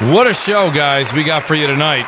What a show, guys, we got for you tonight.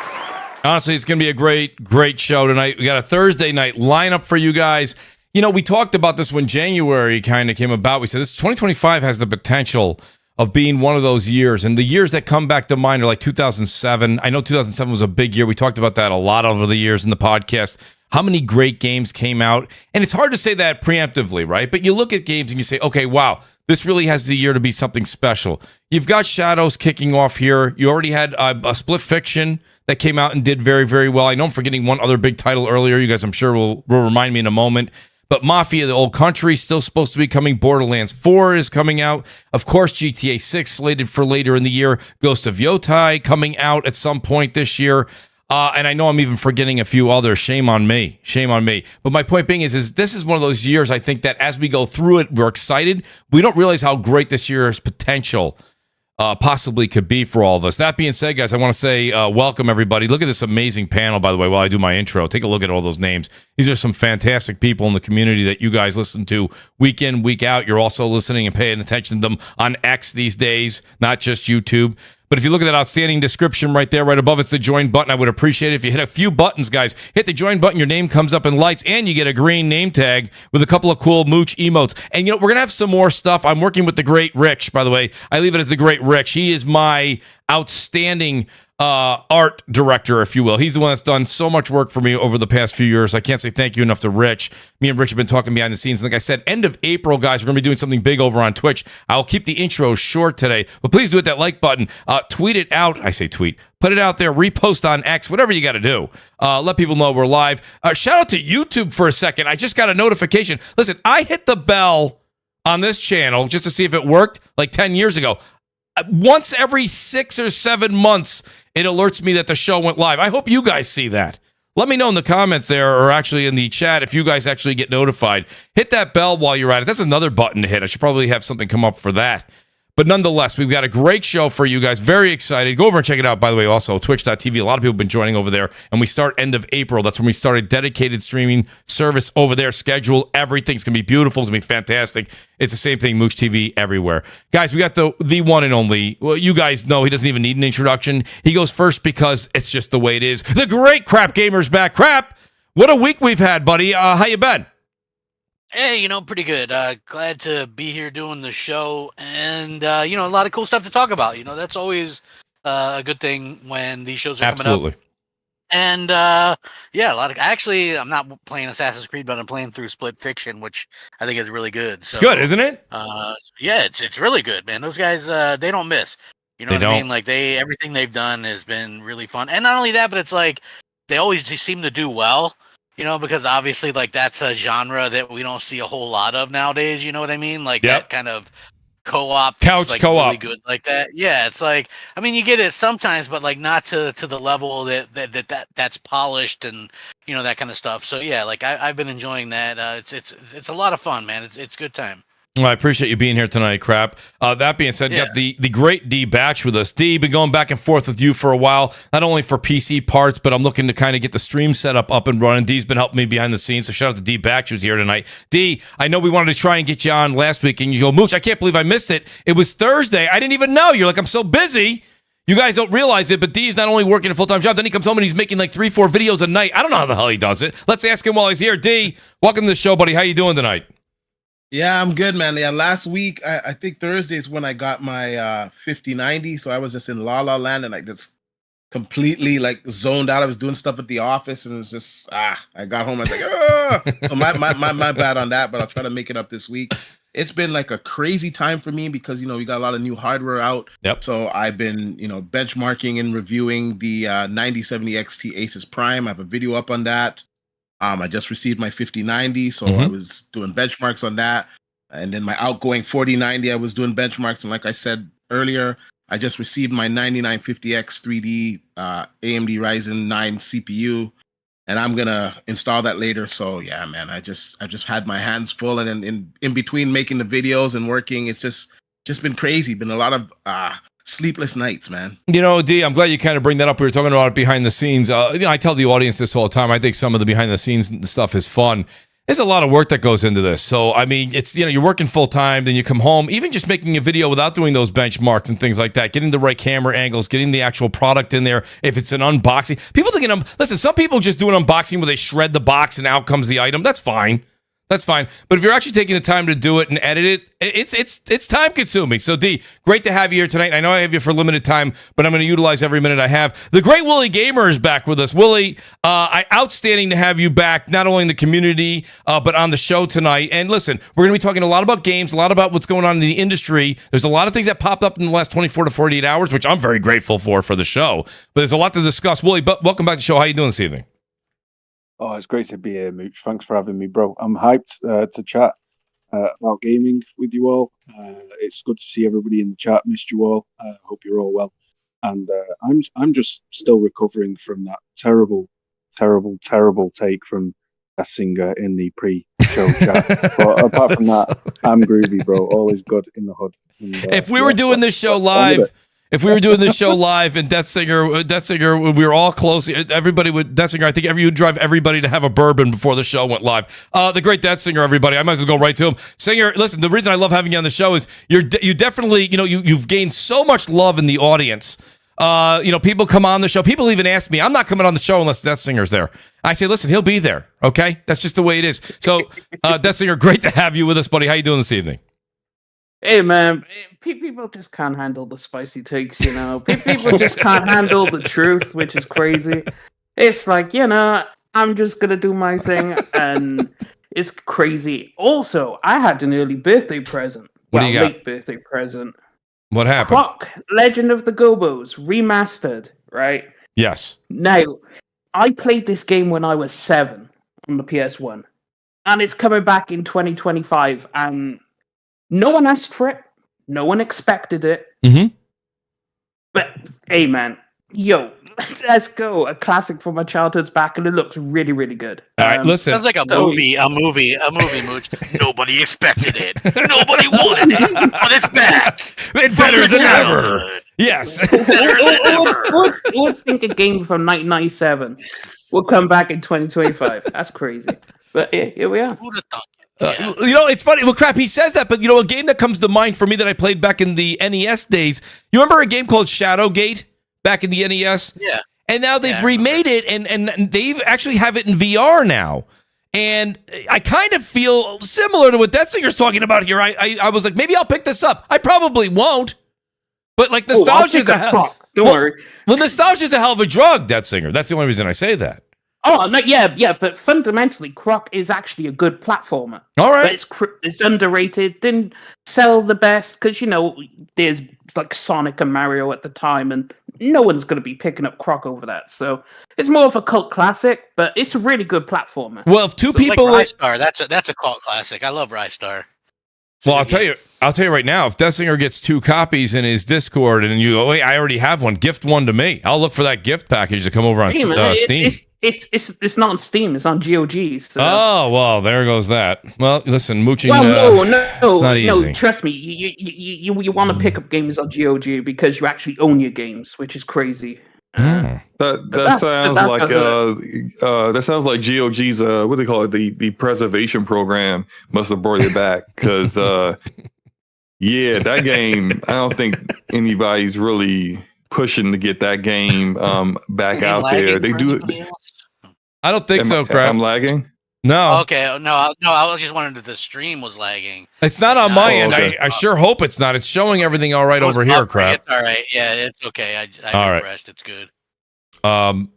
Honestly, it's going to be a great show tonight. We got a Thursday night lineup for you guys. You know, we talked about this when January kind of came about. We said this 2025 has the potential of being one of those years. And the years that come back to mind are like 2007. I know 2007 was a big year. We talked about that a lot over the years in the podcast. How many great games came out? And it's hard to say that preemptively, right? But you look at games and you say, okay, wow, this really has the year to be something special. You've got Shadows kicking off here. You already had a Split Fiction that came out and did very, very well. I know I'm forgetting one other big title earlier. You guys, I'm sure, will remind me in a moment. But Mafia, the Old Country, still supposed to be coming. Borderlands 4 is coming out. Of course, GTA 6 slated for later in the year. Ghost of Yotai coming out at some point this year. And I know I'm even forgetting a few others. Shame on me. Shame on me. But my point being is this is one of those years, I think, that as we go through it, we're excited. We don't realize how great this year's potential possibly could be for all of us. That being said, guys, I want to say welcome, everybody. Look at this amazing panel, by the way, while I do my intro. Take a look at all those names. These are some fantastic people in the community that you guys listen to week in, week out. You're also listening and paying attention to them on X these days, not just YouTube. But if you look at that outstanding description right there, right above, it's the join button. I would appreciate it if you hit a few buttons, guys. Hit the join button, your name comes up in lights, and you get a green name tag with a couple of cool Mooch emotes. And, you know, we're going to have some more stuff. I'm working with the great Rich, by the way. I leave it as the great Rich. He is my outstanding art director, if you will. He's the one that's done so much work for me over the past few years. I can't say thank you enough to Rich. Me and Rich have been talking behind the scenes. Like I said, end of April, guys, we're going to be doing something big over on Twitch. I'll keep the intro short today, but please do hit that like button. Tweet it out. I say tweet. Put it out there. Repost on X. Whatever you got to do. Let people know we're live. Shout out to YouTube for a second. I just got a notification. Listen, I hit the bell on this channel just to see if it worked like 10 years ago. Once every 6 or 7 months, it alerts me that the show went live. I hope you guys see that. Let me know in the comments there or actually in the chat if you guys actually get notified. Hit that bell while you're at it. That's another button to hit. I should probably have something come up for that. But nonetheless, we've got a great show for you guys. Very excited. Go over and check it out, by the way, also, twitch.tv. A lot of people have been joining over there, and we start end of April. That's when we start a dedicated streaming service over there. Schedule, everything's going to be beautiful. It's going to be fantastic. It's the same thing, Mooch TV everywhere. Guys, we got the one and only. Well, you guys know he doesn't even need an introduction. He goes first because it's just the way it is. The great Crap Gamer's back. Crap, what a week we've had, buddy. How you been? Hey, pretty good. Glad to be here doing the show, and a lot of cool stuff to talk about. That's always a good thing when these shows are coming up. And a lot of actually, I'm not playing Assassin's Creed, but I'm playing through Split Fiction, which I think is really good. So, it's good, isn't it? Yeah, it's really good, man. Those guys, they don't miss. You know what I mean? Like everything they've done has been really fun, and not only that, but it's like they always just seem to do well. Because obviously, like, that's a genre that we don't see a whole lot of nowadays. You know what I mean? Like that kind of co-op, couch like co-op, really good like that. Yeah, it's like, I mean, you get it sometimes, but like not to the level that's polished and that kind of stuff. So yeah, like I've been enjoying that. It's a lot of fun, man. It's good time. Well, I appreciate you being here tonight, Crap. That being said, you got the great D Batch with us. D, been going back and forth with you for a while, not only for PC parts, but I'm looking to kind of get the stream set up and running. D's been helping me behind the scenes, so shout out to D Batch who's here tonight. D, I know we wanted to try and get you on last week, and you go, Mooch, I can't believe I missed it. It was Thursday. I didn't even know. You're like, I'm so busy. You guys don't realize it, but D's not only working a full-time job, then he comes home and he's making like 3-4 videos a night. I don't know how the hell he does it. Let's ask him while he's here. D, welcome to the show, buddy. How you doing tonight? Yeah, I'm good, man. Yeah, last week, I think Thursday is when I got my 5090, so I was just in La La Land, and I just completely like zoned out. I was doing stuff at the office, and it's just I got home. I was like, so my bad on that, but I'll try to make it up this week. It's been like a crazy time for me because we got a lot of new hardware out. Yep. So I've been benchmarking and reviewing the 9070 XT Asus Prime. I have a video up on that. I just received my 5090, so I was doing benchmarks on that. And then my outgoing 4090, I was doing benchmarks. And like I said earlier, I just received my 9950X 3D AMD Ryzen 9 CPU, and I'm gonna install that later. So yeah, man, I just had my hands full, and then in between making the videos and working, it's just been crazy. Been a lot of sleepless nights, man. D, I'm glad you kind of bring that up. We were talking about it behind the scenes. I tell the audience this all the time. I think some of the behind the scenes stuff is fun. There's a lot of work that goes into this. So, I mean, it's, you're working full time, then you come home, even just making a video without doing those benchmarks and things like that, getting the right camera angles, getting the actual product in there. If it's an unboxing, people thinking, listen, some people just do an unboxing where they shred the box and out comes the item. That's fine. That's fine. But if you're actually taking the time to do it and edit it, it's time consuming. So D, great to have you here tonight. I know I have you for limited time, but I'm going to utilize every minute I have. The great Willie Gamer is back with us. Willie, outstanding to have you back, not only in the community, but on the show tonight. And listen, we're going to be talking a lot about games, a lot about what's going on in the industry. There's a lot of things that popped up in the last 24 to 48 hours, which I'm very grateful for the show. But there's a lot to discuss. Willie, welcome back to the show. How you doing this evening? Oh, it's great to be here, Mooch. Thanks for having me, bro. I'm hyped to chat about gaming with you all. It's good to see everybody in the chat. Missed you all. Hope you're all well. And I'm just still recovering from that terrible take from a singer in the pre-show chat. But apart from that, I'm groovy, bro. All is good in the hood. And, if we were doing this show live. If we were doing this show live and Death Singer, we were all close. Everybody would, Death Singer, I think you'd drive everybody to have a bourbon before the show went live. The great Death Singer, everybody. I might as well go right to him. Singer, listen, the reason I love having you on the show is you definitely, you've gained so much love in the audience. People come on the show. People even ask me, I'm not coming on the show unless Death Singer's there. I say, listen, he'll be there. Okay. That's just the way it is. So, Death Singer, great to have you with us, buddy. How you doing this evening? Hey man, people just can't handle the spicy takes, People just can't handle the truth, which is crazy. It's like, I'm just gonna do my thing, and it's crazy. Also, I had an early birthday present. What do you got? Late birthday present. What happened? Croc, Legend of the Gobos, remastered, right? Yes. Now, I played this game when I was 7 on the PS1, and it's coming back in 2025, and no one asked for it. No one expected it. Mm-hmm. But, hey, man. Yo, let's go. A classic from my childhood's back, and it looks really, really good. All right, listen. Sounds like a movie, Mooch. Nobody expected it. Nobody wanted it. But it's back. It's better than ever. Yes. Who would think a game from 1997 will come back in 2025? That's crazy. But here we are. Who'd have thought? It's funny. Well, crap, he says that, but a game that comes to mind for me that I played back in the NES days. You remember a game called Shadowgate back in the NES? Yeah. And now they've remade it, and they actually have it in VR now. And I kind of feel similar to what Death Singer's talking about here. I was like, maybe I'll pick this up. I probably won't. But like nostalgia is Don't worry. Well, nostalgia is a hell of a drug, Death Singer. That's the only reason I say that. Oh, no, yeah, but fundamentally, Croc is actually a good platformer. All right. But it's underrated, didn't sell the best, because, there's like Sonic and Mario at the time, and no one's going to be picking up Croc over that. So it's more of a cult classic, but it's a really good platformer. Well, if two people... Like Rystar, that's a cult classic. I love Rystar. Well, I'll tell you right now, if Death Singer gets 2 copies in his Discord and you go, wait, I already have one, gift one to me. I'll look for that gift package to come over on Steam. It's not on Steam, it's on GOG. So. Oh, well, there goes that. Well, listen, mooching, it's not easy. No, trust me, you want to pick up games on GOG because you actually own your games, which is crazy. That sounds like GOG's what do they call it, the preservation program must have brought it back, because yeah, that game, I don't think anybody's really pushing to get that game back out there. They do it. I don't think so, crap. I'm lagging. No. Okay. No. I was just wondering if the stream was lagging. It's not on my end. Okay. I sure hope it's not. It's showing everything all right over here, crap. It's all right. Yeah, it's okay. I refreshed. Right. It's good. Well,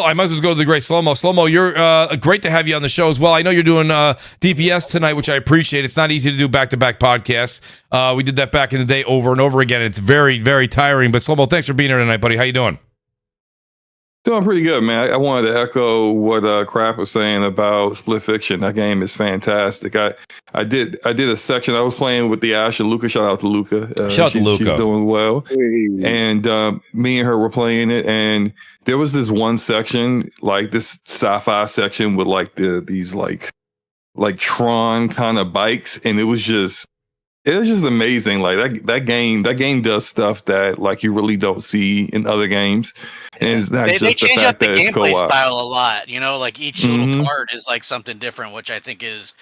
I might as well go to the great Slow-Mo. Slow-Mo, you're great to have you on the show as well. I know you're doing DPS tonight, which I appreciate. It's not easy to do back-to-back podcasts. We did that back in the day over and over again. It's very, very tiring. But Slow-Mo, thanks for being here tonight, buddy. How you doing? Doing pretty good, man. I wanted to echo what Crap was saying about Split Fiction. That game is fantastic. I did a section. I was playing with the Ash and Luca. Shout out to Luca. Shout out to Luca. She's doing well. Hey. And me and her were playing it, and there was this one section, like this sci-fi section with like these like Tron kind of bikes, and it was just It's just amazing. Like that game does stuff that like you really don't see in other games. And it's not They just the change up fact the that it's gameplay co-op. style a lot. You know, like each little Mhm. part is like something different, which I think is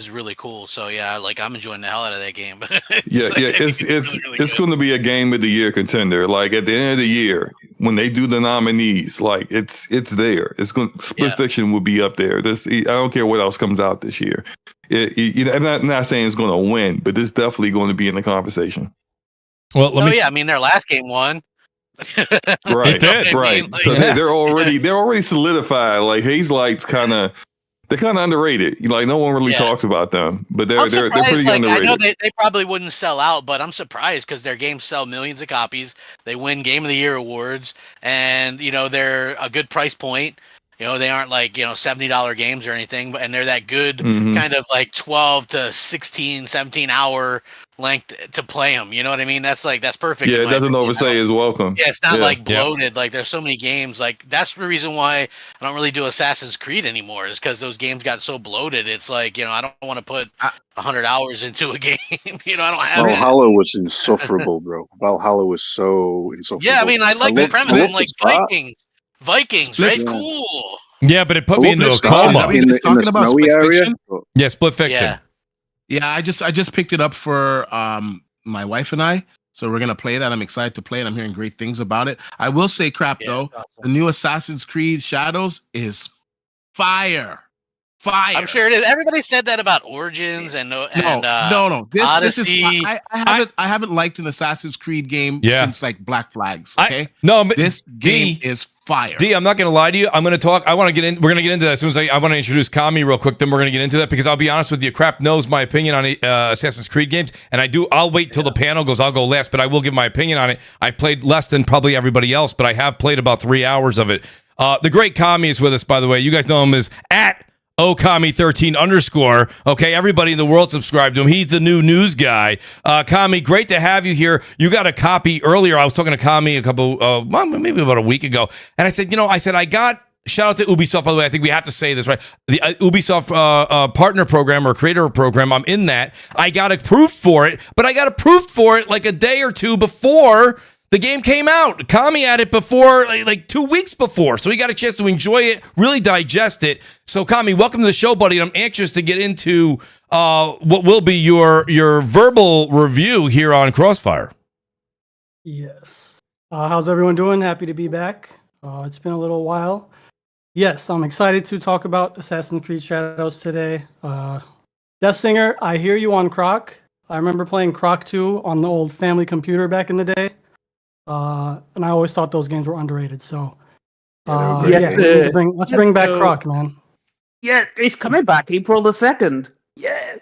really cool. So yeah, like I'm enjoying the hell out of that game. Yeah, it's really it's good. going to be a game of the year contender. Like at the end of the year, when they do the nominees, like it's there. It's going Split Yeah. Fiction will be up there. I don't care what else comes out this year. You know, I'm not saying it's going to win, but it's definitely going to be in the conversation. Well, let me. Yeah, I mean their last game won. Right, It did. right. Like, So they're already solidified. Like Hazelight's they're kind of underrated. Like no one really talks about them, but they're pretty like, underrated. I know they probably wouldn't sell out, but I'm surprised because their games sell millions of copies. They win Game of the Year awards, and you know they're a good price point. You know, they aren't like, you know, $70 games or anything, and they're that good kind of like 12 to 16, 17 hour length to play them. You know what I mean? That's perfect. Yeah, it doesn't overstay his welcome. Yeah, it's not like bloated. Like there's so many games. Like that's the reason why I don't really do Assassin's Creed anymore, is because those games got so bloated. It's like, you know, I don't want to put 100 hours into a game. You know, I don't have Valhalla was insufferable, bro. Valhalla was so insufferable. Yeah, I mean, I like the premise. I'm like Vikings, Split, right? Cool. Yeah, but it put me into a Is that coma. what you guys talking about? snowy Split area? Fiction? Yeah, Split Fiction. Yeah, I just picked it up for my wife and I. So we're gonna play that. I'm excited to play it. I'm hearing great things about it. I will say, though, the new Assassin's Creed Shadows is fire. I'm sure it is. Everybody said that about Origins and no. This is Odyssey. I haven't liked an Assassin's Creed game since like Black Flags. Okay, but this game is fire. D, I'm not going to lie to you. I'm going to talk. I want to get in. We're going to get into that as soon as I want to introduce Kami real quick. Then we're going to get into that because I'll be honest with you. Crap knows my opinion on Assassin's Creed games, and I'll wait till the panel goes. I'll go last, but I will give my opinion on it. I've played less than probably everybody else, but I have played about 3 hours of it. The great Kami is with us, by the way. You guys know him as at Okami13_. Okay, everybody in the world subscribe to him. He's the new news guy. Kami, great to have you here. You got a copy earlier. I was talking to Kami maybe about a week ago, and I said, I got. Shout out to Ubisoft, by the way. I think we have to say this, right? The Ubisoft partner program or creator program, I'm in that. I got approved for it, but I got approved for it like a day or two before the game came out. Kami had it before, like 2 weeks before. So he got a chance to enjoy it, really digest it. So Kami, welcome to the show, buddy. I'm anxious to get into what will be your verbal review here on CrossFire. Yes. How's everyone doing? Happy to be back. It's been a little while. Yes, I'm excited to talk about Assassin's Creed Shadows today. Death Singer, I hear you on Croc. I remember playing Croc 2 on the old family computer back in the day. And I always thought those games were underrated. So, let's bring back Croc, man. Yeah, it's coming back April 2nd. Yes.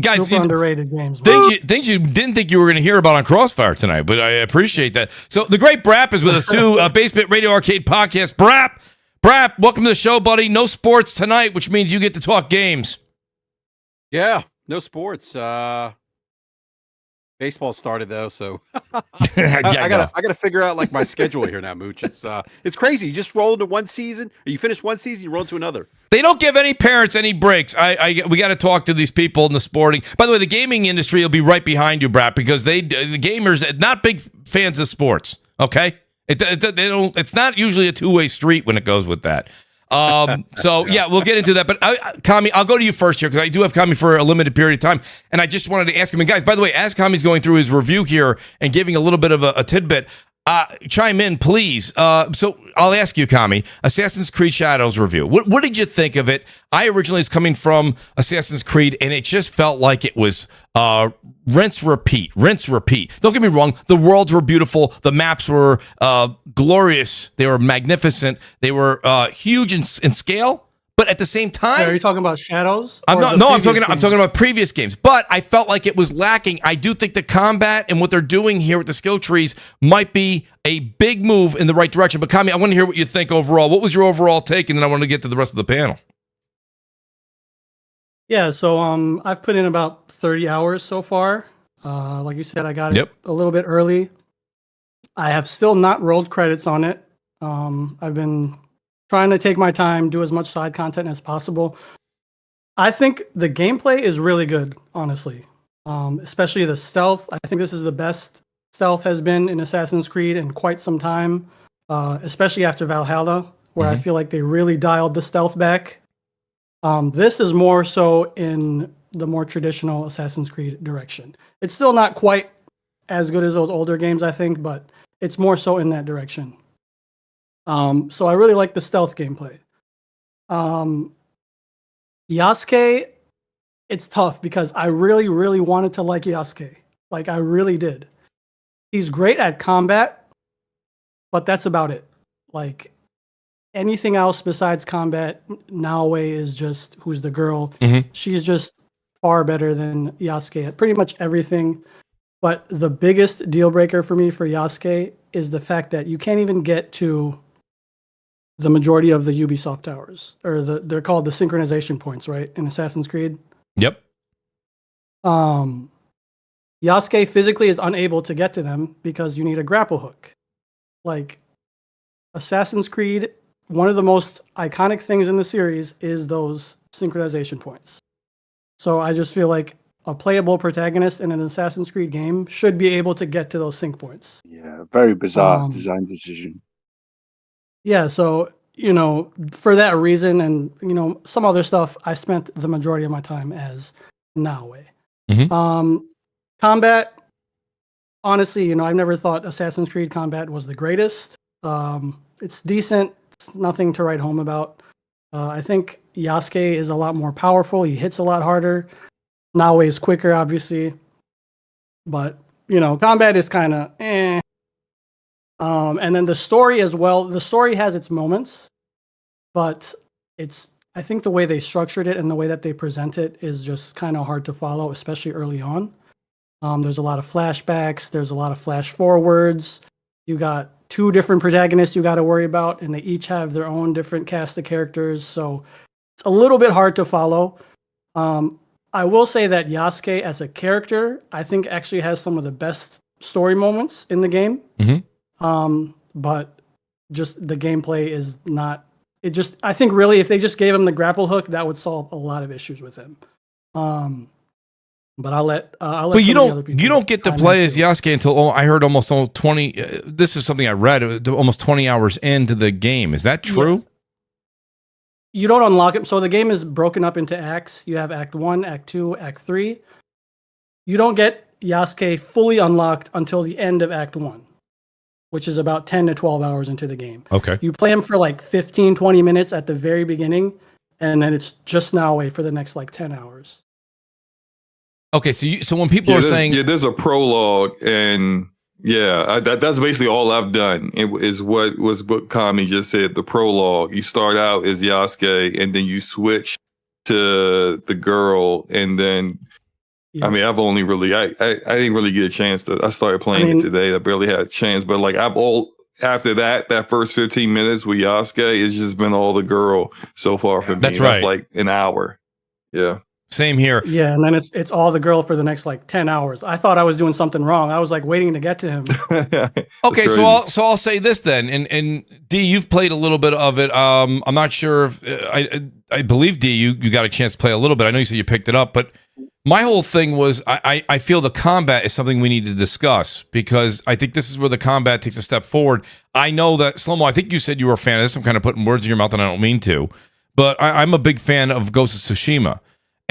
Guys, super underrated games. Things you didn't think you were going to hear about on Crossfire tonight, but I appreciate that. So the great Brap is with us too. Basement Radio Arcade Podcast. Brap, welcome to the show, buddy. No sports tonight, which means you get to talk games. Yeah, no sports. Baseball started though, so I gotta figure out like my schedule here now, Mooch. It's crazy. You just roll into one season, or you finish one season, you roll into another. They don't give any parents any breaks. We got to talk to these people in the sporting. By the way, the gaming industry will be right behind you, Brap, because the gamers not big fans of sports. Okay, they don't. It's not usually a two-way street when it goes with that. So yeah, we'll get into that. But Kami, I'll go to you first here because I do have Kami for a limited period of time, and I just wanted to ask him. And guys, by the way, as Kami's going through his review here and giving a little bit of a tidbit, chime in, please. So I'll ask you, Kami, Assassin's Creed Shadows review. What did you think of it? I originally was coming from Assassin's Creed, and it just felt like it was rinse, repeat. Don't get me wrong. The worlds were beautiful. The maps were glorious. They were magnificent. They were huge in scale. But at the same time, are you talking about Shadows? I'm talking about previous games. But I felt like it was lacking. I do think the combat and what they're doing here with the skill trees might be a big move in the right direction. But Kami, I want to hear what you think overall. What was your overall take? And then I want to get to the rest of the panel. Yeah, so I've put in about 30 hours so far. Like you said, I got it a little bit early. I have still not rolled credits on it. I've been trying to take my time, do as much side content as possible. I think the gameplay is really good, honestly. Especially the stealth. I think this is the best stealth has been in Assassin's Creed in quite some time, especially after Valhalla, where I feel like they really dialed the stealth back. This is more so in the more traditional Assassin's Creed direction. It's still not quite as good as those older games, I think, but it's more so in that direction. So I really like the stealth gameplay. Yasuke, it's tough because I really, really wanted to like Yasuke. Like, I really did. He's great at combat, but that's about it. Like, anything else besides combat, Naoe is just, who's the girl, she's just far better than Yasuke at pretty much everything. But the biggest deal breaker for me for Yasuke is the fact that you can't even get to the majority of the Ubisoft towers, or they're called the synchronization points, right? In Assassin's Creed. Yep. Yasuke physically is unable to get to them because you need a grapple hook. Like, Assassin's Creed, one of the most iconic things in the series is those synchronization points. So I just feel like a playable protagonist in an Assassin's Creed game should be able to get to those sync points. Yeah, very bizarre design decision. Yeah, so, you know, for that reason and, you know, some other stuff, I spent the majority of my time as Naoe. Combat, honestly, you know, I've never thought Assassin's Creed combat was the greatest. It's decent. It's nothing to write home about. I think Yasuke is a lot more powerful. He hits a lot harder. Naoe is quicker, obviously. But, you know, combat is kind of eh. And then the story as well. The story has its moments, but I think the way they structured it and the way that they present it is just kind of hard to follow, especially early on. There's a lot of flashbacks. There's a lot of flash forwards. You got 2 different protagonists you got to worry about, and they each have their own different cast of characters. So it's a little bit hard to follow. I will say that Yasuke as a character, I think actually has some of the best story moments in the game. But just the gameplay is not. I think really if they just gave him the grapple hook, that would solve a lot of issues with him. But I'll let. But you don't get to play as Yasuke until I heard almost 20. This is something I read. Almost 20 hours into the game. Is that true? Yeah. You don't unlock it. So the game is broken up into acts. You have Act 1, Act 2, Act 3. You don't get Yasuke fully unlocked until the end of Act 1, which is about 10 to 12 hours into the game. Okay. You play him for like 15, 20 minutes at the very beginning, and then it's just Naoe for the next like 10 hours. Okay, so when people are saying there's a prologue, and that's basically all I've done. It is what Kami just said. The prologue. You start out as Yasuke, and then you switch to the girl, and then I mean, I've only really I didn't really get a chance to. I started playing it today. I barely had a chance, but like after that first 15 minutes with Yasuke, it's just been all the girl so far for me. That's right. That's like an hour. Yeah. Same here. Yeah, and then it's all the girl for the next like 10 hours. I thought I was doing something wrong. I was like waiting to get to him. Okay, so I'll say this then, and D, you've played a little bit of it. I'm not sure if I believe D, you got a chance to play a little bit. I know you said you picked it up, but my whole thing was I feel the combat is something we need to discuss because I think this is where the combat takes a step forward. I know that Slomo, I think you said you were a fan of this. I'm kind of putting words in your mouth, and I don't mean to, but I'm a big fan of Ghost of Tsushima.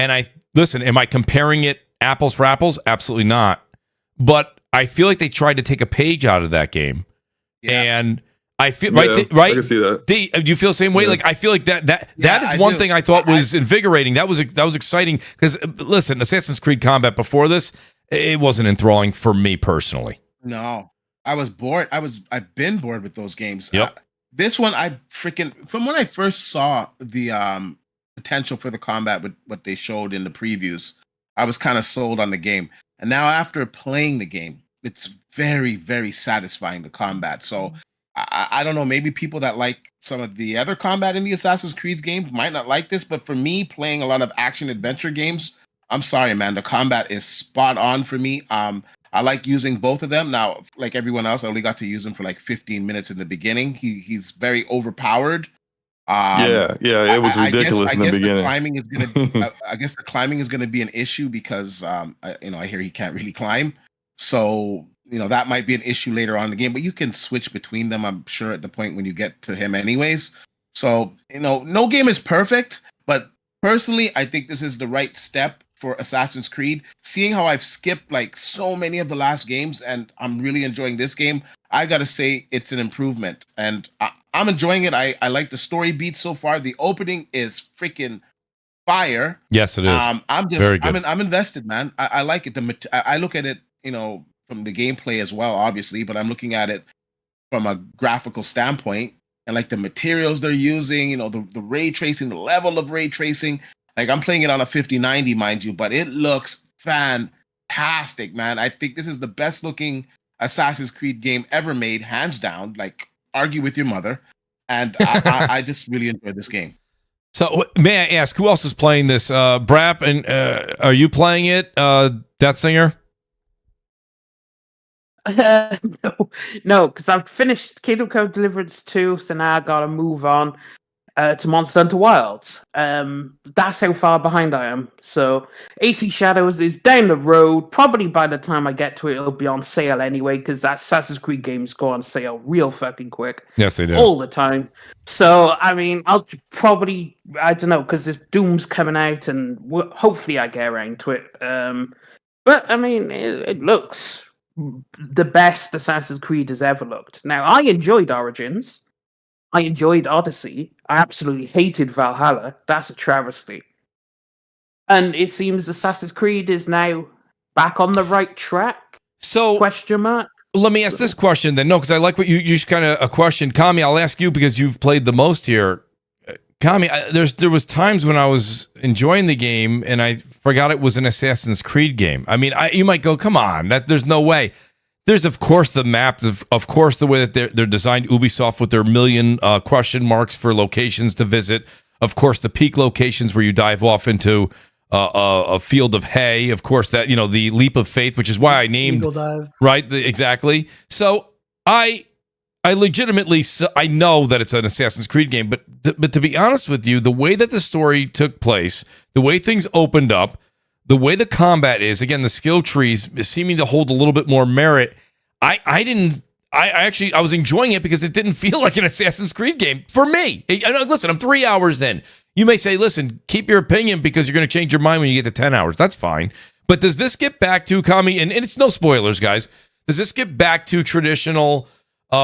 And listen, am I comparing it apples for apples? Absolutely not. But I feel like they tried to take a page out of that game. Yeah. And I feel right. I can see that. D, do you feel the same way? Yeah. Like I feel like that is one thing I thought was invigorating. That was exciting because listen, Assassin's Creed combat before this, it wasn't enthralling for me personally. No, I was bored. I've been bored with those games. Yep. This one, from when I first saw the potential for the combat with what they showed in the previews, I was kind of sold on the game. And now after playing the game, it's very, very satisfying, the combat. So I don't know, maybe people that like some of the other combat in the Assassin's Creed games might not like this, but for me, playing a lot of action adventure games, I'm sorry, man, the combat is spot on for me. I like using both of them. Now, like everyone else, I only got to use them for like 15 minutes in the beginning. He's very overpowered. It was ridiculous in the beginning. The climbing is gonna. I guess the climbing is gonna be an issue because I hear he can't really climb, so that might be an issue later on in the game. But you can switch between them, I'm sure, at the point when you get to him, anyways. So no game is perfect, but personally, I think this is the right step for Assassin's Creed. Seeing how I've skipped like so many of the last games, and I'm really enjoying this game, I gotta say it's an improvement, and I'm enjoying it. I like the story beats so far. The opening is freaking fire. Yes, it is. I'm invested, man. I like it. I look at it, from the gameplay as well, obviously, but I'm looking at it from a graphical standpoint, and like the materials they're using, the ray tracing, the level of ray tracing. Like, I'm playing it on a 5090, mind you, but it looks fantastic, man. I think this is the best looking Assassin's Creed game ever made, hands down. Like, argue with your mother. And I just really enjoyed this game. So, may I ask, who else is playing this? Brap, and are you playing it, Death Singer? No, because I've finished Kingdom Come Deliverance 2, so now I gotta move on to Monster Hunter Wilds. That's how far behind I am. So AC Shadows is down the road. Probably by the time I get to it, it'll be on sale anyway, because Assassin's Creed games go on sale real fucking quick. Yes, they do. All the time. So, I mean, I'll probably, I don't know, because Doom's coming out, and hopefully I get around to it. But, I mean, it looks the best Assassin's Creed has ever looked. Now, I enjoyed Origins. I enjoyed Odyssey. I absolutely hated Valhalla. That's a travesty. And it seems Assassin's Creed is now back on the right track. So, question mark. Let me ask this question then. No, because I like what you just kind of a question. Kami, I'll ask you because you've played the most here. Kami, there was times when I was enjoying the game and I forgot it was an Assassin's Creed game. I mean, you might go, come on, there's no way. There's, of course, the maps, of course, the way that they're designed, Ubisoft, with their million question marks for locations to visit. Of course, the peak locations where you dive off into a field of hay. Of course, that the leap of faith, which is why I named Eagle Dive. Right, exactly. So I legitimately, I know that it's an Assassin's Creed game, but to be honest with you, the way that the story took place, the way things opened up, the way the combat is, again, the skill trees seeming to hold a little bit more merit. I was enjoying it because it didn't feel like an Assassin's Creed game for me. Listen, I'm 3 hours in. You may say, listen, keep your opinion because you're going to change your mind when you get to 10 hours. That's fine. But does this get back to, Kami, and it's no spoilers, guys, does this get back to traditional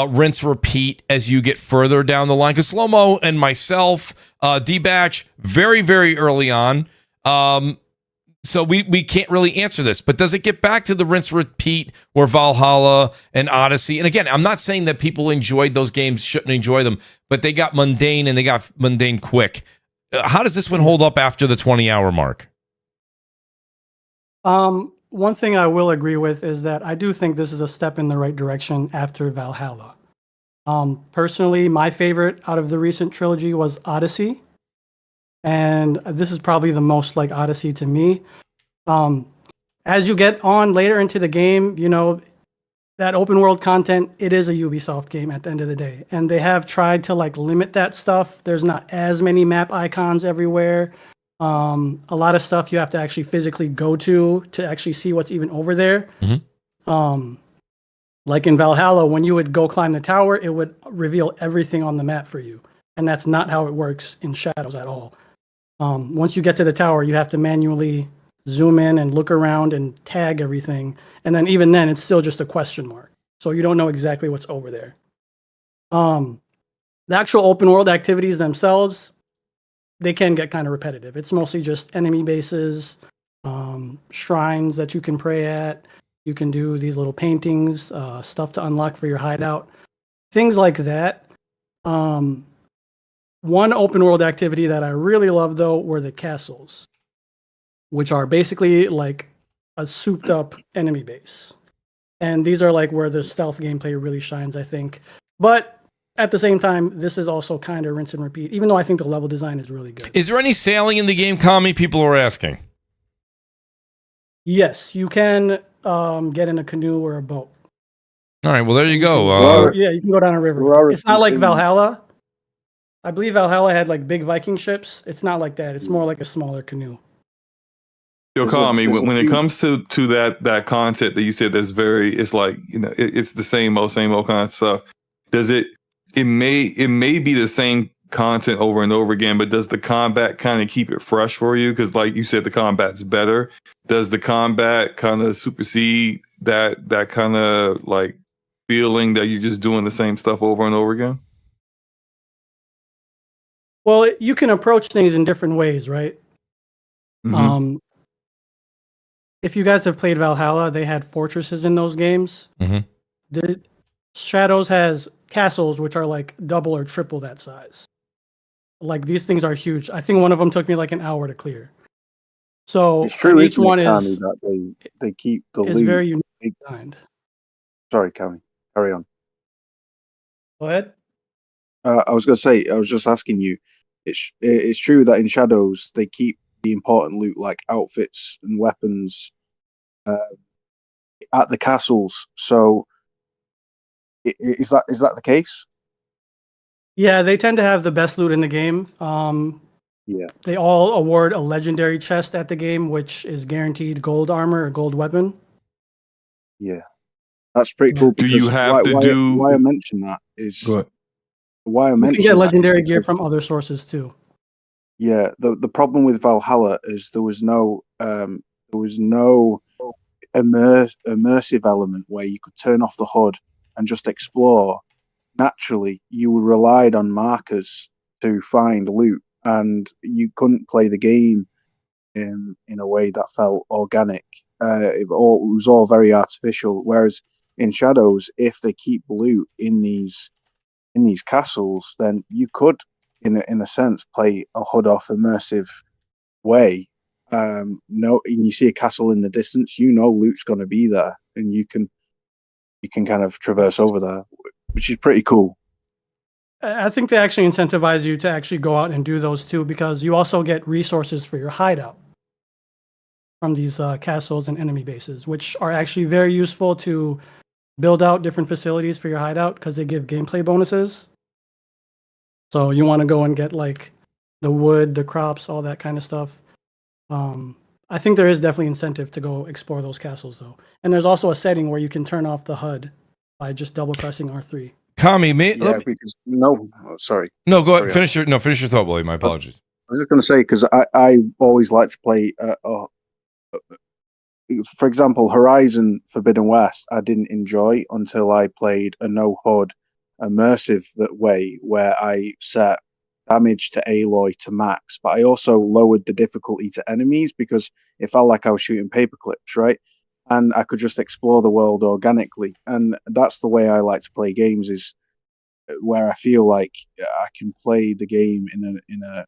rinse repeat as you get further down the line? Because Slow-Mo and myself, D-Batch, very, very early on, so we can't really answer this, but does it get back to the rinse repeat where Valhalla and Odyssey, and again, I'm not saying that people enjoyed those games, shouldn't enjoy them, but they got mundane and they got mundane quick. How does this one hold up after the 20-hour mark? One thing I will agree with is that I do think this is a step in the right direction after Valhalla. Personally, my favorite out of the recent trilogy was Odyssey. And this is probably the most like Odyssey to me. As you get on later into the game, that open world content, it is a Ubisoft game at the end of the day. And they have tried to like limit that stuff. There's not as many map icons everywhere. A lot of stuff you have to actually physically go to actually see what's even over there. Mm-hmm. Like in Valhalla, when you would go climb the tower, it would reveal everything on the map for you. And that's not how it works in Shadows at all. Once you get to the tower, you have to manually zoom in and look around and tag everything. And then even then, it's still just a question mark. So you don't know exactly what's over there. The actual open world activities themselves, they can get kind of repetitive. It's mostly just enemy bases, shrines that you can pray at. You can do these little paintings, stuff to unlock for your hideout, things like that. One open world activity that I really loved, though, were the castles, which are basically like a souped up enemy base. And these are like where the stealth gameplay really shines, I think. But at the same time, this is also kind of rinse and repeat, even though I think the level design is really good. Is there any sailing in the game, Kami? People are asking. Yes, you can get in a canoe or a boat. All right, well, there you go. Yeah, you can go down a river. It's not like Valhalla. I believe Valhalla had like big Viking ships. It's not like that. It's more like a smaller canoe. Yo, There's a- Kami, there's a when it few- comes to that content that you said that's very, it's like, you know, it's the same old kind of stuff. Does it may be the same content over and over again, but does the combat kind of keep it fresh for you? Because like you said, the combat's better. Does the combat kind of supersede that kind of like feeling that you're just doing the same stuff over and over again? Well, you can approach things in different ways, right? Mhm. If you guys have played Valhalla, they had fortresses in those games. Mhm. The Shadows has castles which are like double or triple that size. Like these things are huge. I think one of them took me like an hour to clear. So It's true, and each isn't one it, Kami, is that they keep the is loot. very unique designed. Sorry, Kami, carry on. Go ahead. I was going to say, I was just asking you. It's true that in Shadows they keep the important loot like outfits and weapons at the castles. So is that the case? Yeah, they tend to have the best loot in the game. Yeah. They all award a legendary chest at the game, which is guaranteed gold armor or gold weapon. Yeah, that's pretty cool. Do you because have to do? why I mention that is Go ahead. why I You mention can get that is legendary gear because- from other sources too. Yeah, the problem with Valhalla is there was no immersive element where you could turn off the HUD and just explore. Naturally, you relied on markers to find loot, and you couldn't play the game in a way that felt organic. It was all very artificial. Whereas in Shadows, if they keep loot in these castles, then you could, in a sense, play a HUD off immersive way. No, and you see a castle in the distance, you know loot's going to be there, and you can kind of traverse over there, which is pretty cool. I think they actually incentivize you to actually go out and do those too, because you also get resources for your hideout from these castles and enemy bases, which are actually very useful to build out different facilities for your hideout because they give gameplay bonuses. So you want to go and get like the wood, the crops, all that kind of stuff. I think there is definitely incentive to go explore those castles though. And there's also a setting where you can turn off the HUD by just double pressing R3. Kami, Yeah, because sorry. No, go ahead. Carry Finish your thought, Willie. My apologies. I was just going to say, because I always like to play, for example, Horizon Forbidden West, I didn't enjoy until I played a no HUD immersive way where I set damage to Aloy to max, but I also lowered the difficulty to enemies because it felt like I was shooting paper clips, right? And I could just explore the world organically. And that's the way I like to play games, is where I feel like I can play the game in an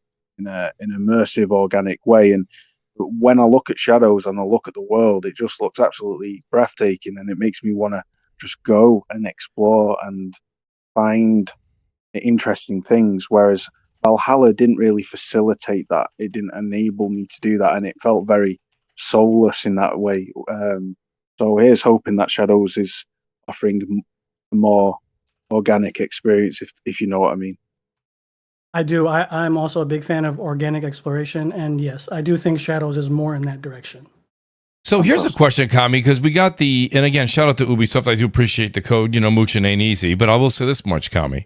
immersive, organic way. And when I look at Shadows and I look at the world, it just looks absolutely breathtaking, and it makes me want to just go and explore and find interesting things. Whereas Valhalla didn't really facilitate that; it didn't enable me to do that, and it felt very soulless in that way. So here's hoping that Shadows is offering a more organic experience, if you know what I mean. I do. I'm also a big fan of organic exploration, and yes, I do think Shadows is more in that direction. So here's a question, Kami, because we got and again, shout out to Ubisoft. I do appreciate the code. You know, mooching ain't easy, but I will say this much, Kami.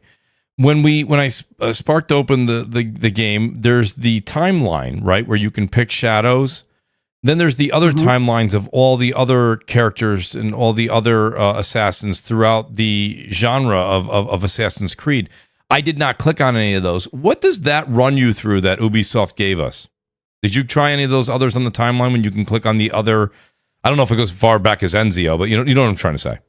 When I sparked open the game, there's the timeline, right, where you can pick Shadows. Then there's the other timelines of all the other characters and all the other assassins throughout the genre of Assassin's Creed. I did not click on any of those. What does that run you through that Ubisoft gave us? Did you try any of those others on the timeline when you can click on the other? I don't know if it goes as far back as Ezio, but you know what I'm trying to say.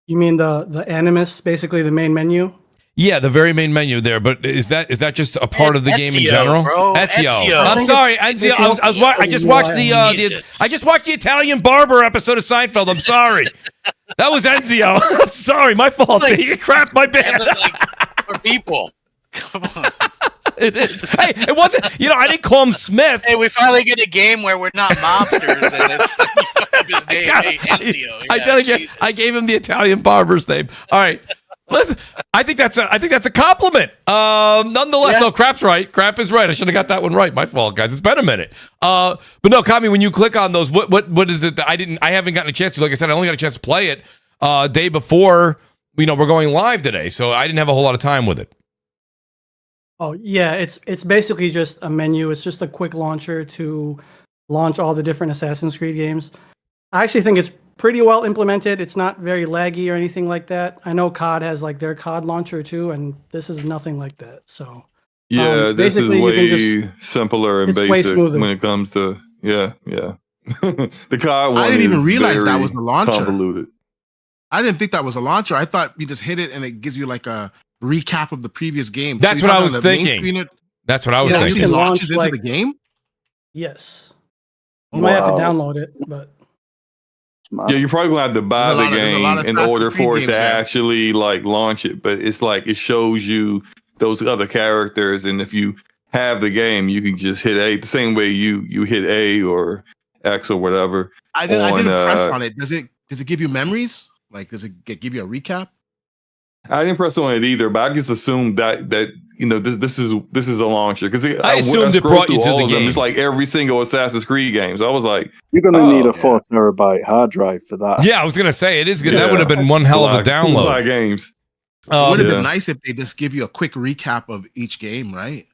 You mean the Animus, basically the main menu? Yeah, the very main menu there. But is that just a part of the game in general? Bro. Ezio. I'm sorry, Ezio. I just watched I just watched the Italian Barber episode of Seinfeld. I'm sorry. That was Ezio. I'm sorry, my fault. Crap, my bad. For people. Come on. It is. Hey, it wasn't. I didn't call him Smith. Hey, we finally get a game where we're not mobsters, and it's his name, Ezio. I gave him the Italian barber's name. All right. Listen, I think that's a compliment. Nonetheless, though, Crap's right. Crap is right. I should have got that one right. My fault, guys. It's been a minute. But no, Kami, when you click on those, what is it that I haven't gotten a chance to? Like I said, I only got a chance to play it day before. We're going live today, so I didn't have a whole lot of time with it. Oh yeah, it's basically just a menu. It's just a quick launcher to launch all the different Assassin's Creed games. I actually think it's pretty well implemented. It's not very laggy or anything like that. I know COD has like their COD launcher too, and this is nothing like that. So Yeah, this is basically way simpler and it's way basic smoother. when it comes to the COD one. I didn't even is realize that very was the launcher. Convoluted. I didn't think that was a launcher. I thought you just hit it and it gives you like a recap of the previous game. That's So what you I talk was on the main thinking. screen, That's what I was it Yeah, you actually thinking. can launches launch, into the game. yes, you might have to download it, but Yeah, you're probably gonna have to buy There's a lot the of- there's a game lot of in Assassin's order Creed for it games to there. actually like launch it. But it's like it shows you those other characters, and if you have the game, you can just hit A the same way you hit A or X or whatever. I didn't press on, on it. Does it give you memories? Like, does it give you a recap? I didn't press on it either, but I just assumed that this is a launcher because I assumed it brought you to the game. It's like every single Assassin's Creed game. So I was like, You're going to need a 4 terabyte hard drive for that. Yeah, I was gonna say it is good. That Yeah. would have been one hell of a lot of download. games. It would have Yeah. been nice if they just give you a quick recap of each game, right?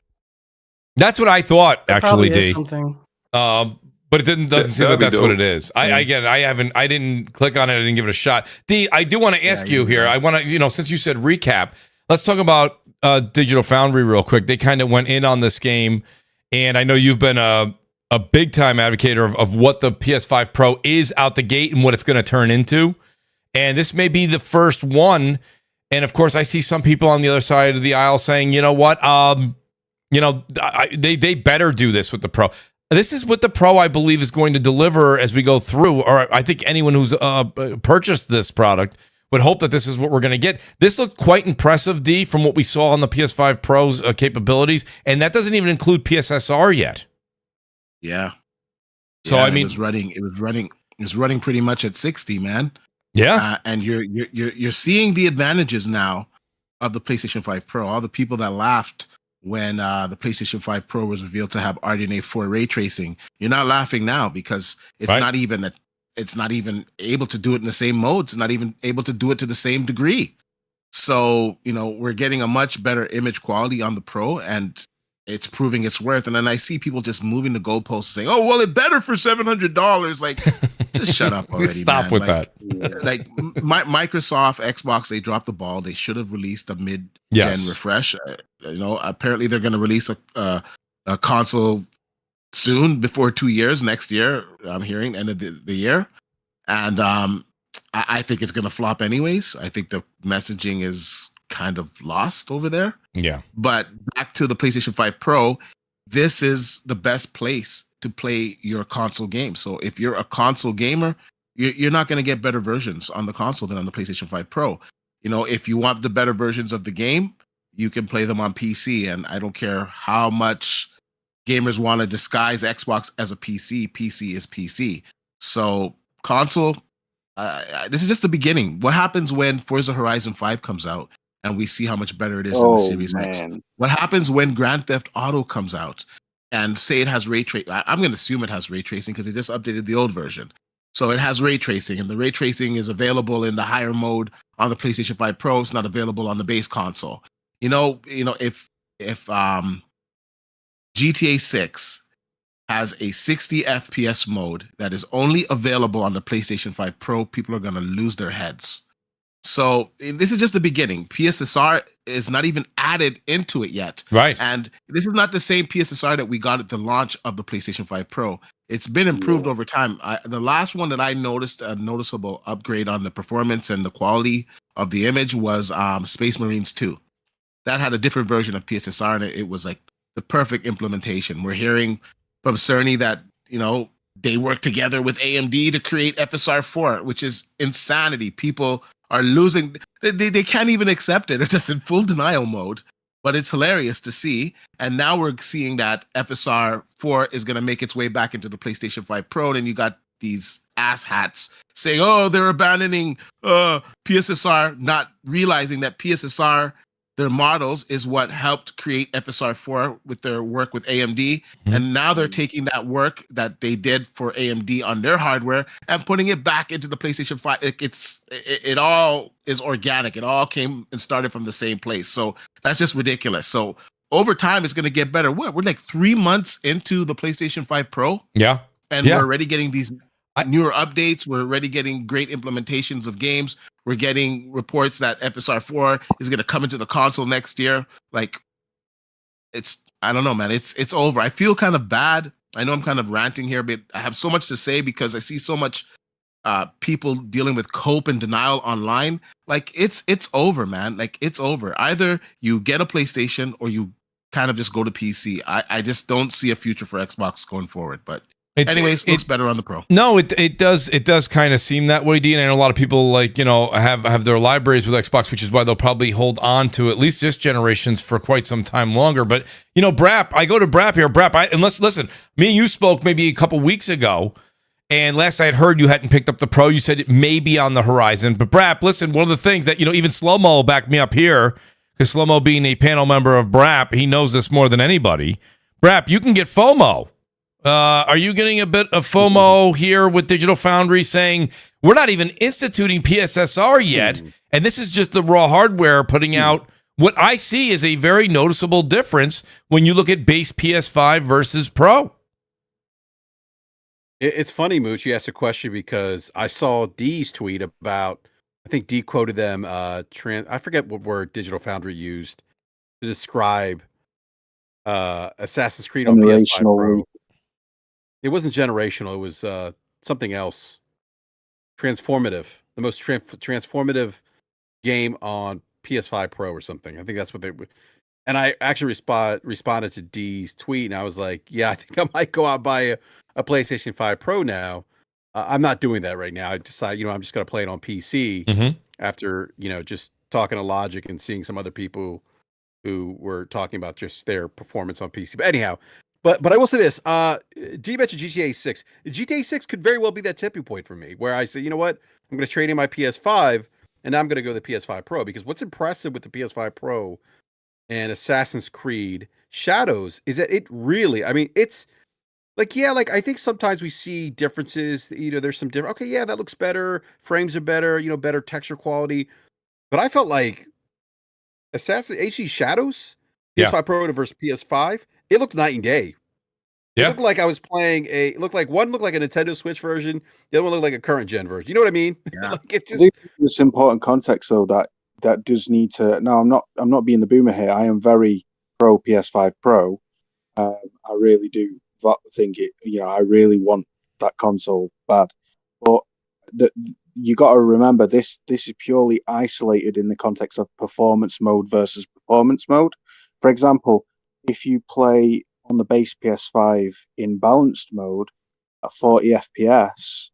That's what I thought, there actually, probably is D. something. But it doesn't seem that'd like be that's what dope. it is. I didn't click on it. I didn't give it a shot. D, I do want to ask you here. I want to, since you said recap, let's talk about Digital Foundry real quick. They kind of went in on this game, and I know you've been a big time advocate of what the PS5 Pro is out the gate and what it's going to turn into. And this may be the first one. And of course, I see some people on the other side of the aisle saying, you know what, they better do this with the Pro. This is what the Pro, I believe, is going to deliver as we go through, or I think anyone who's purchased this product would hope that this is what we're going to get. This looked quite impressive, D, from what we saw on the PS5 Pro's capabilities, and that doesn't even include PSSR yet. Yeah. So Yeah, I mean, it was running pretty much at 60, man. yeah, And you're seeing the advantages now of the PlayStation 5 Pro. All the people that laughed when the PlayStation 5 Pro was revealed to have RDNA 4 ray tracing, you're not laughing now because it's Right. not even able to do it in the same modes. It's not even able to do it to the same degree. So we're getting a much better image quality on the Pro, and it's proving its worth. And then I see people just moving the goalposts, saying, "Oh, well, it better for $700." Like, just shut up already. Stop man. with Like, that. like Microsoft, Xbox, they dropped the ball. They should have released a mid-gen Yes. refresh. Apparently they're going to release a console soon, before 2 years, next year. I'm hearing end of the year, and I think it's going to flop anyways. I think the messaging is kind of lost over there. Yeah. But back to the PlayStation 5 Pro, this is the best place to play your console game. So if you're a console gamer, you're not going to get better versions on the console than on the PlayStation 5 Pro. If you want the better versions of the game, you can play them on PC. And I don't care how much gamers want to disguise Xbox as a PC. PC is PC. So console, this is just the beginning. What happens when Forza Horizon 5 comes out and we see how much better it is in the Series X? What happens when Grand Theft Auto comes out and say it has ray tracing? I'm going to assume it has ray tracing because they just updated the old version. So it has ray tracing, and the ray tracing is available in the higher mode on the PlayStation 5 Pro. It's not available on the base console. If GTA 6 has a 60 FPS mode that is only available on the PlayStation 5 Pro, people are going to lose their heads. So this is just the beginning. PSSR is not even added into it yet. Right. And this is not the same PSSR that we got at the launch of the PlayStation 5 Pro. It's been improved over time. The last one that I noticed a noticeable upgrade on the performance and the quality of the image was Space Marines 2. That had a different version of PSSR, and it was like the perfect implementation. We're hearing from Sony that, they work together with AMD to create FSR 4, which is insanity. People are losing. They can't even accept it. They're just in full denial mode, but it's hilarious to see. And now we're seeing that FSR 4 is going to make its way back into the PlayStation 5 Pro. And you got these asshats saying, "Oh, they're abandoning PSSR," not realizing that PSSR, their models, is what helped create FSR4 with their work with AMD, and now they're taking that work that they did for AMD on their hardware and putting it back into the PlayStation 5. It all is organic. It all came and started from the same place. So that's just ridiculous. So over time, it's going to get better. We're like 3 months into the PlayStation 5 Pro. Yeah. And we're already getting these newer updates. We're already getting great implementations of games. We're getting reports that FSR4 is going to come into the console next year. Like, I don't know, man. It's over. I feel kind of bad. I know I'm kind of ranting here, but I have so much to say because I see so much people dealing with cope and denial online. Like, it's over, man. Like, it's over. Either you get a PlayStation or you kind of just go to PC. I just don't see a future for Xbox going forward, but anyways, it looks better on the Pro. No, it does kind of seem that way, Dean. I know a lot of people have their libraries with Xbox, which is why they'll probably hold on to at least this generation's for quite some time longer. But Brap, I go to Brap here. Brap, listen, me and you spoke maybe a couple weeks ago, and last I had heard you hadn't picked up the Pro. You said it may be on the horizon. But Brap, listen, one of the things that even Slow-Mo backed me up here, because Slow-Mo being a panel member of Brap, he knows this more than anybody. Brap, you can get FOMO. Are you getting a bit of FOMO here with Digital Foundry saying we're not even instituting PSSR yet, and this is just the raw hardware putting out what I see is a very noticeable difference when you look at base PS5 versus Pro? It's funny, Mooch, you asked a question because I saw D's tweet about, I think D quoted them, I forget what word Digital Foundry used to describe Assassin's Creed on PS5 Pro. It wasn't generational. It was something else. Transformative. The most transformative game on PS5 Pro or something. I think that's what they would. And I actually responded to D's tweet, and I was like, yeah, I think I might go out and buy a PlayStation 5 Pro now. I'm not doing that right now. I decided, I'm just going to play it on PC after, just talking to Logic and seeing some other people who were talking about just their performance on PC. But anyhow, But I will say this, D mentioned GTA 6. GTA 6 could very well be that tipping point for me, where I say, you know what, I'm going to trade in my PS5, and now I'm going to go to the PS5 Pro, because what's impressive with the PS5 Pro and Assassin's Creed Shadows is that it really, it's like, I think sometimes we see differences, there's some different, okay, yeah, that looks better, frames are better, better texture quality, but I felt like Assassin's HD Shadows, PS5 Pro versus PS5, it looked night and day. It looked like I was playing one looked like a Nintendo Switch version, the other one looked like a current gen version. You know what I mean? Yeah. It's important context though that does need to. No, I'm not being the boomer here. I am very pro PS5 Pro. I really do think it. I really want that console bad, but you got to remember this is purely isolated in the context of performance mode versus performance mode. For example, if you play on the base PS5 in balanced mode at 40 FPS,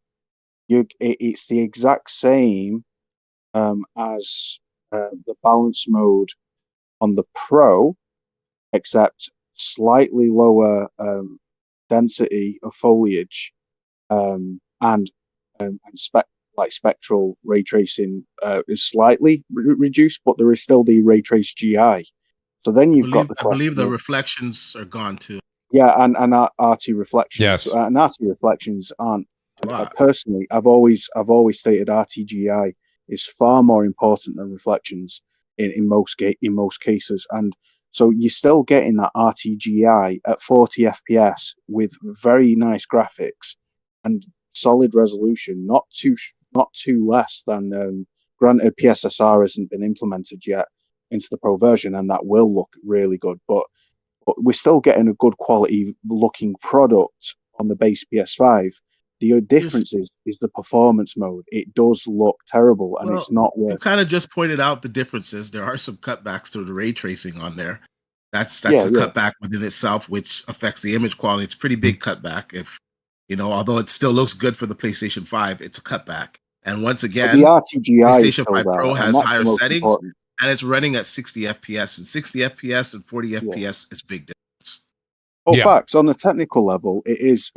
it's the exact same as the balanced mode on the Pro, except slightly lower density of foliage and spectral ray tracing is slightly reduced, but there is still the ray trace GI. So then you've got the question. I believe the reflections are gone too. Yeah, and RT reflections. Yes, and RT reflections aren't. Personally, I've always stated RTGI is far more important than reflections in most cases, and so you're still getting that RTGI at 40 FPS with very nice graphics and solid resolution, not too less than. Granted, PSSR hasn't been implemented yet into the Pro version, and that will look really good, but we're still getting a good quality looking product on the base PS5. The difference is the performance mode. It does look terrible, and it's not worth. You kind of just pointed out the differences. There are some cutbacks to the ray tracing on there. That's a cutback within itself, which affects the image quality. It's a pretty big cutback. If although it still looks good for the PlayStation 5, it's a cutback. And once again, the RTGI PlayStation 5 Pro has higher settings. Important. And it's running at 60 FPS, and 60 FPS and 40 FPS is big difference. Facts on the technical level, it is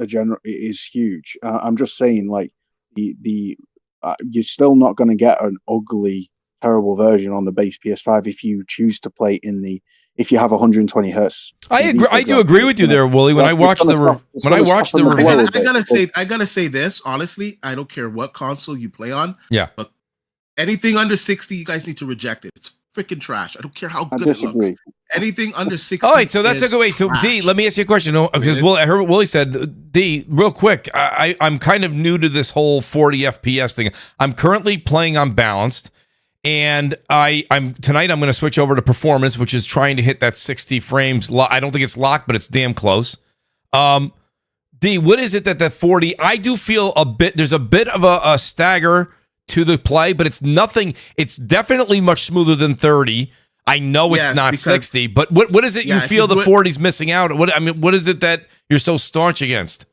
huge. I'm just saying, like you're still not going to get an ugly, terrible version on the base PS5 if you choose to play if you have 120 hertz. I agree. I do agree with you there, Wooly. When I watch I gotta say this honestly. I don't care what console you play on. Yeah. But anything under 60, you guys need to reject it. It's freaking trash. I don't care how good it looks. Anything under 60. All right, so that's a good way. So D, let me ask you a question. Because I heard what Willie said. D, real quick, I'm kind of new to this whole 40 FPS thing. I'm currently playing on balanced. And tonight I'm going to switch over to performance, which is trying to hit that 60 frames. I don't think it's locked, but it's damn close. D, what is it that 40? I do feel there's a bit of a stagger to the play, but it's nothing. It's definitely much smoother than 30. I know it's not 60, but what is it you feel the 40's missing out? What is it that you're so staunch against?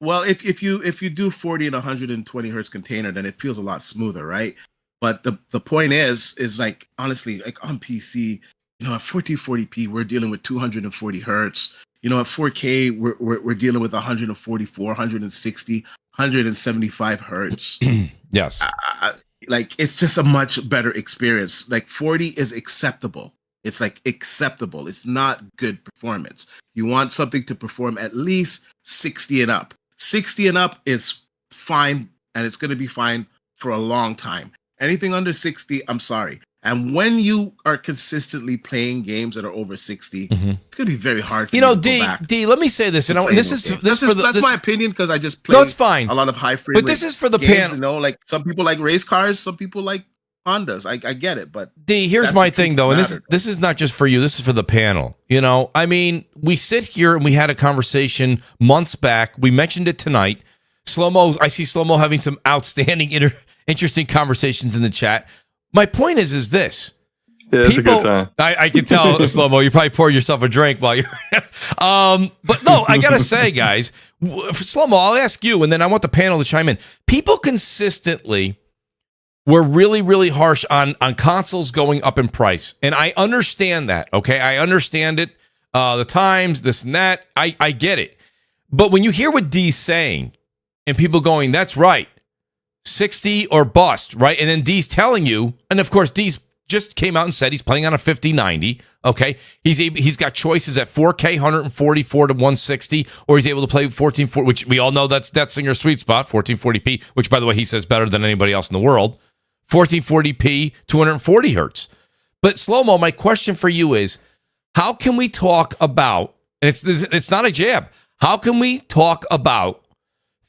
Well, if you do 40 and 120 hertz container, then it feels a lot smoother, right? But the point is like, honestly, like on PC, at 1440p, we're dealing with 240 hertz. At 4K, we're dealing with 144, 160, 175 hertz. Yes. Like, it's just a much better experience. Like 40 is acceptable. It's like acceptable. It's not good performance. You want something to perform at least 60 and up. 60 and up is fine, and it's going to be fine for a long time. Anything under 60, I'm sorry. And when you are consistently playing games that are over 60, it's going to be very hard for you to go back. D, let me say this. And that's my opinion, because I just play it's fine. a lot of high frame But this is for the games, panel. Like some people like race cars, some people like Hondas. I get it, but D, here's my thing though, and this is not just for you. This is for the panel. We sit here and we had a conversation months back. We mentioned it tonight. I see Slow-Mo having some outstanding interesting conversations in the chat. My point is this. Yeah, it's a good time. I can tell, Slow-Mo, you probably poured yourself a drink while you're... but no, I got to say, guys, Slow-Mo, I'll ask you, and then I want the panel to chime in. People consistently were really, really harsh on consoles going up in price. And I understand that, okay? I understand it. The times, this and that. I get it. But when you hear what D's saying, and people going, that's right, 60 or bust, right? And then D's telling you, and of course, D's just came out and said he's playing on a 5090, okay? He's got choices at 4K, 144 to 160, or he's able to play 1440, which we all know that's Singer's sweet spot, 1440p, which, by the way, he says better than anybody else in the world. 1440p, 240 hertz. But Slow-Mo, my question for you is, how can we talk about, and it's not a jab, how can we talk about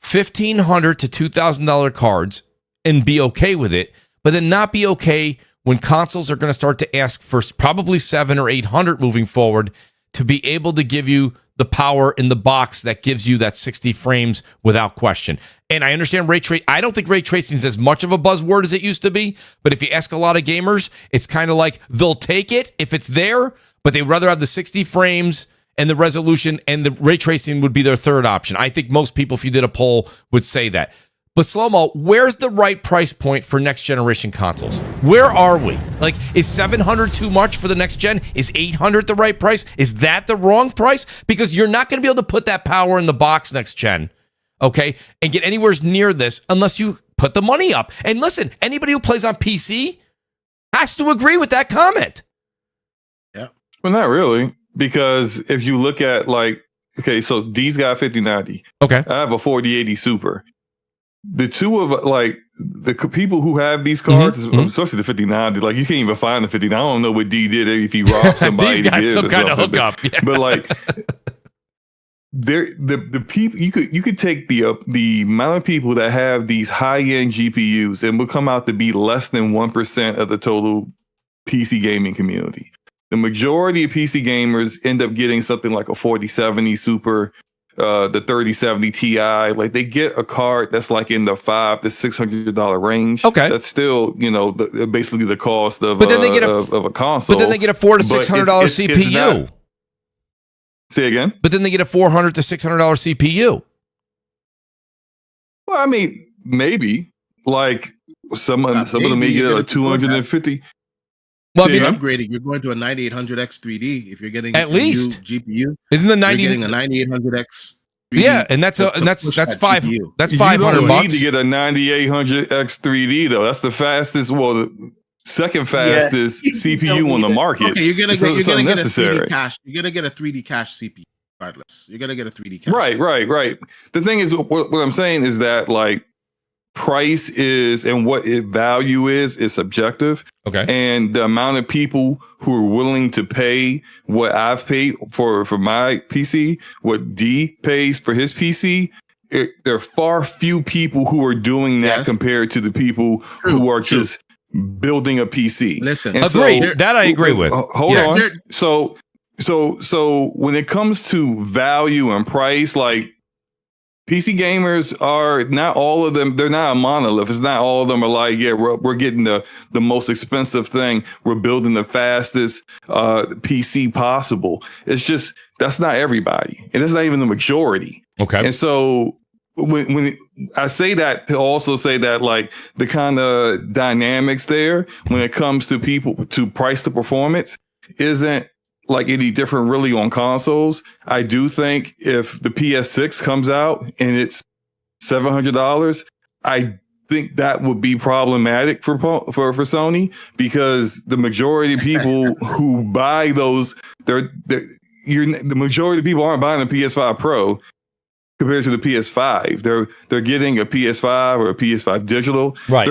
$1,500 to $2,000 cards and be okay with it, but then not be okay when consoles are going to start to ask for probably 700 or 800 moving forward to be able to give you the power in the box that gives you that 60 frames without question. And I understand ray tracing. I don't think ray tracing is as much of a buzzword as it used to be, but if you ask a lot of gamers, it's kind of like they'll take it if it's there, but they'd rather have the 60 frames and the resolution, and the ray tracing would be their third option. I think most people, if you did a poll, would say that. But Slow-Mo, where's the right price point for next generation consoles? Where are we? Like, is 700 too much for the next gen? Is 800 the right price? Is that the wrong price? Because you're not going to be able to put that power in the box next gen, okay, and get anywhere near this unless you put the money up. And listen, anybody who plays on PC has to agree with that comment. Yeah. Well, not really. Because if you look at so D's got 5090. Okay. I have a 4080 Super. The two of the people who have these cards, especially the 5090, like you can't even find the 5090. I don't know what D did if he robbed somebody. D's got some kind of hookup. Yeah. But the people you could take the amount of people that have these high end GPUs and will come out to be less than 1% of the total PC gaming community. The majority of PC gamers end up getting something like a 4070 Super, the 3070 Ti. Like they get a card that's like in the $500 to $600 range. Okay, that's still basically the cost of but then they get of a console. But then they get a $400 to $600 CPU. Say again. But then they get a $400 to $600 CPU. Well, I mean, maybe some of them may get a 250. Well, you're upgrading. You're going to a 9800X 3D if you're getting at least GPU. Isn't the 90 you're getting a 9800X Yeah, and that's to that's push that's that five. GPU. That's You $500 don't bucks. need to get a 9800X 3D though. That's the fastest. Well, the second fastest You CPU don't on the need it. market. Okay, you're gonna So get it's a 3D unnecessary. cache. You're gonna get a 3D cache CPU regardless. You're gonna get a 3D cache. Right. The thing is, what I'm saying is that like price is and what it value is subjective. Okay. And the amount of people who are willing to pay what I've paid for my PC, what D pays for his PC, there are far few people who are doing that compared to the people who are just building a PC. Listen, And Agreed. That I agree with. Hold Yeah. on. So when it comes to value and price, like PC gamers are not all of them. They're not a monolith. It's not all of them are like, yeah, we're getting the most expensive thing. We're building the fastest PC possible. It's just that's not everybody, and it's not even the majority. Okay. And so when I say that, to also say that like the kind of dynamics there when it comes to people to price to performance isn't like any different really on consoles. I do think if the PS6 comes out and it's $700, I think that would be problematic for Sony, because the majority of people who buy those, the majority of people aren't buying a PS5 Pro compared to the PS5. They're getting a PS5 or a PS5 digital. Right.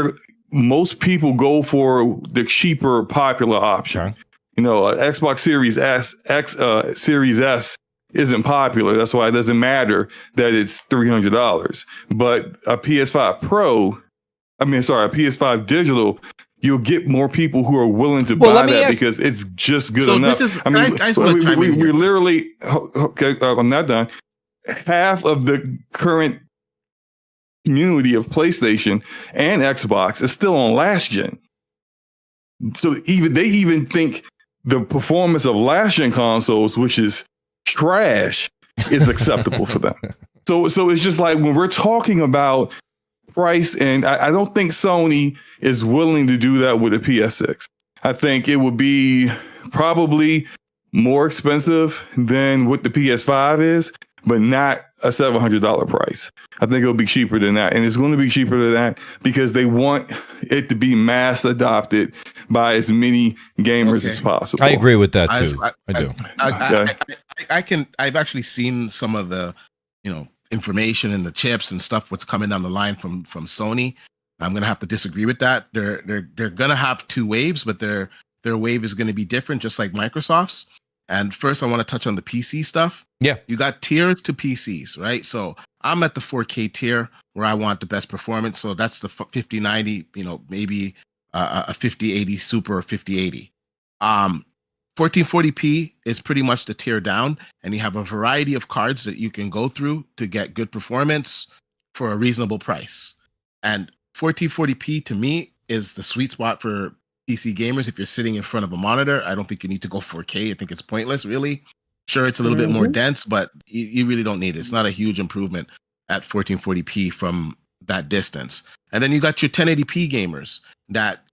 Most people go for the cheaper, popular option. Okay. You know, Xbox Series Series S isn't popular. That's why it doesn't matter that it's $300. But a PS5 a PS5 digital, you'll get more people who are willing to buy that because it's just good enough. We literally, okay, I'm not done. Half of the current community of PlayStation and Xbox is still on last gen. So they even think the performance of last gen consoles, which is trash, is acceptable for them. So it's just like when we're talking about price, and I don't think Sony is willing to do that with a PS6. I think it would be probably more expensive than what the PS5 is, but not a $700 price. I think it'll be cheaper than that. And it's going to be cheaper than that because they want it to be mass adopted by as many gamers as possible. I agree with that too. I do. I've actually seen some of the, information and the chips and stuff, what's coming down the line from Sony. I'm going to have to disagree with that. They're going to have two waves, but their wave is going to be different, just like Microsoft's. And first, I want to touch on the PC stuff. Yeah. You got tiers to PCs, right? So I'm at the 4K tier where I want the best performance. So that's the 5090, maybe a 5080 Super or 5080. 1440p is pretty much the tier down, and you have a variety of cards that you can go through to get good performance for a reasonable price. And 1440p to me is the sweet spot for PC gamers. If you're sitting in front of a monitor, I don't think you need to go 4K. I think it's pointless, really. Sure, it's a little bit more dense, but you really don't need it. It's not a huge improvement at 1440p from that distance. And then you got your 1080p gamers that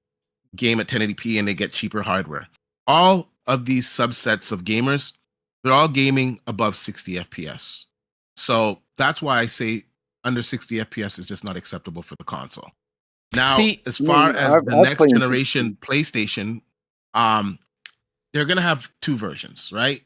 game at 1080p and they get cheaper hardware. All of these subsets of gamers, they're all gaming above 60 FPS. So that's why I say under 60 FPS is just not acceptable for the console. Now, as far as the next generation PlayStation, they're going to have two versions, right?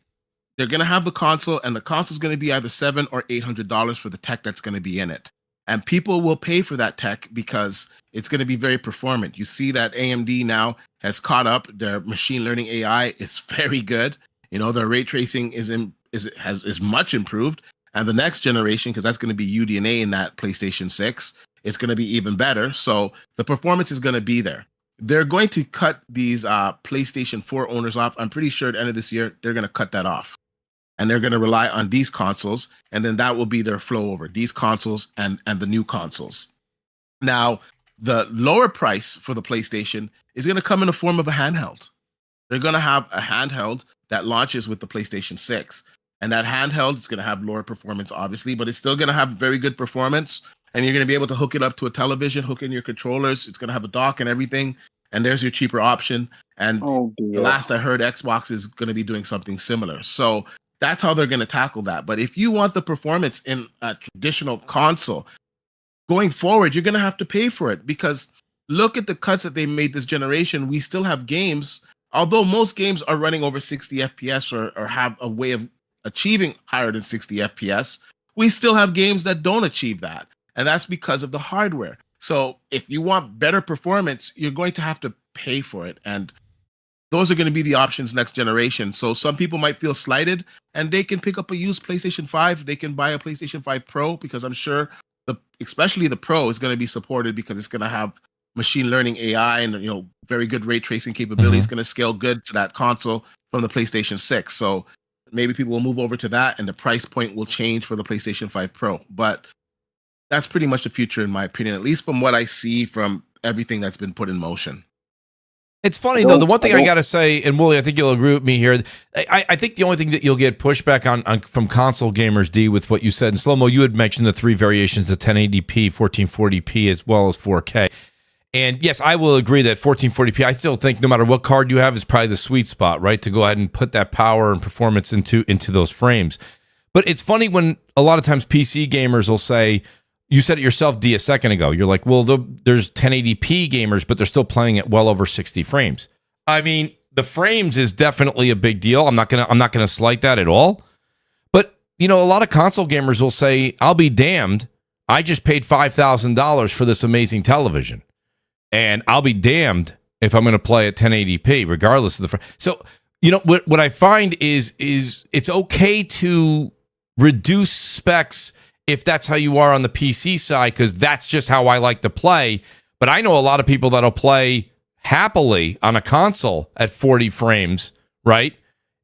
They're going to have the console, and the console is going to be either $700 or $800 for the tech that's going to be in it. And people will pay for that tech because it's going to be very performant. You see that AMD now has caught up. Their machine learning AI is very good. Their ray tracing is much improved. And the next generation, because that's going to be UDNA in that PlayStation 6, it's going to be even better. So the performance is going to be there. They're going to cut these PlayStation 4 owners off. I'm pretty sure at the end of this year, they're going to cut that off. And they're going to rely on these consoles. And then that will be their flow over these consoles and the new consoles. Now, the lower price for the PlayStation is going to come in the form of a handheld. They're going to have a handheld that launches with the PlayStation 6. And that handheld is going to have lower performance, obviously, but it's still going to have very good performance. And you're going to be able to hook it up to a television, hook in your controllers. It's going to have a dock and everything. And there's your cheaper option. And the last I heard, Xbox is going to be doing something similar. So That's how they're going to tackle that. But if you want the performance in a traditional console, going forward, you're going to have to pay for it, because look at the cuts that they made this generation. We still have games, although most games are running over 60 FPS or have a way of achieving higher than 60 FPS, we still have games that don't achieve that. And that's because of the hardware. So if you want better performance, you're going to have to pay for it. And those are going to be the options next generation. So some people might feel slighted, and they can pick up a used PlayStation 5. They can buy a PlayStation 5 Pro, because I'm sure especially the Pro is going to be supported, because it's going to have machine learning AI and very good ray tracing capabilities. Going to scale good to that console from the PlayStation 6. So maybe people will move over to that, and the price point will change for the PlayStation 5 Pro. But that's pretty much the future, in my opinion, at least from what I see from everything that's been put in motion. It's funny, though. The one thing I got to say, and Wooly, I think you'll agree with me here. I think the only thing that you'll get pushback on from console gamers, D, with what you said, and Slow-Mo, you had mentioned the 3 variations of 1080p, 1440p, as well as 4K. And yes, I will agree that 1440p, I still think no matter what card you have, is probably the sweet spot, right? To go ahead and put that power and performance into those frames. But it's funny when a lot of times PC gamers will say, you said it yourself, D, a second ago. You're like, well, there's 1080p gamers, but they're still playing at well over 60 frames. I mean, the frames is definitely a big deal. I'm not gonna slight that at all. But a lot of console gamers will say, I'll be damned, I just paid $5,000 for this amazing television, and I'll be damned if I'm going to play at 1080p, regardless of the. So what I find is it's okay to reduce specs if that's how you are on the PC side, because that's just how I like to play. But I know a lot of people that'll play happily on a console at 40 frames, right?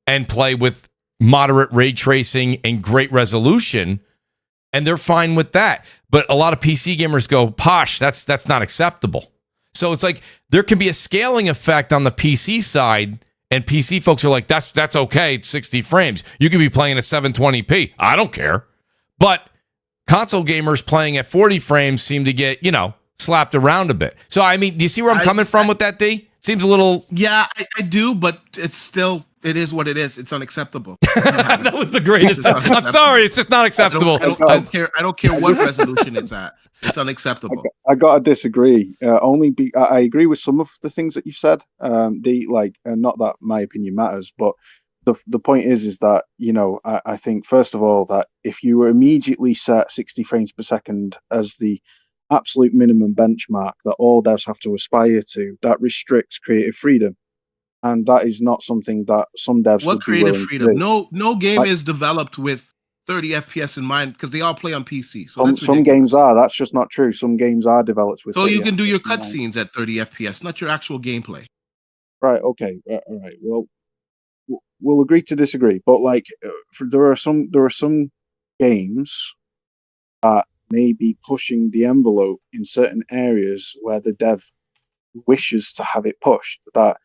And play with moderate ray tracing and great resolution, and they're fine with that. But a lot of PC gamers go, posh, that's not acceptable. So it's like there can be a scaling effect on the PC side, and PC folks are like, that's okay, it's 60 frames. You can be playing at 720p. I don't care. But console gamers playing at 40 frames seem to get, slapped around a bit. So, I mean, do you see where I'm coming from with that, D? Seems a little... Yeah, I do, but it is what it is. It's unacceptable. That was the greatest. I'm sorry, it's just not acceptable. I don't care what resolution it's at. It's unacceptable. I gotta disagree. I agree with some of the things that you've said. Not that my opinion matters, but the point is that, I think, first of all, that if you immediately set 60 frames per second as the absolute minimum benchmark that all devs have to aspire to, that restricts creative freedom. And that is not something that some devs What creative freedom? No game is developed with 30 FPS in mind, because they all play on PC. So some games are. That's just not true. Some games are developed with. So you can do your cutscenes at 30 FPS, not your actual gameplay. Right. Okay. All right. Well, we'll agree to disagree. But there are some games that may be pushing the envelope in certain areas where the dev wishes to have it pushed, that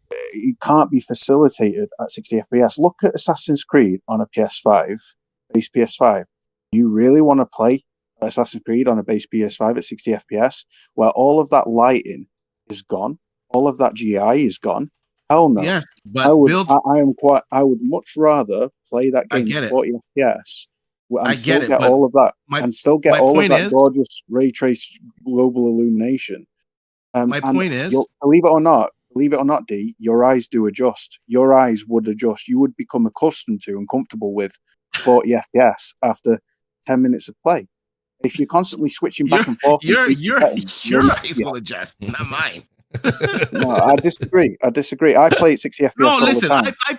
it can't be facilitated at 60 FPS. Look at Assassin's Creed on a PS5, base PS5. You really want to play Assassin's Creed on a base PS5 at 60 FPS, where all of that lighting is gone, all of that GI is gone? Hell no. Yes, but I would much rather play that game at 40 FPS. And still get all of that, and still get all of that gorgeous ray trace global illumination. My point is, believe it or not, D, your eyes do adjust. Your eyes would adjust. You would become accustomed to and comfortable with 40 FPS after 10 minutes of play. If you're constantly switching back and forth, your eyes will adjust, not mine. No, I disagree. I play at 60 FPS. No, listen, all the time.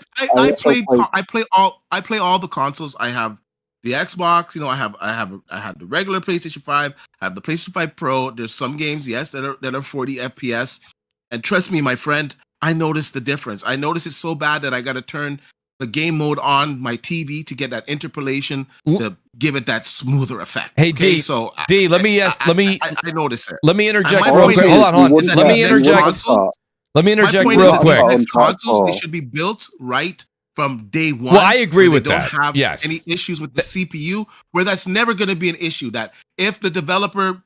I play all the consoles. I have the Xbox, I have the regular PlayStation 5, I have the PlayStation 5 Pro. There's some games, yes, that are 40 FPS. And trust me, my friend, I noticed the difference. I noticed it so bad that I got to turn the game mode on my TV to get that interpolation to give it that smoother effect. Hey, okay? D, let me I noticed it. Let me interject real quick. Hold on. Let me interject real quick. Next consoles, they should be built right from day one. Well, I agree with that. Don't have any issues with the CPU, where that's never going to be an issue. That if the developer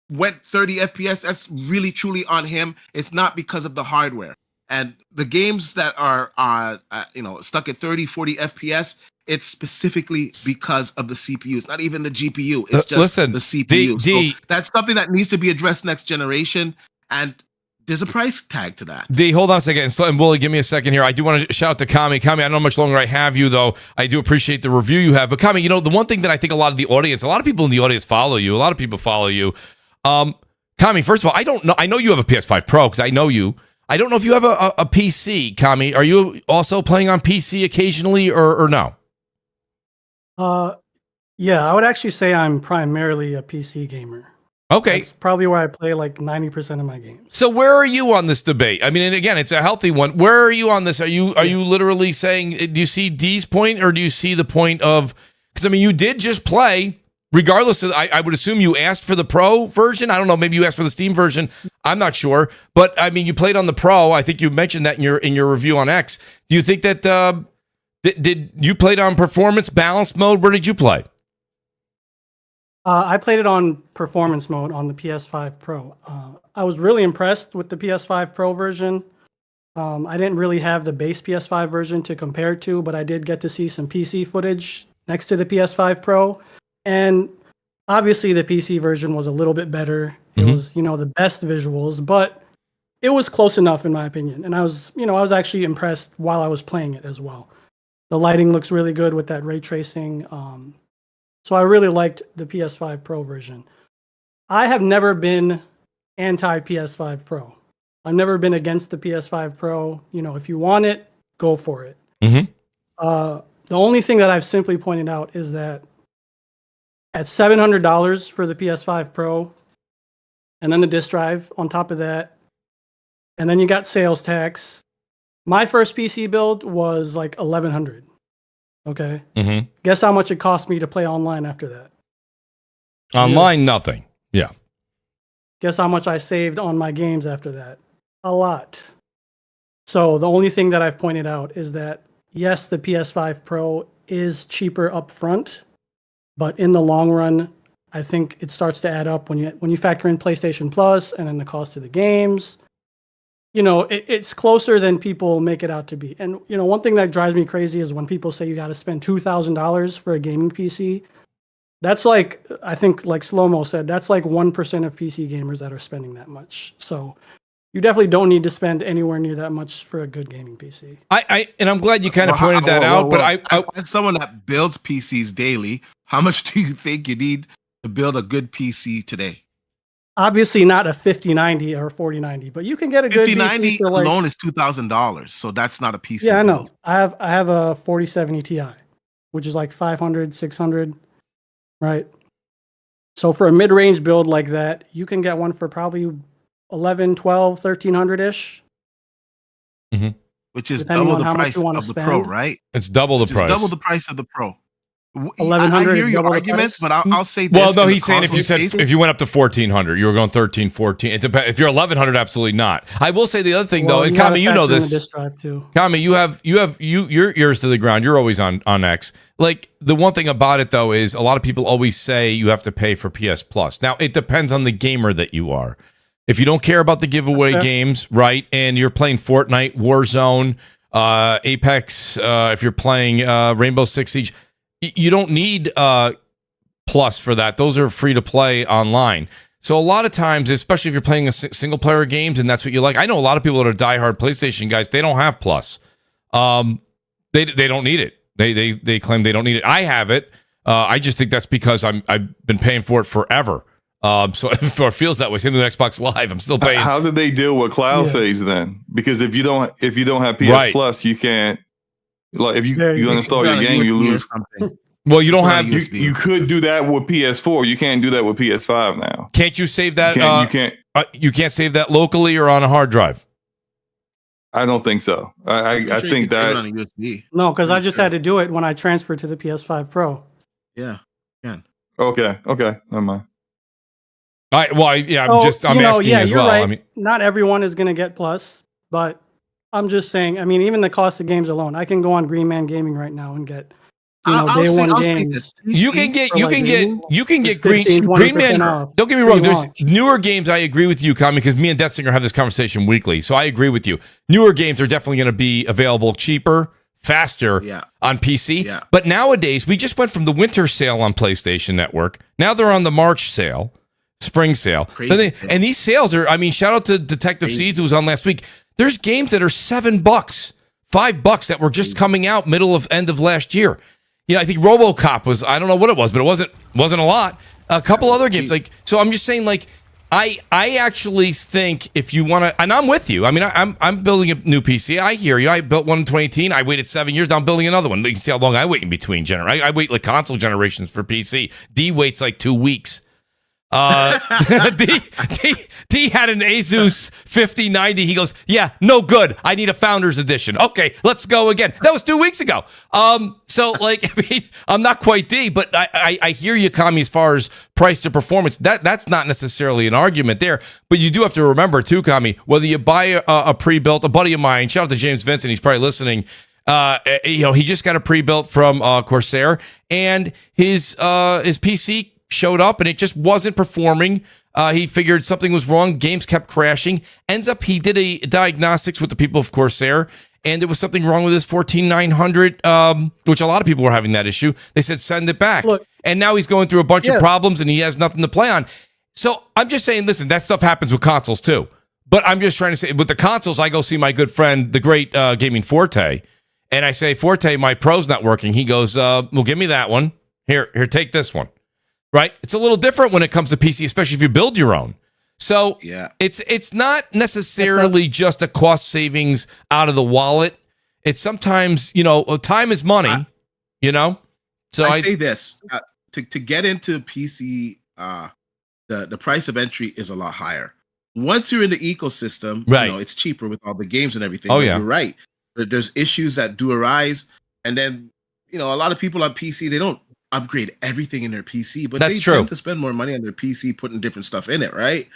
went 30 FPS, that's really truly on him. It's not because of the hardware. And the games that are stuck at 30, 40 FPS, it's specifically because of the CPU. It's not even the GPU. It's just the CPU. So that's something that needs to be addressed next generation. And there's a price tag to that. D, hold on a second. And Willie, give me a second here. I do want to shout out to Kami. Kami, I don't know how much longer I have you, though. I do appreciate the review you have. But Kami, the one thing that I think a lot of people in the audience follow you. A lot of people follow you. Kami, first of all, I don't know. I know you have a PS5 Pro because I know you. I don't know if you have a PC, Kami. Are you also playing on PC occasionally or no? Yeah, I would actually say I'm primarily a PC gamer. Okay. That's probably where I play like 90% of my games. So where are you on this debate? I mean, and again, it's a healthy one. Where are you on this? Are you literally saying, do you see D's point or do you see the point of, because I mean, you did just play, regardless of, I would assume you asked for the Pro version. I don't know, maybe you asked for the Steam version. I'm not sure. But I mean, you played on the Pro. I think you mentioned that in your review on X. Do you think that, did you played on performance balance mode? Where did you play? I played it on performance mode on the PS5 Pro. I was really impressed with the PS5 Pro version. I didn't really have the base PS5 version to compare to, but I did get to see some PC footage next to the PS5 Pro. And obviously the PC version was a little bit better. It was, the best visuals, but it was close enough in my opinion. And I was actually impressed while I was playing it as well. The lighting looks really good with that ray tracing. So I really liked the PS5 Pro version. I have never been anti-PS5 Pro. I've never been against the PS5 Pro. If you want it, go for it. The only thing that I've simply pointed out is that at $700 for the PS5 Pro, and then the disk drive on top of that, and then you got sales tax. My first PC build was like $1,100. Okay. Guess how much it cost me to play online after that? Online, nothing. Yeah. Guess how much I saved on my games after that? A lot. So the only thing that I've pointed out is that, yes, the PS5 Pro is cheaper up front, but in the long run, I think it starts to add up when you factor in PlayStation Plus and then the cost of the games. It's closer than people make it out to be. And, one thing that drives me crazy is when people say you got to spend $2,000 for a gaming PC. That's like, I think like Slow-Mo said, that's like 1% of PC gamers that are spending that much. So you definitely don't need to spend anywhere near that much for a good gaming PC. And I'm glad you kind of pointed that out, but I as someone that builds PCs daily, how much do you think you need to build a good PC today? Obviously not a 5090 or 4090, but you can get a good 5090 PC for alone is $2,000, so that's not a PC. Yeah, I know. build. I have a 4070 Ti, which is like 500, 600, right? So for a mid-range build like that, you can get one for probably 11, 12, 1300-ish. Which is double the price of the Pro, right? It's double the price. Double the price of the Pro. 1100. I hear your arguments, but I'll say this. Well, no, he's saying if you went up to 1400, you were going 13, 14. It depends. If you're 1100, absolutely not. I will say the other thing though, and Kami, you know this. Disk drive too. Kami, you're ears to the ground. You're always on X. Like the one thing about it though is a lot of people always say you have to pay for PS Plus. Now it depends on the gamer that you are. If you don't care about the giveaway games, right, and you're playing Fortnite, Warzone, Apex, if you're playing Rainbow Six Siege. You don't need Plus for that. Those are free to play online. So a lot of times, especially if you're playing a single player games and that's what you like, I know a lot of people that are diehard PlayStation guys. They don't have Plus. They don't need it. They claim they don't need it. I have it. I just think that's because I've been paying for it forever. So it feels that way. Same with Xbox Live. I'm still paying. How do they deal with cloud saves then? Because if you don't have PS Plus, you can't. Like if you uninstall your game, you lose. Well, you don't have. You could do that with PS4. You can't do that with PS5 now. Can't you save that? You can't. You can't save that locally or on a hard drive. I don't think so. I think that. On a USB. No, because I just had to do it when I transferred to the PS5 Pro. Yeah. Yeah. Okay. Never mind. I'm asking as well. Right. I mean, not everyone is going to get Plus, but I'm just saying. I mean, even the cost of games alone, I can go on Green Man Gaming right now and get day one I'll say games. this. You can get It's Green 20% Man. off. Don't get me wrong. There's Pre-launch. newer games. I agree with you, Kami, because me and Deathsinger have this conversation weekly. So I agree with you. Newer games are definitely going to be available cheaper, faster on PC. Yeah. But nowadays, we just went from the winter sale on PlayStation Network. Now they're on the March sale, spring sale. Crazy. And these sales are, I mean, shout out to Detective Seeds, who was on last week. There's games that are $7, $5 that were just coming out end of last year. You know, I think RoboCop was, I don't know what it was, but it wasn't a lot. A couple other games, like, so I'm just saying, like, I actually think if you want to, and I'm with you. I mean, I'm building a new PC. I hear you. I built one in 2018. I waited 7 years. Now I'm building another one. You can see how long I wait in between I wait like console generations for PC. D waits like 2 weeks. D had an Asus 5090. He goes, yeah, no good. I need a Founders Edition. Okay, let's go again. That was 2 weeks ago. So like, I mean, I'm not quite D, but I hear you, Kami, as far as price to performance. That's not necessarily an argument there. But you do have to remember too, Kami, whether you buy a pre-built, a buddy of mine, shout out to James Vincent, he's probably listening. He just got a pre-built from Corsair, and his PC showed up and it just wasn't performing. He figured something was wrong. Games kept crashing. Ends up, he did a diagnostics with the people of Corsair, and there was something wrong with his 14900, which a lot of people were having that issue. They said, send it back. Look, and now he's going through a bunch of problems and he has nothing to play on. So I'm just saying, listen, that stuff happens with consoles too. But I'm just trying to say, with the consoles, I go see my good friend, the great Gaming Forte, and I say, Forte, my Pro's not working. He goes, well, give me that one. Here, take this one. Right? It's a little different when it comes to PC, especially if you build your own. So it's not necessarily just a cost savings out of the wallet. It's sometimes, time is money, So I say this, to get into PC, the price of entry is a lot higher. Once you're in the ecosystem, it's cheaper with all the games and everything. Oh, yeah. You're right. There's issues that do arise. And then, a lot of people on PC, they don't upgrade everything in their PC, but they tend to spend more money on their PC putting different stuff in it, right?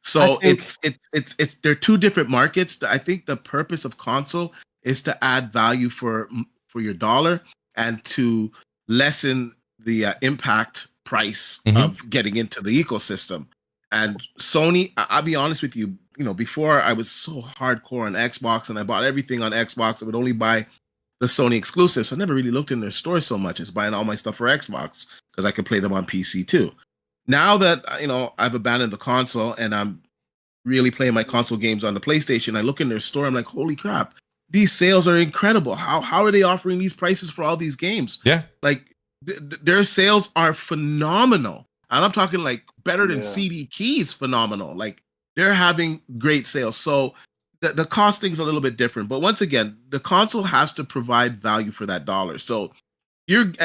So it's they're two different markets. I think the purpose of console is to add value for your dollar and to lessen the impact price of getting into the ecosystem. And Sony, I'll be honest with you, before I was so hardcore on Xbox and I bought everything on Xbox. I would only buy the Sony exclusives. So I never really looked in their store so much as buying all my stuff for Xbox because I could play them on PC too. Now that, I've abandoned the console and I'm really playing my console games on the PlayStation, I look in their store, I'm like, holy crap, these sales are incredible. How are they offering these prices for all these games? Yeah. Like their sales are phenomenal. And I'm talking like better than CD Keys phenomenal. Like they're having great sales. So the costing's a little bit different, but once again, the console has to provide value for that dollar. So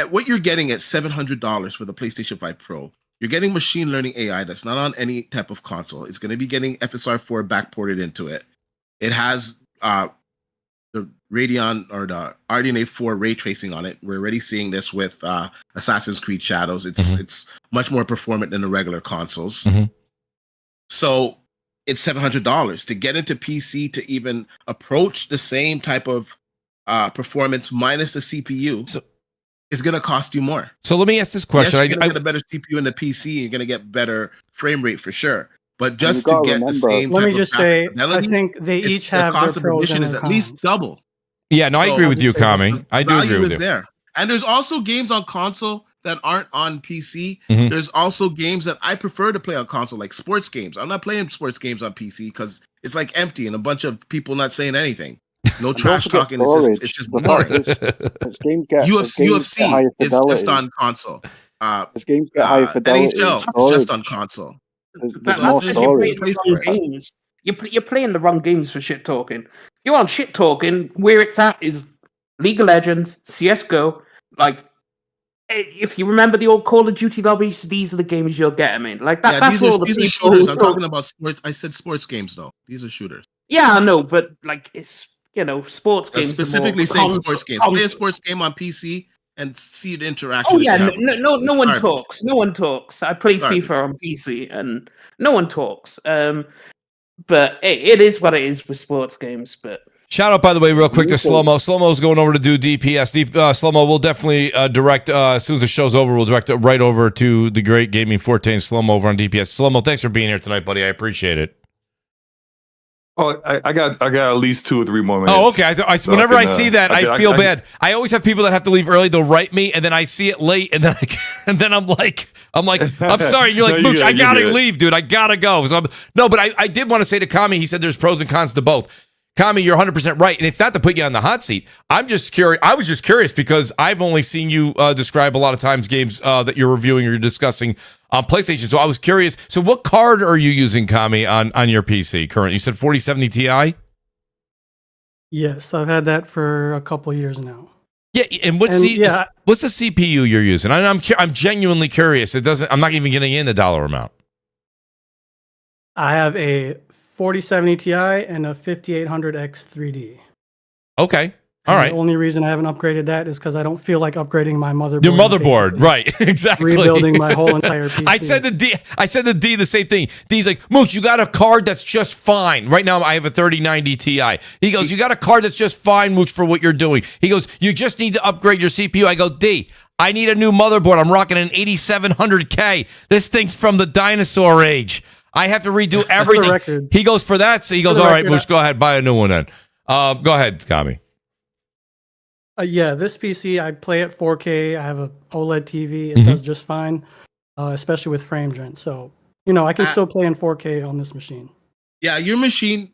what you're getting at $700 for the PlayStation 5 Pro, you're getting machine learning AI that's not on any type of console. It's going to be getting FSR4 backported into it. It has the Radeon or the RDNA 4 ray tracing on it. We're already seeing this with Assassin's Creed Shadows. It's much more performant than the regular consoles. So it's $700 to get into PC to even approach the same type of performance minus the CPU. So it's going to cost you more. So let me ask this question. Yes, you're going to get a better CPU in the PC. You're going to get better frame rate for sure. But just to get the same, let me just say, I think they each have the cost their of pros addition and is their at least double. Yeah, no, I agree with you, Kami. I do agree with you. There. And there's also games on console that aren't on PC. There's also games that I prefer to play on console, like sports games. I'm not playing sports games on PC because it's like empty and a bunch of people not saying anything. No trash talking. It's just boring. UFC is just on console. This games get higher fidelity. NHL is just on console. You're playing the wrong games for shit talking. You're on shit talking. Where it's at is League of Legends, CS:GO. Like, if you remember the old Call of Duty lobbies, these are the games you'll get them in. Like that. Yeah, these are shooters. I'm talking about sports. I said sports games though. These are shooters. Yeah, I know, but like it's sports games. Specifically saying sports games. Play a sports game on PC and see the interaction. Oh yeah, no one talks. No one talks. I play FIFA on PC and no one talks. But it is what it is with sports games. But Shout out, by the way, real quick to You too. Slow-Mo. Slow-Mo's going over to do DPS. Slow-Mo, we'll definitely direct, as soon as the show's over, we'll direct it right over to the great Gaming Forte and Slow-Mo over on DPS. Slow-Mo, thanks for being here tonight, buddy. I appreciate it. Oh, I got at least 2 or 3 more minutes. Oh, okay. Whenever I see that, I feel bad. I always have people that have to leave early. They'll write me, and then I see it late, and then I'm like, I'm sorry. You're like, No, Mooch, I gotta good. leave, dude. I gotta go. So but I did want to say to Kami, he said there's pros and cons to both. Kami, you're 100% right, and it's not to put you on the hot seat. I'm just curious. I was just curious because I've only seen you describe a lot of times games that you're reviewing or you're discussing on PlayStation. So I was curious. So what card are you using, Kami, on your PC current? You said 4070 Ti? Yes, I've had that for a couple of years now. Yeah, and what's the CPU you're using? I'm genuinely curious. I'm not even getting in the dollar amount. I have a 4070 Ti and a 5800X 3D. Okay. All right. The only reason I haven't upgraded that is because I don't feel like upgrading my motherboard. Your motherboard, right? Exactly. Rebuilding my whole entire PC. I said to D the same thing. D's like, Mooch, you got a card that's just fine. Right now, I have a 3090 Ti. He goes, you got a card that's just fine, Mooch, for what you're doing. He goes, you just need to upgrade your CPU. I go, D, I need a new motherboard. I'm rocking an 8700K. This thing's from the dinosaur age. I have to redo everything. He goes, for that. So he goes, all right, Mooch, go ahead, buy a new one then. Go ahead, Kami. Yeah, this PC, I play at 4K. I have a OLED TV. It does just fine, especially with frame gen. So, I can still play in 4K on this machine. Yeah, your machine,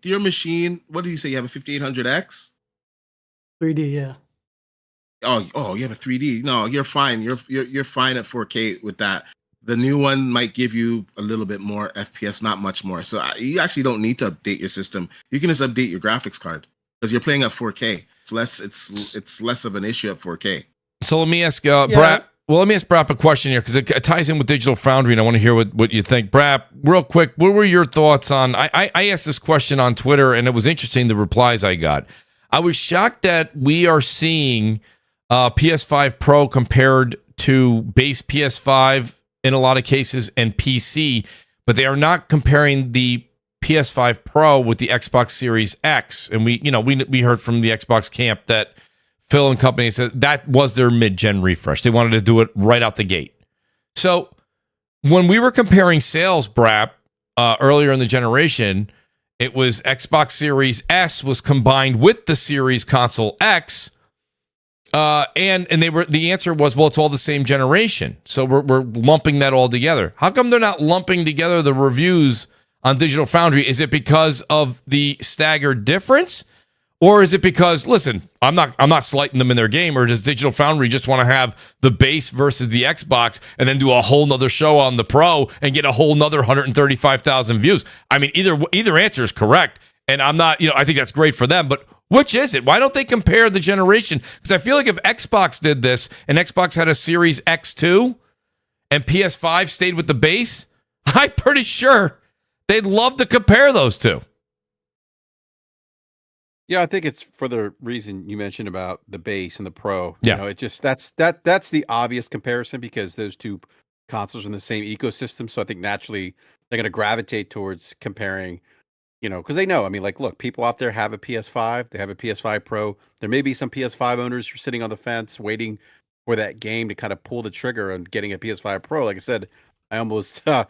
what did you say? You have a 5800X? 3D, yeah. Oh, you have a 3D. No, you're fine. You're fine at 4K with that. The new one might give you a little bit more FPS, not much more. So you actually don't need to update your system. You can just update your graphics card because you're playing at 4K. It's less of an issue at 4K. So let me ask Brap. Well, let me ask Brap a question here because it ties in with Digital Foundry, and I want to hear what you think. Brap, real quick, what were your thoughts on? I asked this question on Twitter, and it was interesting the replies I got. I was shocked that we are seeing PS5 Pro compared to base PS5 in a lot of cases and PC, but they are not comparing the PS5 Pro with the Xbox Series X. And we heard from the Xbox camp that Phil and company said that was their mid-gen refresh. They wanted to do it right out the gate. So when we were comparing sales, Brap, earlier in the generation, it was Xbox Series S was combined with the Series Console X. And the answer was, well, it's all the same generation. So we're lumping that all together. How come they're not lumping together the reviews on Digital Foundry? Is it because of the staggered difference? Or is it because, listen, I'm not slighting them in their game, or does Digital Foundry just want to have the base versus the Xbox and then do a whole nother show on the Pro and get a whole nother 135,000 views? I mean, either answer is correct. And I'm not, I think that's great for them, but which is it? Why don't they compare the generation? Because I feel like if Xbox did this and Xbox had a Series X2 and PS5 stayed with the base, I'm pretty sure they'd love to compare those two. Yeah, I think it's for the reason you mentioned about the base and the Pro. Yeah. It just that's the obvious comparison because those two consoles are in the same ecosystem. So I think naturally they're going to gravitate towards comparing. Because they know, look, people out there have a PS5, they have a PS5 Pro. There may be some PS5 owners who are sitting on the fence waiting for that game to kind of pull the trigger on getting a PS5 Pro. Like I said, I almost I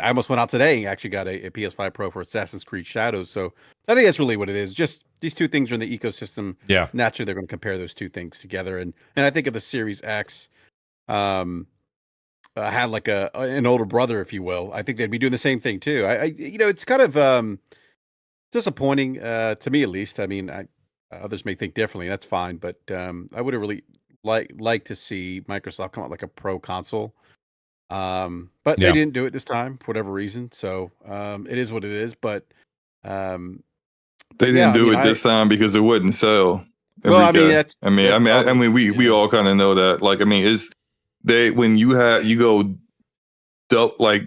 almost went out today and actually got a PS5 Pro for Assassin's Creed Shadows. So I think that's really what it is. Just these two things are in the ecosystem. Yeah. Naturally, they're going to compare those two things together. And I think of the Series X, had like an older brother, if you will. I think they'd be doing the same thing too. It's kind of disappointing to me, at least. Others may think differently. That's fine, but I would have really like to see Microsoft come out like a Pro console. But they didn't do it this time for whatever reason. So it is what it is. But they didn't do it this time because it wouldn't sell. We all kind of know that. It's when you go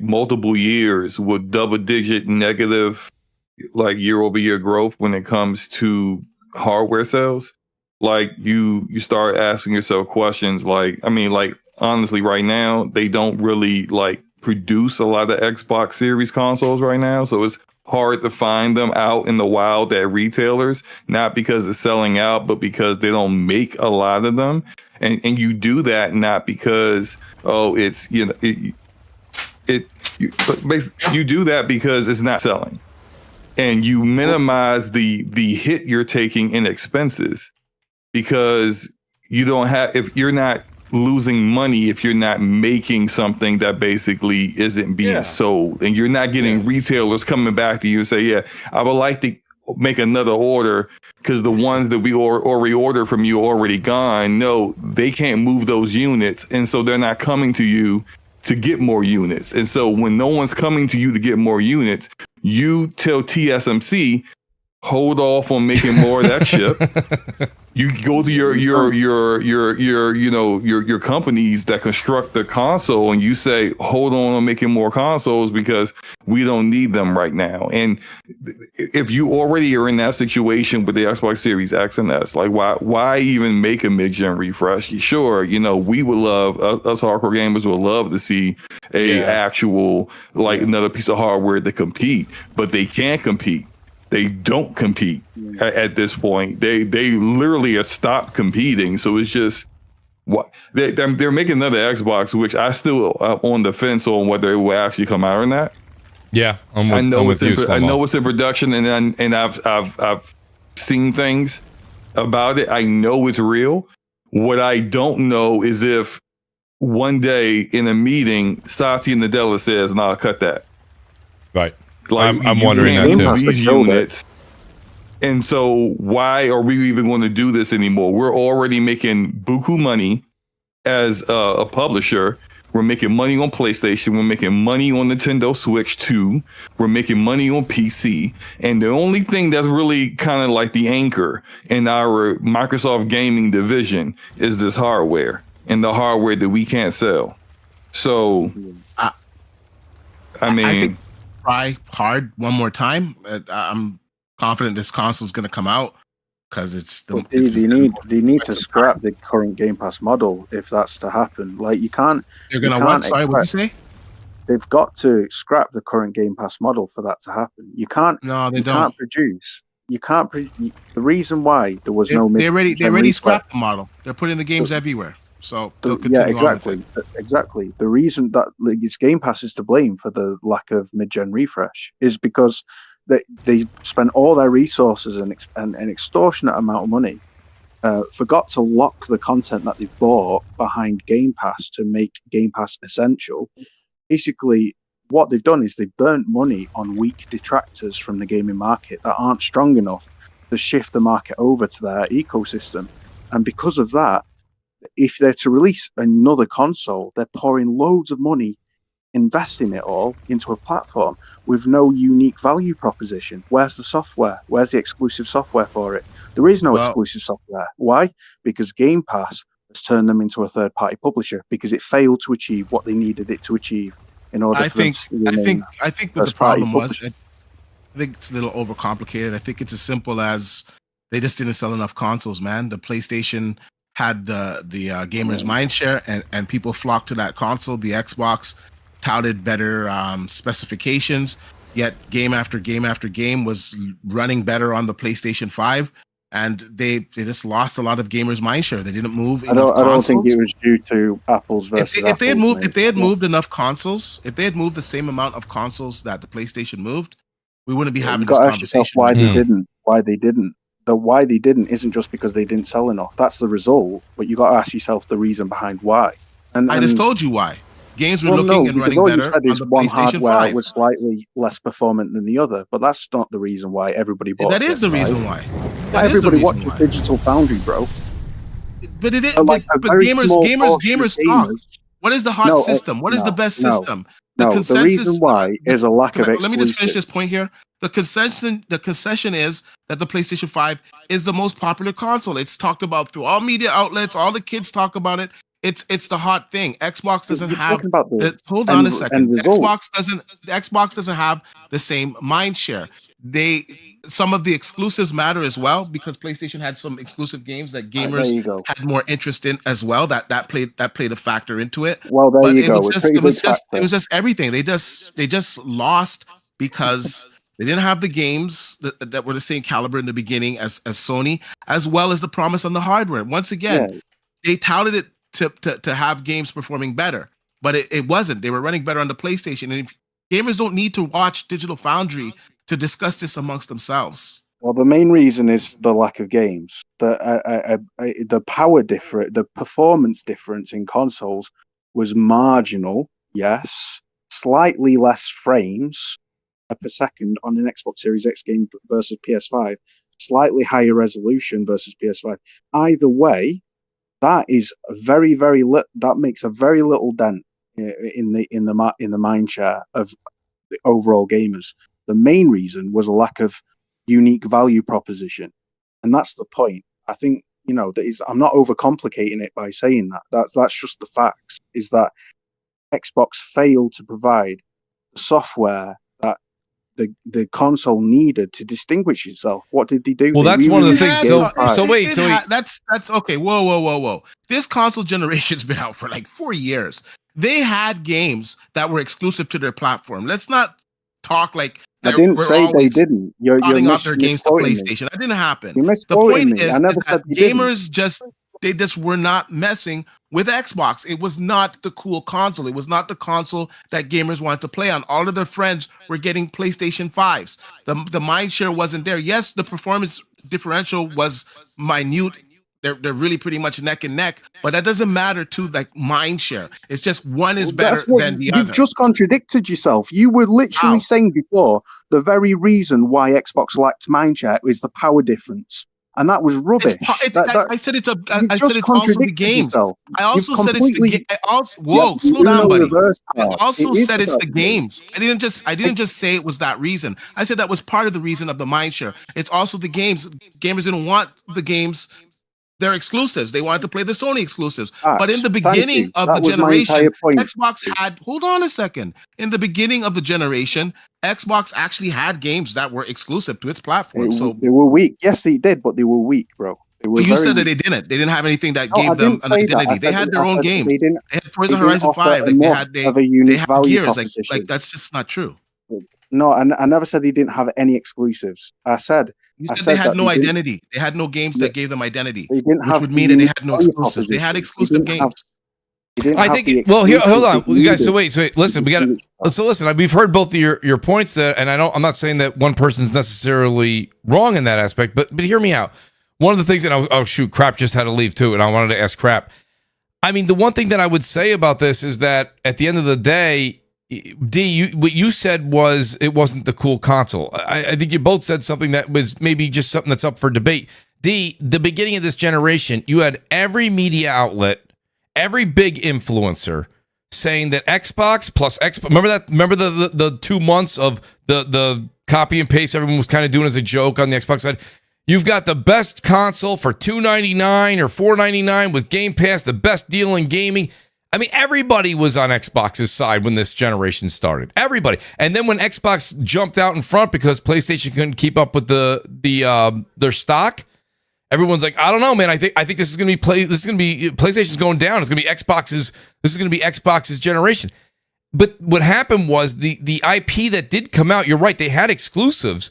multiple years with double-digit negative year-over-year growth when it comes to hardware sales, you start asking yourself questions honestly right now they don't really produce a lot of Xbox Series consoles right now, so it's hard to find them out in the wild at retailers, not because it's selling out, but because they don't make a lot of them. And you do that not because, it's, you do that because it's not selling. And you minimize the hit you're taking in expenses, because you don't have, if you're not losing money, if you're not making something that basically isn't being sold, and you're not getting retailers coming back to you and say, yeah, I would like to make another order because the ones that we already ordered from you are already gone. No, they can't move those units, and so they're not coming to you to get more units. And so when no one's coming to you to get more units, you tell TSMC, hold off on making more of that chip. You go to your companies that construct the console, and you say, hold on making more consoles because we don't need them right now. And if you already are in that situation with the Xbox Series X and S, like why even make a mid-gen refresh? Sure, we would love, us hardcore gamers would love to see actual another piece of hardware to compete, but they can't compete. They don't compete at this point. They literally have stopped competing. So it's just they're making another Xbox, which I still on the fence on whether it will actually come out or not. Yeah, I know it's in production, and I've seen things about it. I know it's real. What I don't know is if one day in a meeting, Satya Nadella says, "No, cut that." Right. I'm wondering that too. These units. And so why are we even going to do this anymore? We're already making buku money as a publisher. We're making money on PlayStation. We're making money on Nintendo Switch 2. We're making money on PC. And the only thing that's really kind of like the anchor in our Microsoft gaming division is this hardware, and the hardware that we can't sell. So, I mean, try hard one more time. I'm confident this console is going to come out because they need to scrap the current Game Pass model if that's to happen. Like you can't. They're going to what? Sorry, what did you say? They've got to scrap the current Game Pass model for that to happen. You can't. No, they don't. Can't produce. You can't. The reason why there was no. They already scrapped the model. They're putting the games everywhere. So exactly. The reason that it's Game Pass is to blame for the lack of mid-gen refresh is because they spent all their resources and an extortionate amount of money, forgot to lock the content that they bought behind Game Pass to make Game Pass essential. Basically, what they've done is they've burnt money on weak detractors from the gaming market that aren't strong enough to shift the market over to their ecosystem, and because of that, if they're to release another console, they're pouring loads of money, investing it all into a platform with no unique value proposition. Where's the software? Where's the exclusive software for it? There is no exclusive software. Why? Because Game Pass has turned them into a third-party publisher because it failed to achieve what they needed it to achieve in order. I think what the problem was, I think it's a little overcomplicated. I think it's as simple as they just didn't sell enough consoles, man. The PlayStation had the gamers mindshare, and people flocked to that console. The Xbox touted better specifications, yet game after game after game was running better on the PlayStation 5, and they just lost a lot of gamers mindshare. They didn't move enough consoles. I don't think it was due to Apple's versus if they had moved enough consoles, if they had moved the same amount of consoles that the PlayStation moved, we wouldn't be having this conversation. Why they didn't. The why they didn't isn't just because they didn't sell enough. That's the result, but you got to ask yourself the reason behind why. And I just told you why. Games were looking and running better on the one PlayStation hardware 5. was slightly less performant than the other, but that's not the reason why everybody bought. That is the reason why. Everybody watches Digital Foundry, bro. But it is. But gamers talk. What is the hot system? What is the best system? The reason why is a lack of exclusive. Let me just finish this point here. The concession is that the PlayStation 5 is the most popular console. It's talked about through all media outlets. All the kids talk about it. It's the hot thing. Xbox doesn't have. Hold on a second. Xbox doesn't have the same mind share. some of the exclusives matter as well, because PlayStation had some exclusive games that gamers had more interest in as well. That played a factor into it. Well, there you go. It was just everything. They just lost because they didn't have the games that were the same caliber in the beginning as Sony, as well as the promise on the hardware. Once again, they touted it to have games performing better, but it wasn't. They were running better on the PlayStation, and if gamers don't need to watch Digital Foundry to discuss this amongst themselves. Well, the main reason is the lack of games. The power difference, the performance difference in consoles was marginal. Yes, slightly less frames per second on an Xbox Series X game versus PS5. Slightly higher resolution versus PS5. Either way, that is very, very that makes a very little dent in the mind share of the overall gamers. The main reason was a lack of unique value proposition, and that's the point. I think I'm not overcomplicating it by saying that. That's just the facts. Is that Xbox failed to provide the software that the console needed to distinguish itself. What did they do? Well, that's one of the things. That's okay. Whoa. This console generation's been out for like 4 years. They had games that were exclusive to their platform. Let's not talk like I didn't say they didn't. You're out their games to PlayStation. That didn't happen. The point is that gamers just were not messing with Xbox. It was not the cool console. It was not the console that gamers wanted to play on. All of their friends were getting PlayStation 5s. The mind share wasn't there. Yes, the performance differential was minute. They're really pretty much neck and neck, but that doesn't matter to like mind share. It's just one is better than the other. You've just contradicted yourself. You were literally saying before the very reason why Xbox lacked mind share is the power difference, and that was rubbish. I said it's also the games. Yourself. I also said it's the games. Slow down, buddy. I also said it's the games. I didn't just say it was that reason. I said that was part of the reason of the mind share. It's also the games. Gamers didn't want the games. They're exclusives. They wanted to play the Sony exclusives. But in the beginning of the generation, Xbox had, hold on a second. In the beginning of the generation, Xbox actually had games that were exclusive to its platform. So they were weak. Yes, they did, but they were weak, bro. You said that they didn't. They didn't have anything that gave them an identity. They had their own games. They had Forza Horizon 5. They had Gears. Like that's just not true. No, I never said they didn't have any exclusives. I said they had no identity. They had no games that gave them identity, which would mean that they had no exclusives. They had exclusive games. I think. Well, here, hold on, you guys. So wait. Listen, we got to. So listen. We've heard both of your points there, and I'm not saying that one person's necessarily wrong in that aspect, but hear me out. One of the things that oh shoot, Crap just had to leave too, and I wanted to ask Crap. I mean, the one thing that I would say about this is that at the end of the day, D, what you said was it wasn't the cool console. I think you both said something that was maybe just something that's up for debate. D, the beginning of this generation, you had every media outlet, every big influencer saying that Xbox plus Xbox. Remember the 2 months of the copy and paste everyone was kind of doing as a joke on the Xbox side. You've got the best console for $299 or $499 with Game Pass, the best deal in gaming. I mean, everybody was on Xbox's side when this generation started. Everybody. And then when Xbox jumped out in front because PlayStation couldn't keep up with their stock, everyone's like, I don't know, man. I think this is going to be PlayStation's going down. This is going to be Xbox's generation. But what happened was the IP that did come out, you're right, they had exclusives.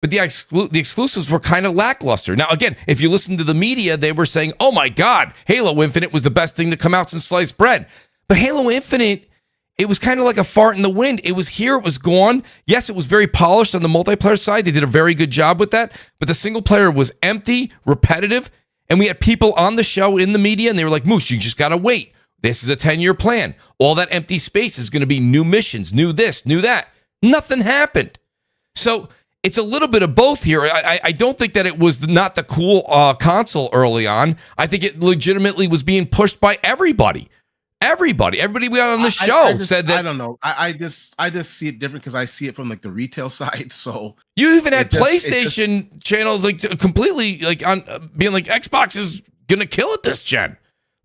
But the exclusives were kind of lackluster. Now, again, if you listen to the media, they were saying, oh my God, Halo Infinite was the best thing to come out since sliced bread. But Halo Infinite, it was kind of like a fart in the wind. It was here, it was gone. Yes, it was very polished on the multiplayer side. They did a very good job with that. But the single player was empty, repetitive. And we had people on the show in the media, and they were like, Mooch, you just got to wait. This is a 10-year plan. All that empty space is going to be new missions, new this, new that. Nothing happened. So it's a little bit of both here. I don't think that it was not the cool console early on. I think it legitimately was being pushed by everybody. Everybody we got on the show said that. I don't know. I just see it different because I see it from like the retail side. So you even had PlayStation channels like completely like on being like Xbox is gonna kill it this gen.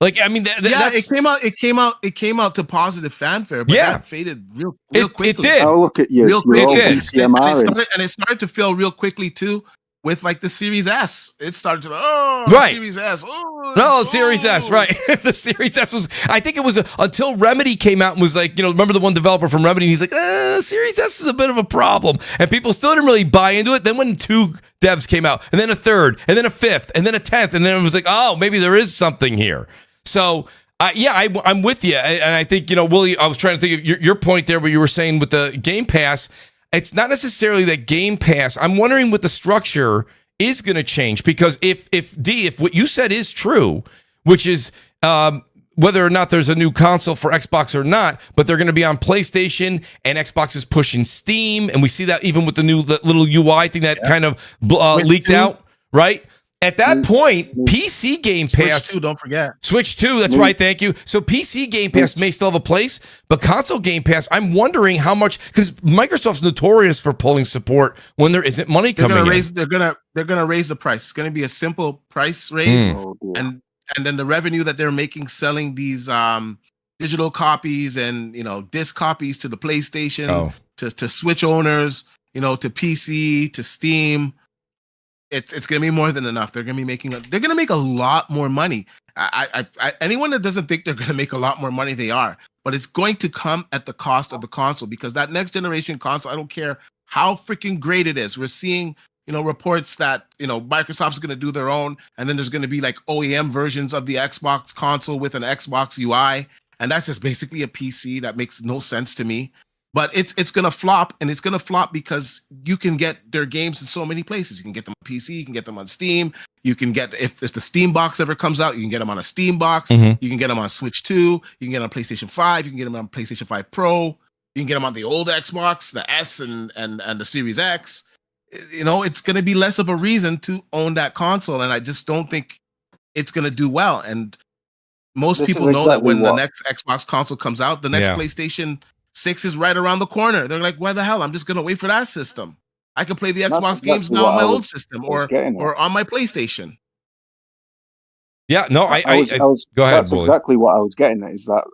Like, I mean, that's, it came out to positive fanfare, but that faded real quickly. It did. Oh, look at you. Real You're all did. BCMR. And it started to fail real quickly too with like the Series S. It started to Series S. Series S, right? The Series S was, I think it was until Remedy came out and was like, remember the one developer from Remedy? He's like, Series S is a bit of a problem. And people still didn't really buy into it. Then when 2 devs came out, and then a 3rd, and then a 5th, and then a 10th, and then it was like, oh, maybe there is something here. So, I'm with you. And I think, Willie, I was trying to think of your point there where you were saying with the Game Pass, it's not necessarily that Game Pass. I'm wondering what the structure is going to change, because if what you said is true, which is whether or not there's a new console for Xbox or not, but they're going to be on PlayStation and Xbox is pushing Steam, and we see that even with the new little UI thing that kind of leaked out, right? At that point, PC Game Pass... Switch 2, don't forget. Switch 2, that's right, thank you. So PC Game Pass may still have a place, but console Game Pass, I'm wondering how much... Because Microsoft's notorious for pulling support when there isn't money coming in. They're gonna raise the price. It's gonna be a simple price raise, and then the revenue that they're making selling these digital copies and disc copies to the PlayStation, to Switch owners, to PC, to Steam... It's going to be more than enough. They're going to make a lot more money. Anyone that doesn't think they're going to make a lot more money, they are. But it's going to come at the cost of the console, because that next generation console, I don't care how freaking great it is. We're seeing, reports that, Microsoft's going to do their own, and then there's going to be like OEM versions of the Xbox console with an Xbox UI, and that's just basically a PC. That makes no sense to me. But it's gonna flop, and it's gonna flop because you can get their games in so many places. You can get them on PC, you can get them on Steam, you can get if the Steam box ever comes out, you can get them on a Steam box, you can get them on Switch 2, you can get them on PlayStation 5, you can get them on PlayStation 5 Pro, you can get them on the old Xbox, the S and the Series X. It's gonna be less of a reason to own that console, and I just don't think it's gonna do well. And most people know that when the next Xbox console comes out, the next PlayStation 6 is right around the corner. They're like, why the hell? I'm just going to wait for that system. I can play the Xbox games now on my old system or on my PlayStation. Yeah, no, I go ahead. That's exactly what I was getting at, is that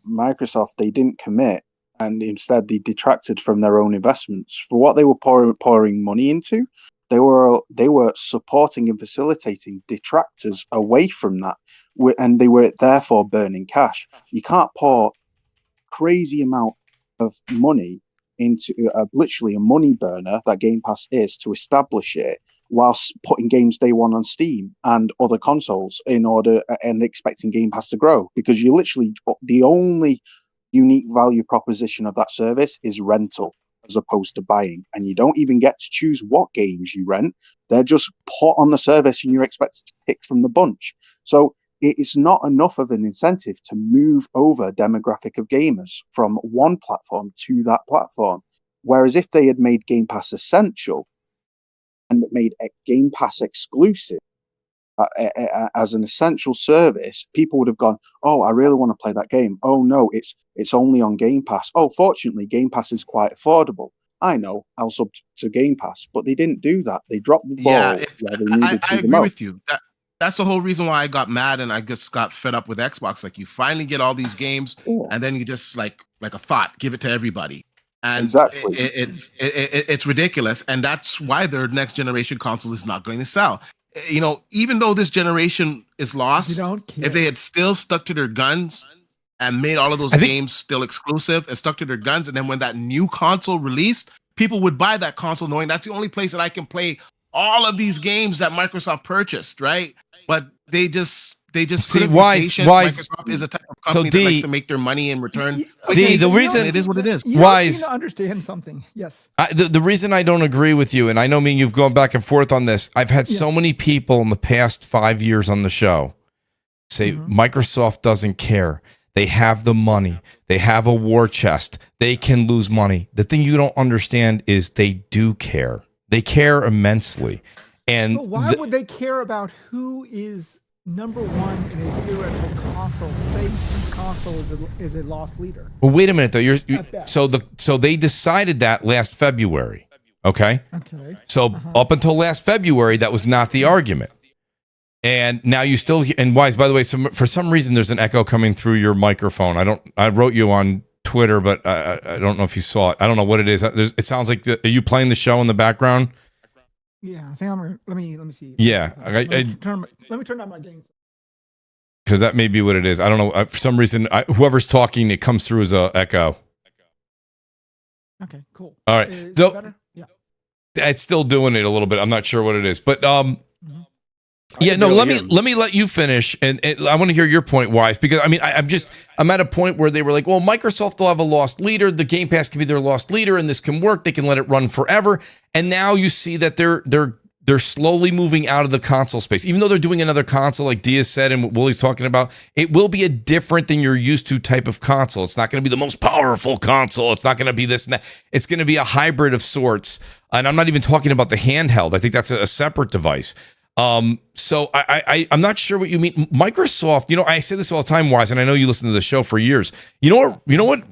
Microsoft, they didn't commit, and instead they detracted from their own investments. For what they were pouring money into, they were supporting and facilitating detractors away from that, and they were therefore burning cash. You can't pour crazy amount of money into literally a money burner that Game Pass is to establish it, whilst putting games day one on Steam and other consoles and expecting Game Pass to grow, because you literally, the only unique value proposition of that service is rental as opposed to buying, and you don't even get to choose what games you rent. They're just put on the service and you're expected to pick from the bunch. So it's not enough of an incentive to move over demographic of gamers from one platform to that platform. Whereas if they had made Game Pass essential and made a Game Pass exclusive as an essential service, people would have gone, oh, I really want to play that game. Oh no, it's only on Game Pass. Oh, fortunately, Game Pass is quite affordable. I know, I'll sub to Game Pass. But they didn't do that. They dropped the ball where they needed to. I agree with you. That's the whole reason why I got mad and I just got fed up with Xbox. Like, you finally get all these games, and then you just like a thought, give it to everybody, and exactly. It's ridiculous. And that's why their next generation console is not going to sell. Even though this generation is lost, if they had still stuck to their guns and made all of those games still exclusive and stuck to their guns, and then when that new console released, people would buy that console knowing that's the only place that I can play all of these games that Microsoft purchased, right? But they just see why Microsoft is a type of company that likes to make their money in return. The reason it is what it is. You seem to understand something. Yes. The reason I don't agree with you, and I know me and you've gone back and forth on this, I've had so many people in the past 5 years on the show say Microsoft doesn't care. They have the money. They have a war chest. They can lose money. The thing you don't understand is they do care. They care immensely. And but why would they care about who is number one in a theoretical console space? Whose console is a lost leader? Well, wait a minute though. So they decided that last February. Okay. Okay. So up until last February, that was not the argument. And now you still, and Wise, by the way, for some reason, there's an echo coming through your microphone. I wrote you on Twitter, but I don't know if you saw it. I don't know what it is. It sounds like, are you playing the show in the background? Yeah, I think let me see. Yeah. Let me turn on my gain. Because that may be what it is. I don't know. For some reason, whoever's talking, it comes through as a echo. Okay, cool. All right. Is So it better? Yeah. it's still doing it a little bit. I'm not sure what it is, but yeah, can no. barely Let hear me let you finish, and I want to hear your point, Wise, because I mean, I'm at a point where they were like, well, Microsoft will have a lost leader. The Game Pass can be their lost leader, and this can work. They can let it run forever. And now you see that they're slowly moving out of the console space, even though they're doing another console, like Diaz said, and what Willie's talking about. It will be a different than you're used to type of console. It's not going to be the most powerful console. It's not going to be this and that. It's going to be a hybrid of sorts. And I'm not even talking about the handheld. I think that's a separate device. So I'm not sure what you mean. Microsoft, I say this all the time, Wise, and I know you listen to the show for years. You know what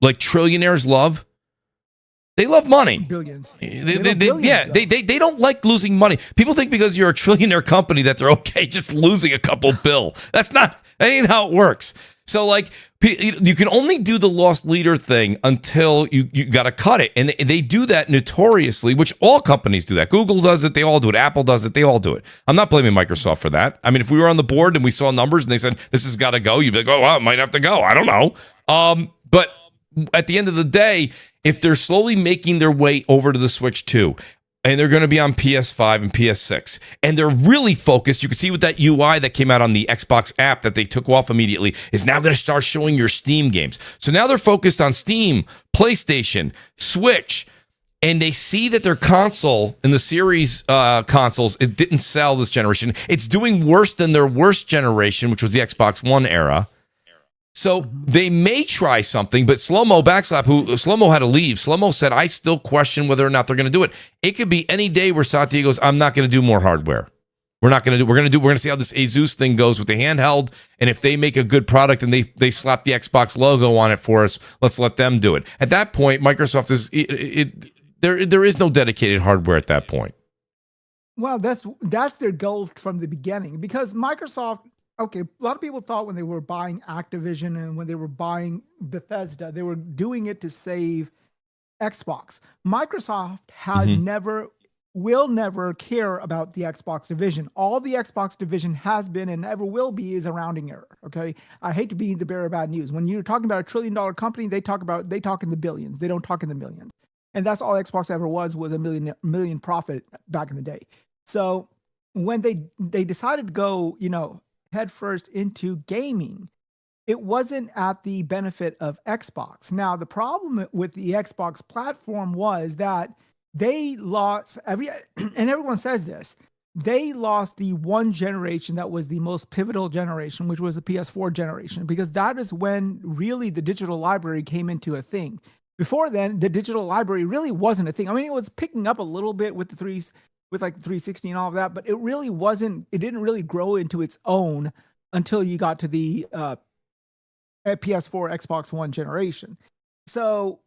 like trillionaires love? They love money. Billions. They don't like losing money. People think because you're a trillionaire company that they're okay just losing a couple bill. That ain't how it works. So like you can only do the lost leader thing until you got to cut it. And they do that notoriously, which all companies do that. Google does it. They all do it. Apple does it. They all do it. I'm not blaming Microsoft for that. I mean, if we were on the board and we saw numbers and they said, this has got to go, you'd be like, oh, well, it might have to go. I don't know. But at the end of the day, if they're slowly making their way over to the Switch 2, and they're going to be on PS5 and PS6, and they're really focused, you can see with that UI that came out on the Xbox app that they took off immediately, is now going to start showing your Steam games. So now they're focused on Steam, PlayStation, Switch, and they see that their console in the series consoles, it didn't sell this generation. It's doing worse than their worst generation, which was the Xbox One era. So they may try something, but Slow-Mo Backslap, Slow-Mo had to leave. Slow-Mo said, I still question whether or not they're going to do it. It could be any day where Satya goes, I'm not going to do more hardware. We're going to see how this Asus thing goes with the handheld. And if they make a good product and they slap the Xbox logo on it for us, let's let them do it. At that point, Microsoft there is no dedicated hardware at that point. Well, that's their goal from the beginning, because Microsoft, okay, a lot of people thought when they were buying Activision and when they were buying Bethesda, they were doing it to save Xbox. Microsoft has will never care about the Xbox division. All the Xbox division has been and ever will be is a rounding error. Okay, I hate to be the bearer of bad news. When you're talking about $1 trillion company, they talk in the billions. They don't talk in the millions. And that's all Xbox ever was a million profit back in the day. So when they decided to go, headfirst into gaming, it wasn't at the benefit of Xbox. Now, the problem with the Xbox platform was that they lost and everyone says this, they lost the one generation that was the most pivotal generation, which was the PS4 generation, because that is when really the digital library came into a thing. Before then, the digital library really wasn't a thing. I mean, it was picking up a little bit with with like 360 and all of that, but it really wasn't, it didn't really grow into its own until you got to the PS4, Xbox One generation. So,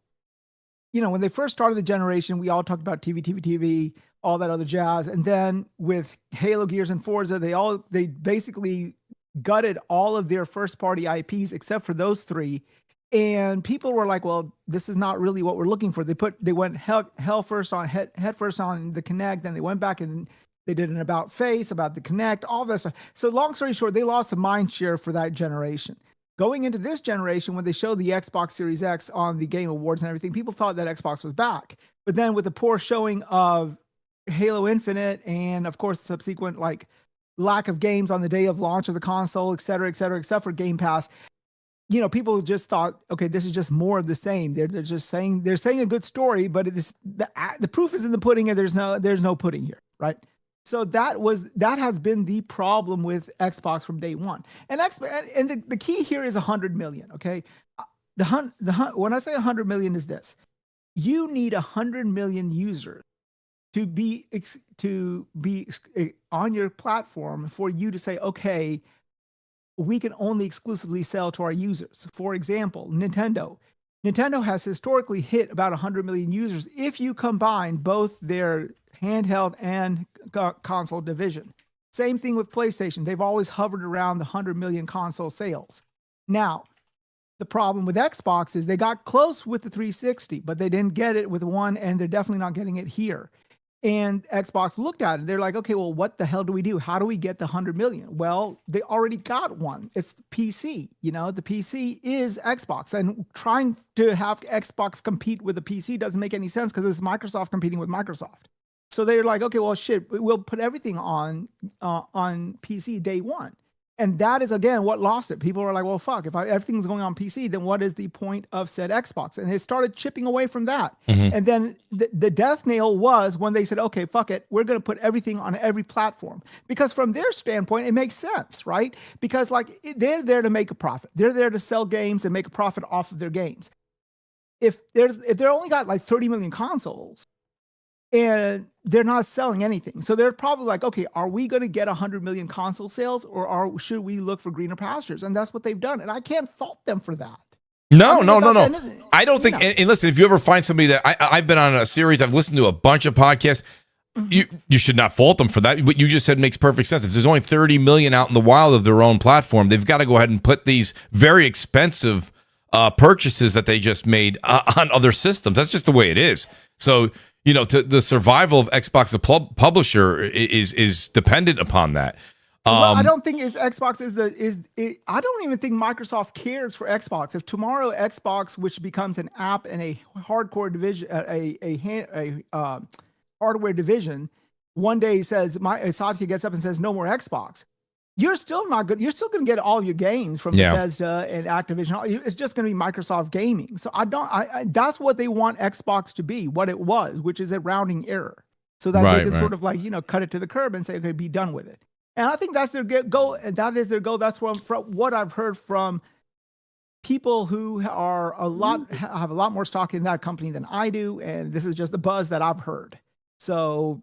when they first started the generation, we all talked about TV, all that other jazz. And then with Halo, Gears, and Forza, they basically gutted all of their first party IPs except for those three. And people were like, well, this is not really what we're looking for. They went head first on the Kinect, then they went back and they did an about face, about the Kinect, all that stuff. So long story short, they lost the mind share for that generation. Going into this generation, when they showed the Xbox Series X on the Game Awards and everything, people thought that Xbox was back. But then with the poor showing of Halo Infinite and of course subsequent lack of games on the day of launch of the console, et cetera, except for Game Pass, people just thought, okay, this is just more of the same. They're saying a good story, but the proof is in the pudding, and there's no pudding here, right? So that has been the problem with Xbox from day one. And the key here is 100 million. Okay, when I say 100 million is this: you need 100 million users to be on your platform for you to say, okay, we can only exclusively sell to our users. For example, Nintendo has historically hit about 100 million users if you combine both their handheld and console division. Same thing with PlayStation. They've always hovered around the 100 million console sales. Now, the problem with Xbox is they got close with the 360, but they didn't get it with one, and they're definitely not getting it here. And Xbox looked at it. They're like, okay, well, what the hell do we do? How do we get the 100 million? Well, they already got one. It's the PC. You know, the PC is Xbox. And trying to have Xbox compete with the PC doesn't make any sense because it's Microsoft competing with Microsoft. So they're like, okay, well, shit, we'll put everything on PC day one. And that is, again, what lost it. People were like, well, fuck, if everything's going on PC, then what is the point of said Xbox? And they started chipping away from that. And then the death nail was when they said, okay, fuck it, we're going to put everything on every platform. Because from their standpoint, it makes sense, right? Because like they're there to make a profit. They're there to sell games and make a profit off of their games. If they're only got like 30 million consoles, and they're not selling anything. So they're probably like, okay, are we going to get 100 million console sales, or should we look for greener pastures? And that's what they've done. And I can't fault them for that. No. I don't think, and listen, if you ever find somebody that, I've been on a series, I've listened to a bunch of podcasts, you should not fault them for that. What you just said makes perfect sense. If there's only 30 million out in the wild of their own platform, they've got to go ahead and put these very expensive purchases that they just made on other systems. That's just the way it is. So, you know, the survival of Xbox, the publisher, is dependent upon that. Well, I don't think Xbox I don't even think Microsoft cares for Xbox. If tomorrow Xbox, which becomes an app and a hardcore division, a hardware division, one day says Satya gets up and says no more Xbox, you're still not good. You're still going to get all your games from Bethesda and Activision. It's just going to be Microsoft gaming. So that's what they want Xbox to be, what it was, which is a rounding error. So that they can sort of like, you know, cut it to the curb and say, okay, be done with it. And I think that's their goal. And that is their goal. That's from what I've heard from people who are have a lot more stock in that company than I do. And this is just the buzz that I've heard. So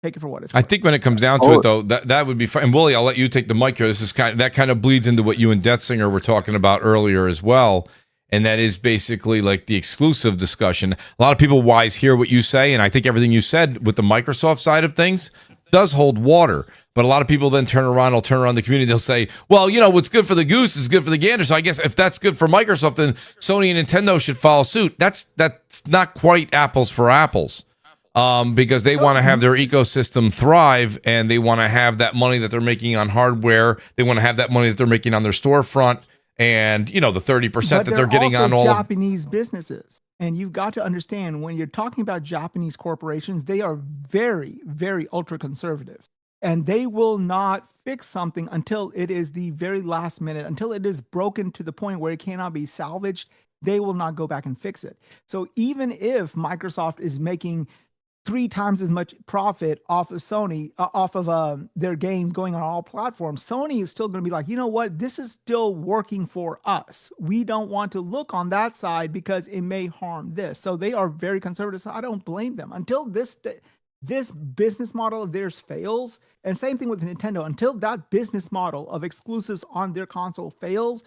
take it for what it's worth. I think when it comes down to it, though, that would be fine. And Willie, I'll let you take the mic here. This is that kind of bleeds into what you and Death Singer were talking about earlier as well. And that is basically like the exclusive discussion. A lot of people wise hear what you say, and I think everything you said with the Microsoft side of things does hold water. But a lot of people then turn around the community. They'll say, well, you know, what's good for the goose is good for the gander. So I guess if that's good for Microsoft, then Sony and Nintendo should follow suit. That's not quite apples for apples. Because they want to have their ecosystem thrive, and they want to have that money that they're making on hardware. They want to have that money that they're making on their storefront, and you know the 30% that they're getting on all Japanese businesses. And you've got to understand, when you're talking about Japanese corporations, they are very, very ultra conservative, and they will not fix something until it is the very last minute, until it is broken to the point where it cannot be salvaged. They will not go back and fix it. So even if Microsoft is making 3 times as much profit off of Sony, off of their games going on all platforms, Sony is still going to be like, you know what, this is still working for us. We don't want to look on that side because it may harm this. So they are very conservative. So I don't blame them until this business model of theirs fails. And same thing with Nintendo, until that business model of exclusives on their console fails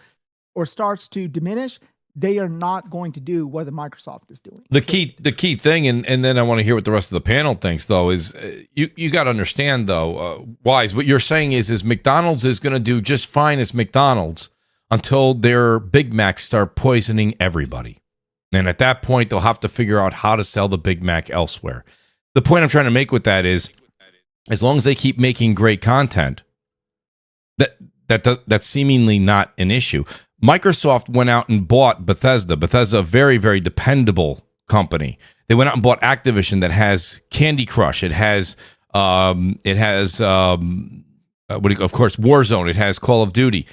or starts to diminish, they are not going to do what the Microsoft is doing. The key thing, and then I want to hear what the rest of the panel thinks, though, is you got to understand, though, Wise, what you're saying is McDonald's is going to do just fine as McDonald's until their Big Macs start poisoning everybody. And at that point, they'll have to figure out how to sell the Big Mac elsewhere. The point I'm trying to make with that is, as long as they keep making great content, that's seemingly not an issue. Microsoft went out and bought Bethesda. Bethesda, a very, very dependable company. They went out and bought Activision that has Candy Crush. It has of course, Warzone. It has Call of Duty.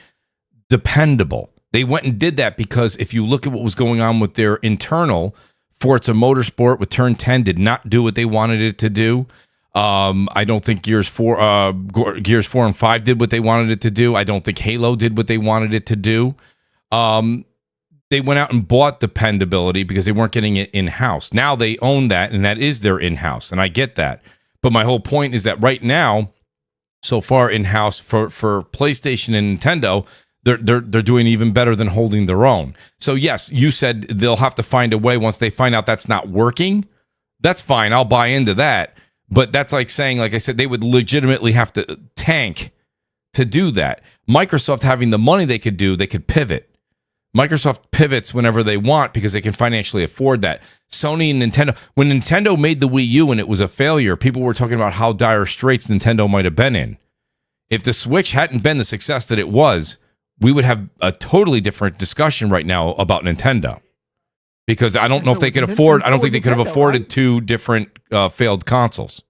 Dependable. They went and did that because if you look at what was going on with their internal, Forza Motorsport with Turn 10 did not do what they wanted it to do. I don't think Gears 4 and 5 did what they wanted it to do. I don't think Halo did what they wanted it to do. They went out and bought dependability because they weren't getting it in-house. Now they own that, and that is their in-house, and I get that. But my whole point is that right now, so far in-house for PlayStation and Nintendo, they're doing even better than holding their own. So yes, you said they'll have to find a way once they find out that's not working. That's fine. I'll buy into that. But that's like saying, like I said, they would legitimately have to tank to do that. Microsoft having the money they could pivot. Microsoft pivots whenever they want because they can financially afford that. Sony and Nintendo, when Nintendo made the Wii U and it was a failure, people were talking about how dire straits Nintendo might have been in. If the Switch hadn't been the success that it was, we would have a totally different discussion right now about Nintendo. Because I don't know if they could afford, I don't think they could have afforded two different failed consoles.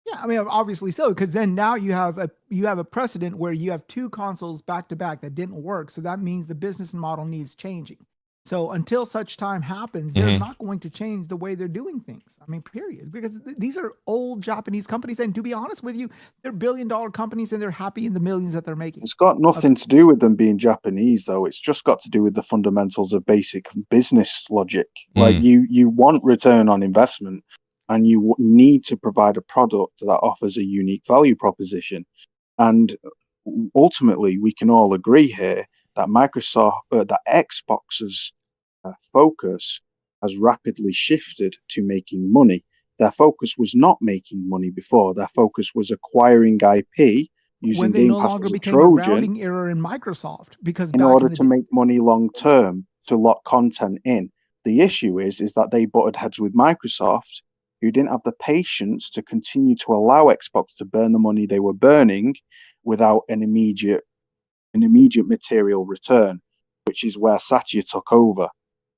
Yeah, I mean, obviously so, because then now you have a precedent where you have two consoles back to back that didn't work. So that means the business model needs changing. So until such time happens, they're not going to change the way they're doing things. I mean, period. Because these are old Japanese companies, and to be honest with you, they're billion-dollar companies, and they're happy in the millions that they're making. It's got nothing to do with them being Japanese, though. It's just got to do with the fundamentals of basic business logic. Like you want return on investment, and you need to provide a product that offers a unique value proposition. And ultimately, we can all agree here that that Xbox's focus has rapidly shifted to making money. Their focus was not making money before. Their focus was acquiring IP using when they Game no Pass longer as a became Trojan a routing error in Microsoft, because in order to make money long term to lock content in. The issue is that they butted heads with Microsoft, who didn't have the patience to continue to allow Xbox to burn the money they were burning without an immediate material return, which is where Satya took over.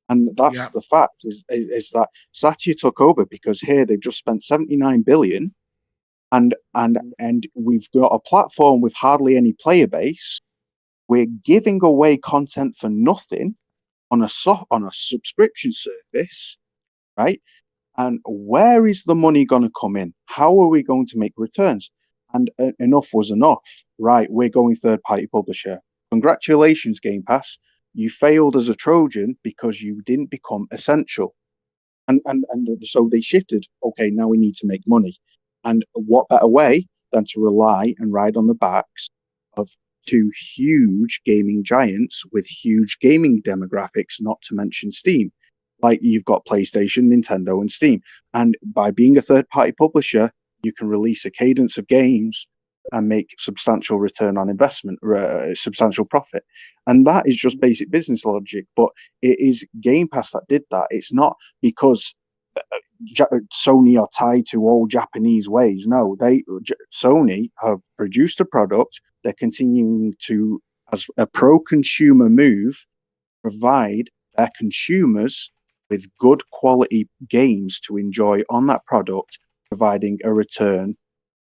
And that's the fact is that Satya took over because here they've just spent 79 billion, and we've got a platform with hardly any player base. We're giving away content for nothing on a subscription service, right? And where is the money going to come in? How are we going to make returns? And enough was enough, right? We're going third-party publisher. Congratulations, Game Pass. You failed as a Trojan because you didn't become essential. And so they shifted, okay, now we need to make money. And what better way than to rely and ride on the backs of two huge gaming giants with huge gaming demographics, not to mention Steam. Like you've got PlayStation, Nintendo, and Steam. And by being a third-party publisher, you can release a cadence of games and make substantial return on investment, substantial profit. And that is just basic business logic. But it is Game Pass that did that. It's not because Sony are tied to all Japanese ways. No, Sony have produced a product. They're continuing to, as a pro-consumer move, provide their consumers with good quality games to enjoy on that product, providing a return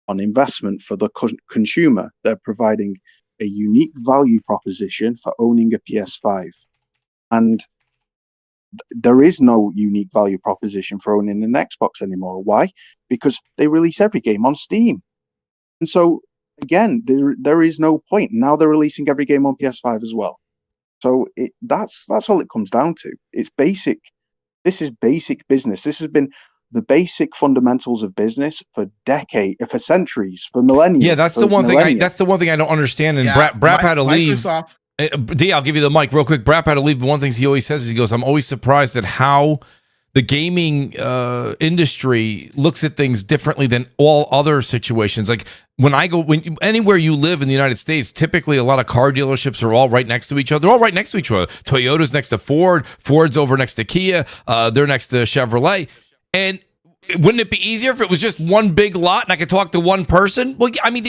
on investment for the consumer. They're providing a unique value proposition for owning a PS5. And there is no unique value proposition for owning an Xbox anymore. Why? Because they release every game on Steam. And so, again, there is no point. Now they're releasing every game on PS5 as well. So that's all it comes down to. It's basic. This is basic business. This has been the basic fundamentals of business for decades, for centuries, for millennia. Yeah, that's the one thing. That's the one thing I don't understand. And Brap had to leave. D, I'll give you the mic real quick. Brap had to leave. But one thing he always says is he goes, "I'm always surprised at how the gaming industry looks at things differently than all other situations. Like anywhere you live in the United States, typically a lot of car dealerships are all right next to each other. They're all right next to each other. Toyota's next to Ford. Ford's over next to Kia. They're next to Chevrolet. And wouldn't it be easier if it was just one big lot and I could talk to one person? Well, I mean,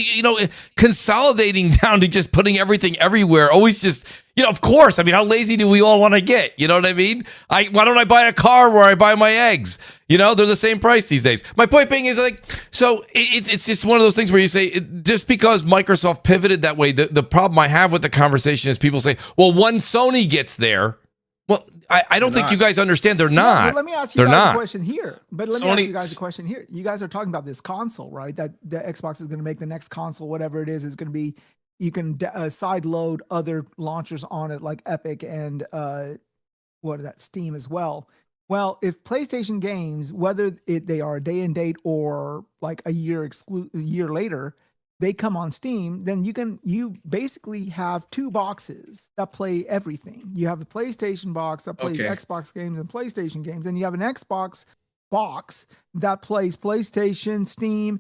consolidating down to just putting everything everywhere, always just, of course. I mean, how lazy do we all want to get? You know what I mean? Why don't I buy a car where I buy my eggs? They're the same price these days. My point being is so it's just one of those things where you say, just because Microsoft pivoted that way, the problem I have with the conversation is people say, well, when Sony gets there, well, I don't think you guys understand. They're not. But let me ask you guys a question here. You guys are talking about this console, right? That the Xbox is going to make the next console, whatever it is going to be. You can side load other launchers on it, like Epic and Steam as well. Well, if PlayStation games, whether they are day and date or like a year later, they come on Steam, then you basically have two boxes that play everything. You have a PlayStation box that plays Xbox games and PlayStation games, and you have an Xbox box that plays PlayStation, Steam,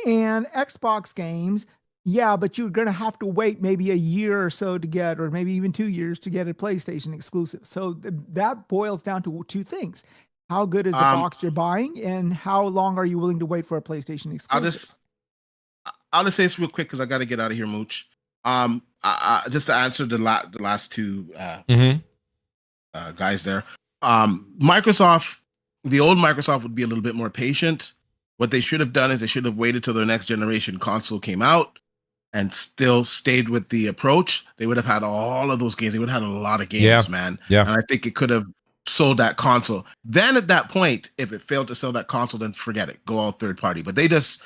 and Xbox games. Yeah, but you're going to have to wait maybe a year or so to get, or maybe even 2 years to get a PlayStation exclusive. So that boils down to two things. How good is the box you're buying, and how long are you willing to wait for a PlayStation exclusive? I'll just say this real quick because I got to get out of here, Mooch. Just to answer the last two guys there. Microsoft, the old Microsoft would be a little bit more patient. What they should have done is they should have waited till their next generation console came out and still stayed with the approach. They would have had all of those games. They would have had a lot of games, man. Yeah. And I think it could have sold that console. Then at that point, if it failed to sell that console, then forget it. Go all third party. But they just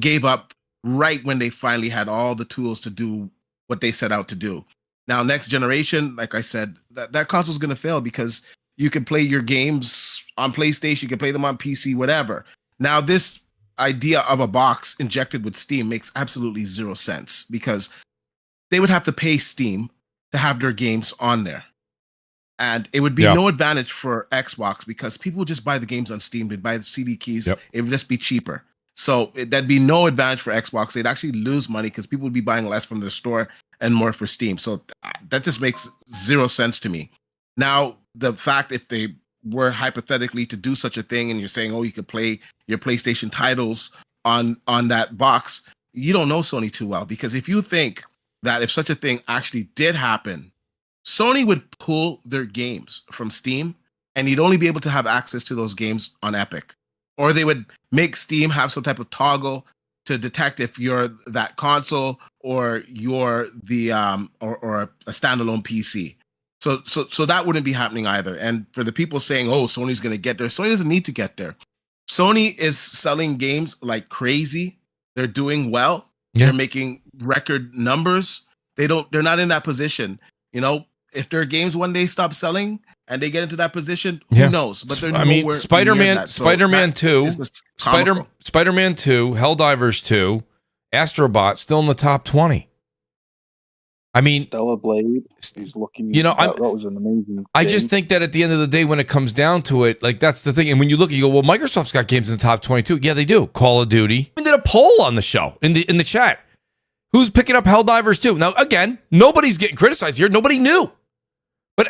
gave up right when they finally had all the tools to do what they set out to do. Now, next generation, like I said, that console is going to fail because you can play your games on PlayStation, you can play them on PC, whatever. Now, this idea of a box injected with Steam makes absolutely zero sense because they would have to pay Steam to have their games on there. And it would be no advantage for Xbox because people would just buy the games on Steam. They'd buy the CD keys. It would just be cheaper. So that'd be no advantage for Xbox. They'd actually lose money because people would be buying less from their store and more for Steam. So that just makes zero sense to me. Now, the fact if they were hypothetically to do such a thing and you're saying, oh, you could play your PlayStation titles on that box, you don't know Sony too well. Because if you think that if such a thing actually did happen, Sony would pull their games from Steam and you'd only be able to have access to those games on Epic. Or they would make Steam have some type of toggle to detect if you're that console or you're the or a standalone PC. So that wouldn't be happening either. And for the people saying, oh, Sony's going to get there, Sony doesn't need to get there. Sony is selling games like crazy. They're doing well. Yeah. They're making record numbers. They're not in that position. You know, if their games one day stop selling and they get into that position, who knows? But they're nowhere Spider-Man, near that. So Spider-Man 2, comical. Spider-Man 2, Helldivers 2, Astrobot still in the top 20. I mean, Stellar Blade. He's looking. You know, that was an amazing. I just think that at the end of the day, when it comes down to it, like that's the thing. And when you look, you go, well, Microsoft's got games in the top 22. Yeah, they do. Call of Duty. We did a poll on the show in the chat. Who's picking up Helldivers 2? Now, again, nobody's getting criticized here. Nobody knew, but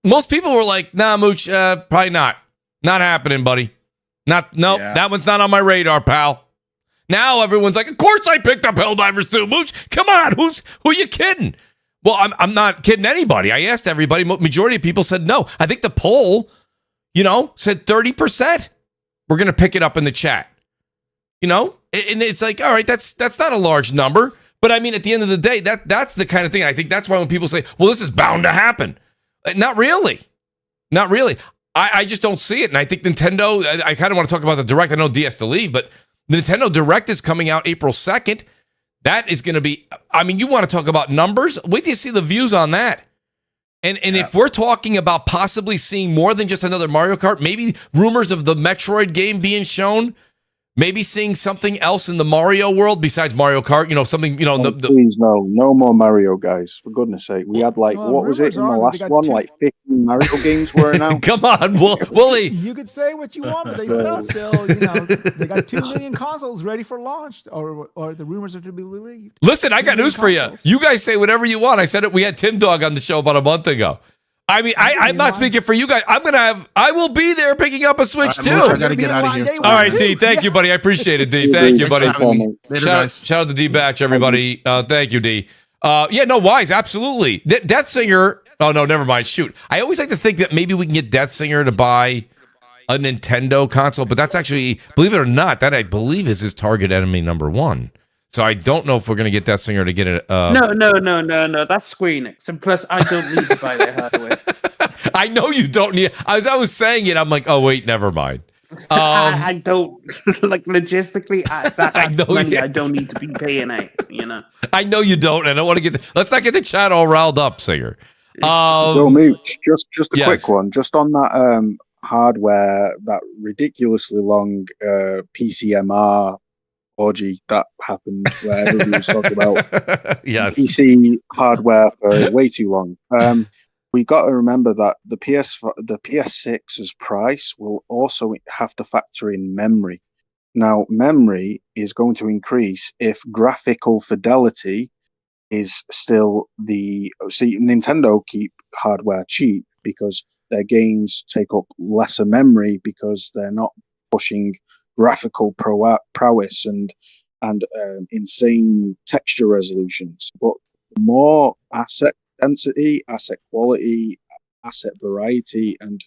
most people were like, "Nah, Mooch, probably not. Not happening, buddy. That one's not on my radar, pal." Now everyone's like, of course I picked up Helldivers 2, Mooch. Come on, who are you kidding? Well, I'm not kidding anybody. I asked everybody. Majority of people said no. I think the poll, said 30%. We're going to pick it up in the chat. And it's like, all right, that's not a large number. But I mean, at the end of the day, that's the kind of thing. I think that's why when people say, well, this is bound to happen. Not really. Not really. I just don't see it. And I think Nintendo, I kind of want to talk about the Direct. I know D has to leave, but Nintendo Direct is coming out April 2nd. That is going to be, I mean, you want to talk about numbers? Wait till you see the views on that. And if we're talking about possibly seeing more than just another Mario Kart, maybe rumors of the Metroid game being shown, maybe seeing something else in the Mario world besides Mario Kart, something, please, no more Mario, guys. For goodness sake. We had what was it in the last one? Like 15 Mario games were announced. Come on, Wooly. You could say what you want, but they sell still, they got 2 million consoles ready for launch, or the rumors are to be believed. Listen, I got news for you. You guys say whatever you want. I said it. We had Tim Dog on the show about a month ago. I mean, I'm not speaking for you guys. I will be there picking up a Switch too. I got to get out of here. All right, D. Thank you, buddy. I appreciate it, D. Thank you, buddy. Shout out to D Batch, everybody. Thank you, D. Wise, absolutely. Death Singer. Oh no, never mind. Shoot, I always like to think that maybe we can get Death Singer to buy a Nintendo console, but that's actually, believe it or not, that I believe is his target enemy number one. So I don't know if we're going to get Death Singer to get it. No. That's Square Enix. And plus, I don't need to buy their hardware. I know you don't need. As I was saying it, I'm like, oh wait, never mind. I don't logistically. That's money I don't need to be paying out. I know you don't, and I don't want to get. Let's not get the chat all riled up, Singer. Mooch, just a quick one, just on that hardware, that ridiculously long PCMR orgy that happened where everybody was talking about PC hardware for way too long. we got to remember that the PS6's price will also have to factor in memory. Now, memory is going to increase if graphical fidelity is still Nintendo keep hardware cheap because their games take up lesser memory because they're not pushing graphical prowess and insane texture resolutions. But more asset density, asset quality, asset variety, and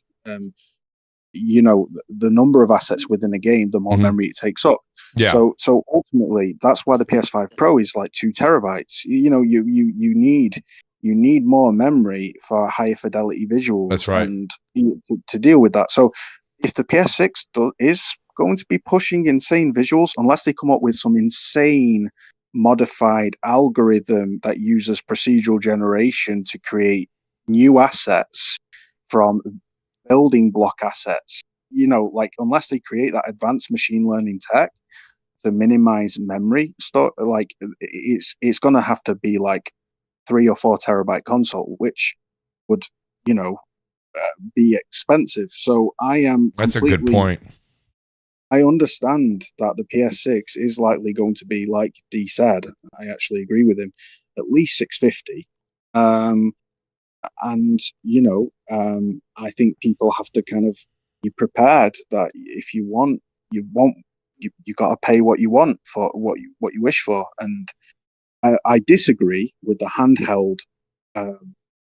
the number of assets within a game, the more memory it takes up. Yeah. So ultimately, that's why the PS5 Pro is like 2 terabytes. You need more memory for higher fidelity visuals. That's right. And to deal with that. So if the PS6 is going to be pushing insane visuals, unless they come up with some insane modified algorithm that uses procedural generation to create new assets from building block assets, unless they create that advanced machine learning tech to minimize memory stuff, like it's going to have to be like 3 or 4 terabyte console, which would be expensive. So that's a good point. I understand that the PS6 is likely going to be, like D said, I actually agree with him, at least $650. I think people have to kind of be prepared that if you want, you got to pay what you want for what you wish for. And I disagree with the handheld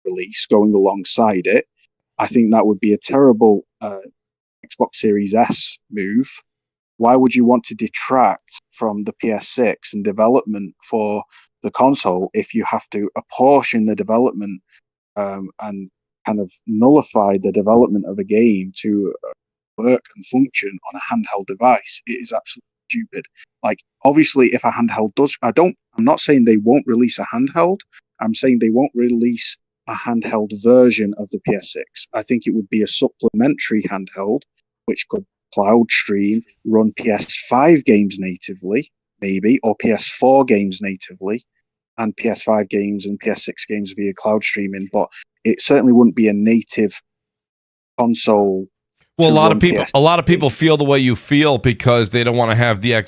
release going alongside it. I think that would be a terrible Xbox Series S move. Why would you want to detract from the PS6 and development for the console if you have to apportion the development and kind of nullify the development of a game to work and function on a handheld device? It is absolutely stupid. Like, obviously, if a handheld does, I'm not saying they won't release a handheld. I'm saying they won't release a handheld version of the PS6. I think it would be a supplementary handheld, which could cloud stream, run PS5 games natively, maybe, or PS4 games natively, and PS5 games and PS6 games via cloud streaming. But it certainly wouldn't be a native console. Well, a lot of people feel the way you feel because they don't want to have the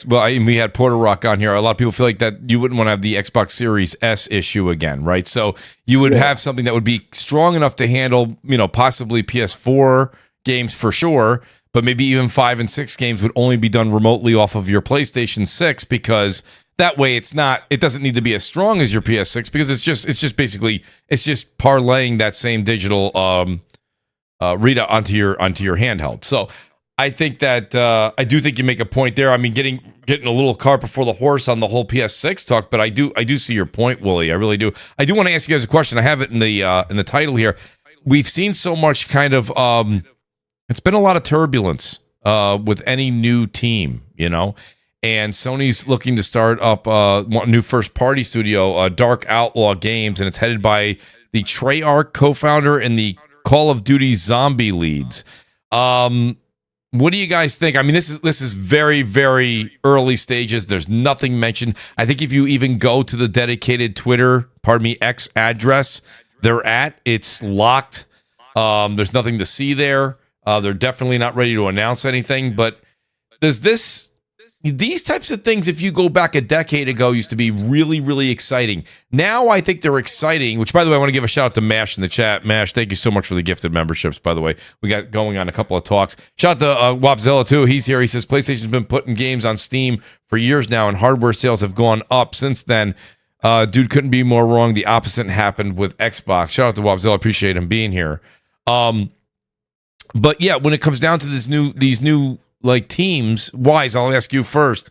we had Porter Rock on here. A lot of people feel like that you wouldn't want to have the Xbox Series S issue again, right? So you would have something that would be strong enough to handle, possibly PS4 games for sure, but maybe even 5 and 6 games would only be done remotely off of your PlayStation 6 because that way it doesn't need to be as strong as your PS6 because it's just parlaying that same digital readout onto your handheld. So I think that I do think you make a point there. I mean, getting a little cart before the horse on the whole PS6 talk, but I do see your point, Willie. I really do. I do want to ask you guys a question. I have it in the title here. We've seen so much kind of it's been a lot of turbulence with any new team, and Sony's looking to start up a new first-party studio, Dark Outlaw Games, and it's headed by the Treyarch co-founder and the Call of Duty zombie leads. What do you guys think? I mean, this is very, very early stages. There's nothing mentioned. I think if you even go to the dedicated X address they're at, it's locked. There's nothing to see there. They're definitely not ready to announce anything. But these types of things, if you go back a decade ago, used to be really, really exciting. Now I think they're exciting, which, by the way, I want to give a shout out to Mash in the chat. Mash, thank you so much for the gifted memberships, by the way. We got going on a couple of talks. Shout out to Wapzilla, too. He's here. He says, PlayStation's been putting games on Steam for years now, and hardware sales have gone up since then. Dude couldn't be more wrong. The opposite happened with Xbox. Shout out to Wapzilla. Appreciate him being here. But yeah, when it comes down to these new like teams, Wise, I'll ask you first.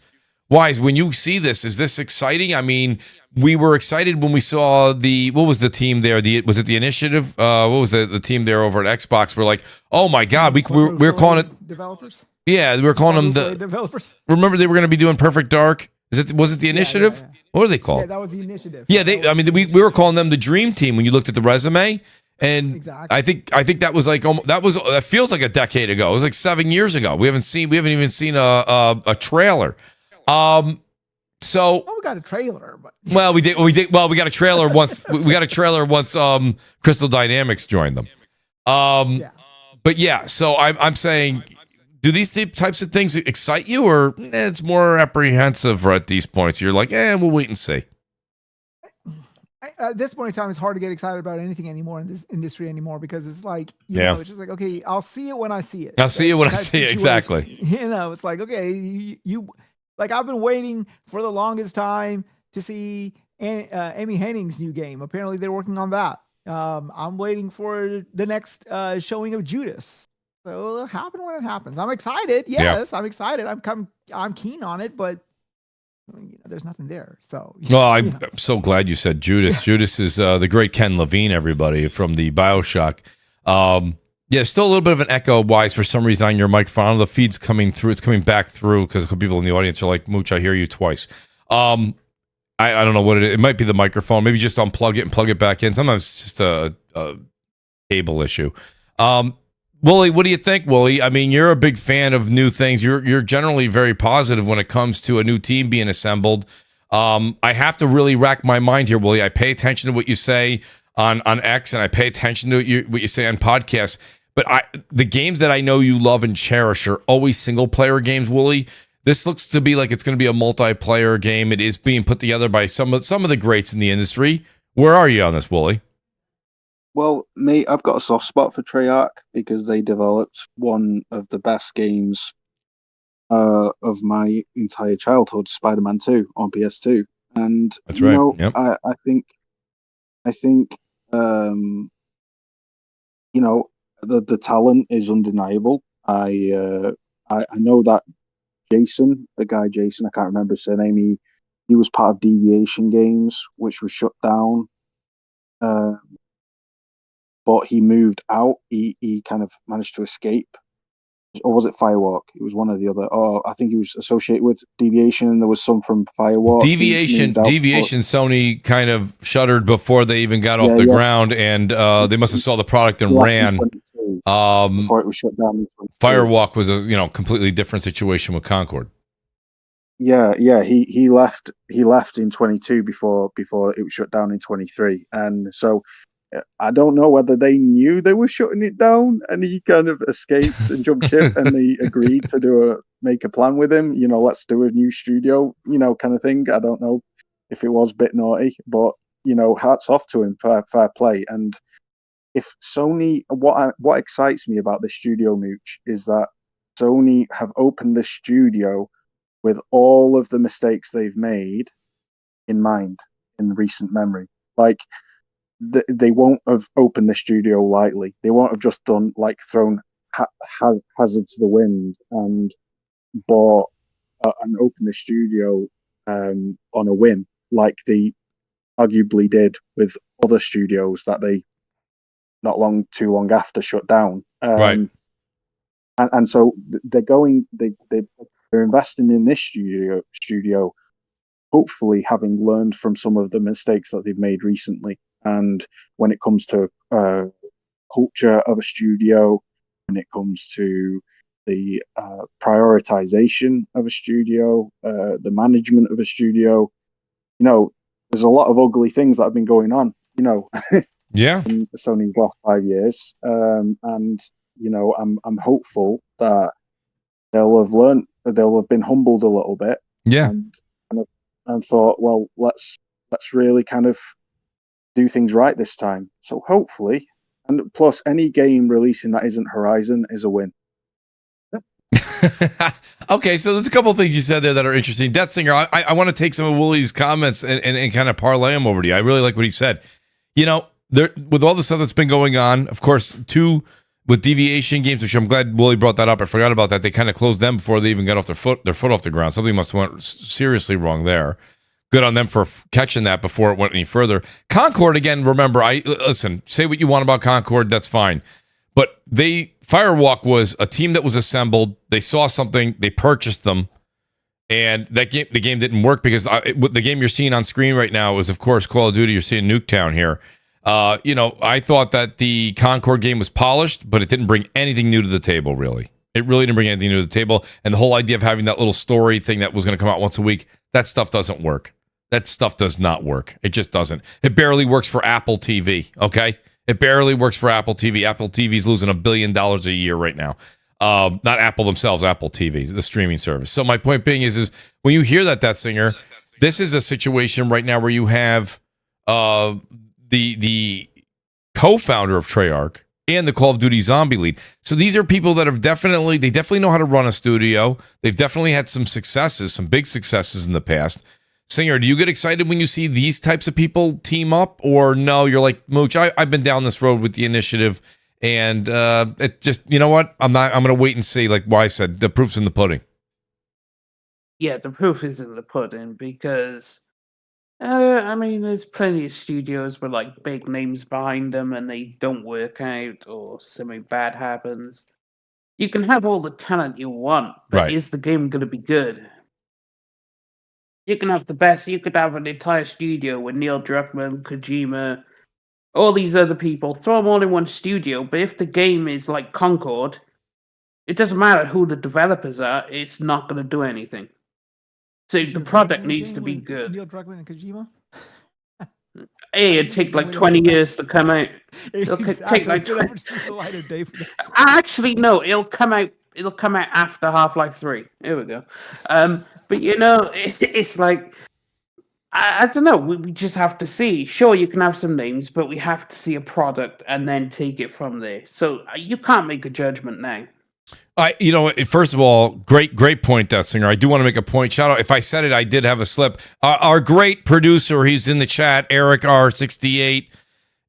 Wise, when you see this, is this exciting? I mean, we were excited when we saw what was the team there? Was it the Initiative? What was the team there over at Xbox? We're like, oh my God, we were calling it developers. Yeah, we were calling them the developers. Remember they were going to be doing Perfect Dark. Was it the Initiative? Yeah. What were they called? Yeah, that was the Initiative. Yeah, we were calling them the Dream Team when you looked at the resume. And exactly. I think that was that feels like a decade ago. It was like 7 years ago. We haven't even seen a trailer. So we got a trailer, but well, we got a trailer once. We got a trailer once. Crystal Dynamics joined them. But yeah. So I'm saying, do these types of things excite you, or it's more apprehensive at these points? You're like, we'll wait and see. At this point in time, it's hard to get excited about anything anymore in this industry anymore, because it's like, you know, it's just like, okay, I'll see it when I see it. I'll see it when I see it. Exactly. You know, it's like, okay, you like, I've been waiting for the longest time to see Amy Hennig's new game. Apparently they're working on that. I'm waiting for the next showing of Judas. So it'll happen when it happens. I'm excited. Yes, I'm excited. I'm keen on it, but you know, there's nothing there. So I'm so glad you said Judas. Judas is the great Ken Levine, everybody, from the BioShock. Still a little bit of an echo wise for some reason on your microphone. I don't know, the feed's coming through. It's coming back through because people in the audience are like, Mooch, I hear you twice. I don't know what it is. It might be the microphone. Maybe just unplug it and plug it back in. Sometimes it's just a cable issue. Wooly, what do you think, Wooly? I mean, you're a big fan of new things. You're generally very positive when it comes to a new team being assembled. I have to really rack my mind here, Wooly. I pay attention to what you say on X, and I pay attention to what you say on podcasts. But the games that I know you love and cherish are always single-player games, Wooly. This looks to be like it's going to be a multiplayer game. It is being put together by some of the greats in the industry. Where are you on this, Wooly? Well, mate, I've got a soft spot for Treyarch because they developed one of the best games of my entire childhood, Spider-Man 2 on PS2. And that's right. I think the talent is undeniable. I know that Jason, I can't remember his surname. He was part of Deviation Games, which was shut down. But he moved out. He kind of managed to escape. Or was it Firewalk? It was one or the other. Oh, I think he was associated with Deviation, and there was some from Firewalk. Deviation, Sony kind of shuttered before they even got off the ground, and they must have saw the product and ran. Before it was shut down. Firewalk was a completely different situation with Concord. Yeah. He left in 22 before it was shut down in 23, and so I don't know whether they knew they were shutting it down, and he kind of escaped and jumped ship, and they agreed to make a plan with him. You know, let's do a new studio, kind of thing. I don't know if it was a bit naughty, but hats off to him, fair play. And if Sony, what excites me about this studio, Mooch, is that Sony have opened the studio with all of the mistakes they've made in mind in recent memory. Like, they won't have opened the studio lightly. They won't have just thrown hazard to the wind and bought and opened the studio on a whim, like they arguably did with other studios that they too long after shut down. Right. And so they're investing in this studio, hopefully having learned from some of the mistakes that they've made recently. And when it comes to culture of a studio, when it comes to the prioritization of a studio, the management of a studio, there's a lot of ugly things that have been going on, yeah, in Sony's last 5 years. And I'm hopeful that they'll have learned, they'll have been humbled a little bit. Yeah. And thought, well, let's really kind of do things right this time. So hopefully, and plus any game releasing that isn't Horizon is a win. Okay, so there's a couple of things you said there that are interesting. Death Singer, I want to take some of Wooly's comments and kind of parlay them over to you. I really like what he said. There, with all the stuff that's been going on, of course, with Deviation Games, which I'm glad Wooly brought that up. I forgot about that. They kind of closed them before they even got off their foot off the ground. Something must have went seriously wrong there. Good on them for catching that before it went any further. Concord, again, remember, listen, say what you want about Concord, that's fine. But Firewalk was a team that was assembled. They saw something, they purchased them, and the game didn't work because the game you're seeing on screen right now is, of course, Call of Duty. You're seeing Nuketown here. I thought that the Concord game was polished, but it didn't bring anything new to the table, really. It really didn't bring anything new to the table. And the whole idea of having that little story thing that was going to come out once a week, That stuff doesn't work. That stuff does not work. It just doesn't. It barely works for Apple TV, okay? It barely works for Apple TV. Apple TV's losing $1 billion a year right now. Not Apple themselves, Apple TV, the streaming service. So my point being is when you hear that singer, this is a situation right now where you have the co-founder of Treyarch and the Call of Duty Zombie lead. So these are people that they definitely know how to run a studio. They've definitely had some successes, some big successes in the past. Singer, do you get excited when you see these types of people team up, or no, you're like, Mooch, I've been down this road with the initiative, and it just, you know what? I'm going to wait and see, like why I said, the proof's in the pudding. Yeah, the proof is in the pudding because, I mean, there's plenty of studios with like big names behind them and they don't work out or something bad happens. You can have all the talent you want, but Right. is the game going to be good? You can have the best. You could have an entire studio with Neil Druckmann, Kojima, all these other people. Throw them all in one studio, but if the game is like Concord, it doesn't matter who the developers are. It's not going to do anything. So the product needs to be good. Neil Druckmann and Kojima. Hey, it'd take like 20 years to come out. It'll take like 20. Never see the light of day for that. Actually, no. It'll come out after Half-Life 3. Here we go. But you know, it's like I don't know. We just have to see. Sure, you can have some names, but we have to see a product and then take it from there. So you can't make a judgment now. You know, first of all, great point, that singer. I do want to make a point. Shout out. If I said it, I did have a slip. Our great producer, he's in the chat, Eric R68,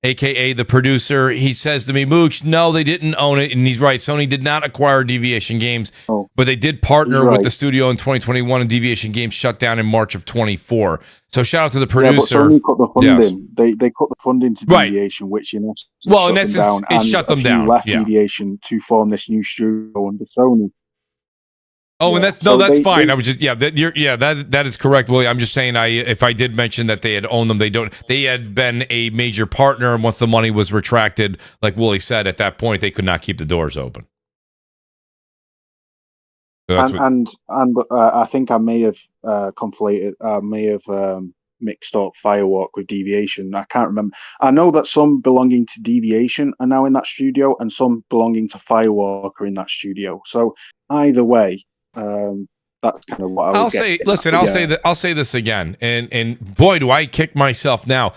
aka the producer. He says to me, Mooch, no, they didn't own it, and he's right. Sony did not acquire Deviation Games, but they did partner with the studio in 2021, and Deviation Games shut down in March of 24. So shout out to the producer. Yeah, but Sony cut the funding. Yes. They cut the funding to Deviation, which in essence shut them down. Left Deviation to form this new studio under Sony. Oh, and that's fine. I was just that is correct, Willie. I'm just saying, if I did mention that they had owned them, they had been a major partner, and once the money was retracted, like Willie said, at that point they could not keep the doors open. So I think I may have mixed up Firewalk with Deviation. I can't remember. I know that some belonging to Deviation are now in that studio, and some belonging to Firewalk are in that studio. So either way, that's kind of what I I'll say. Listen, I'll say this again, and boy, do I kick myself now.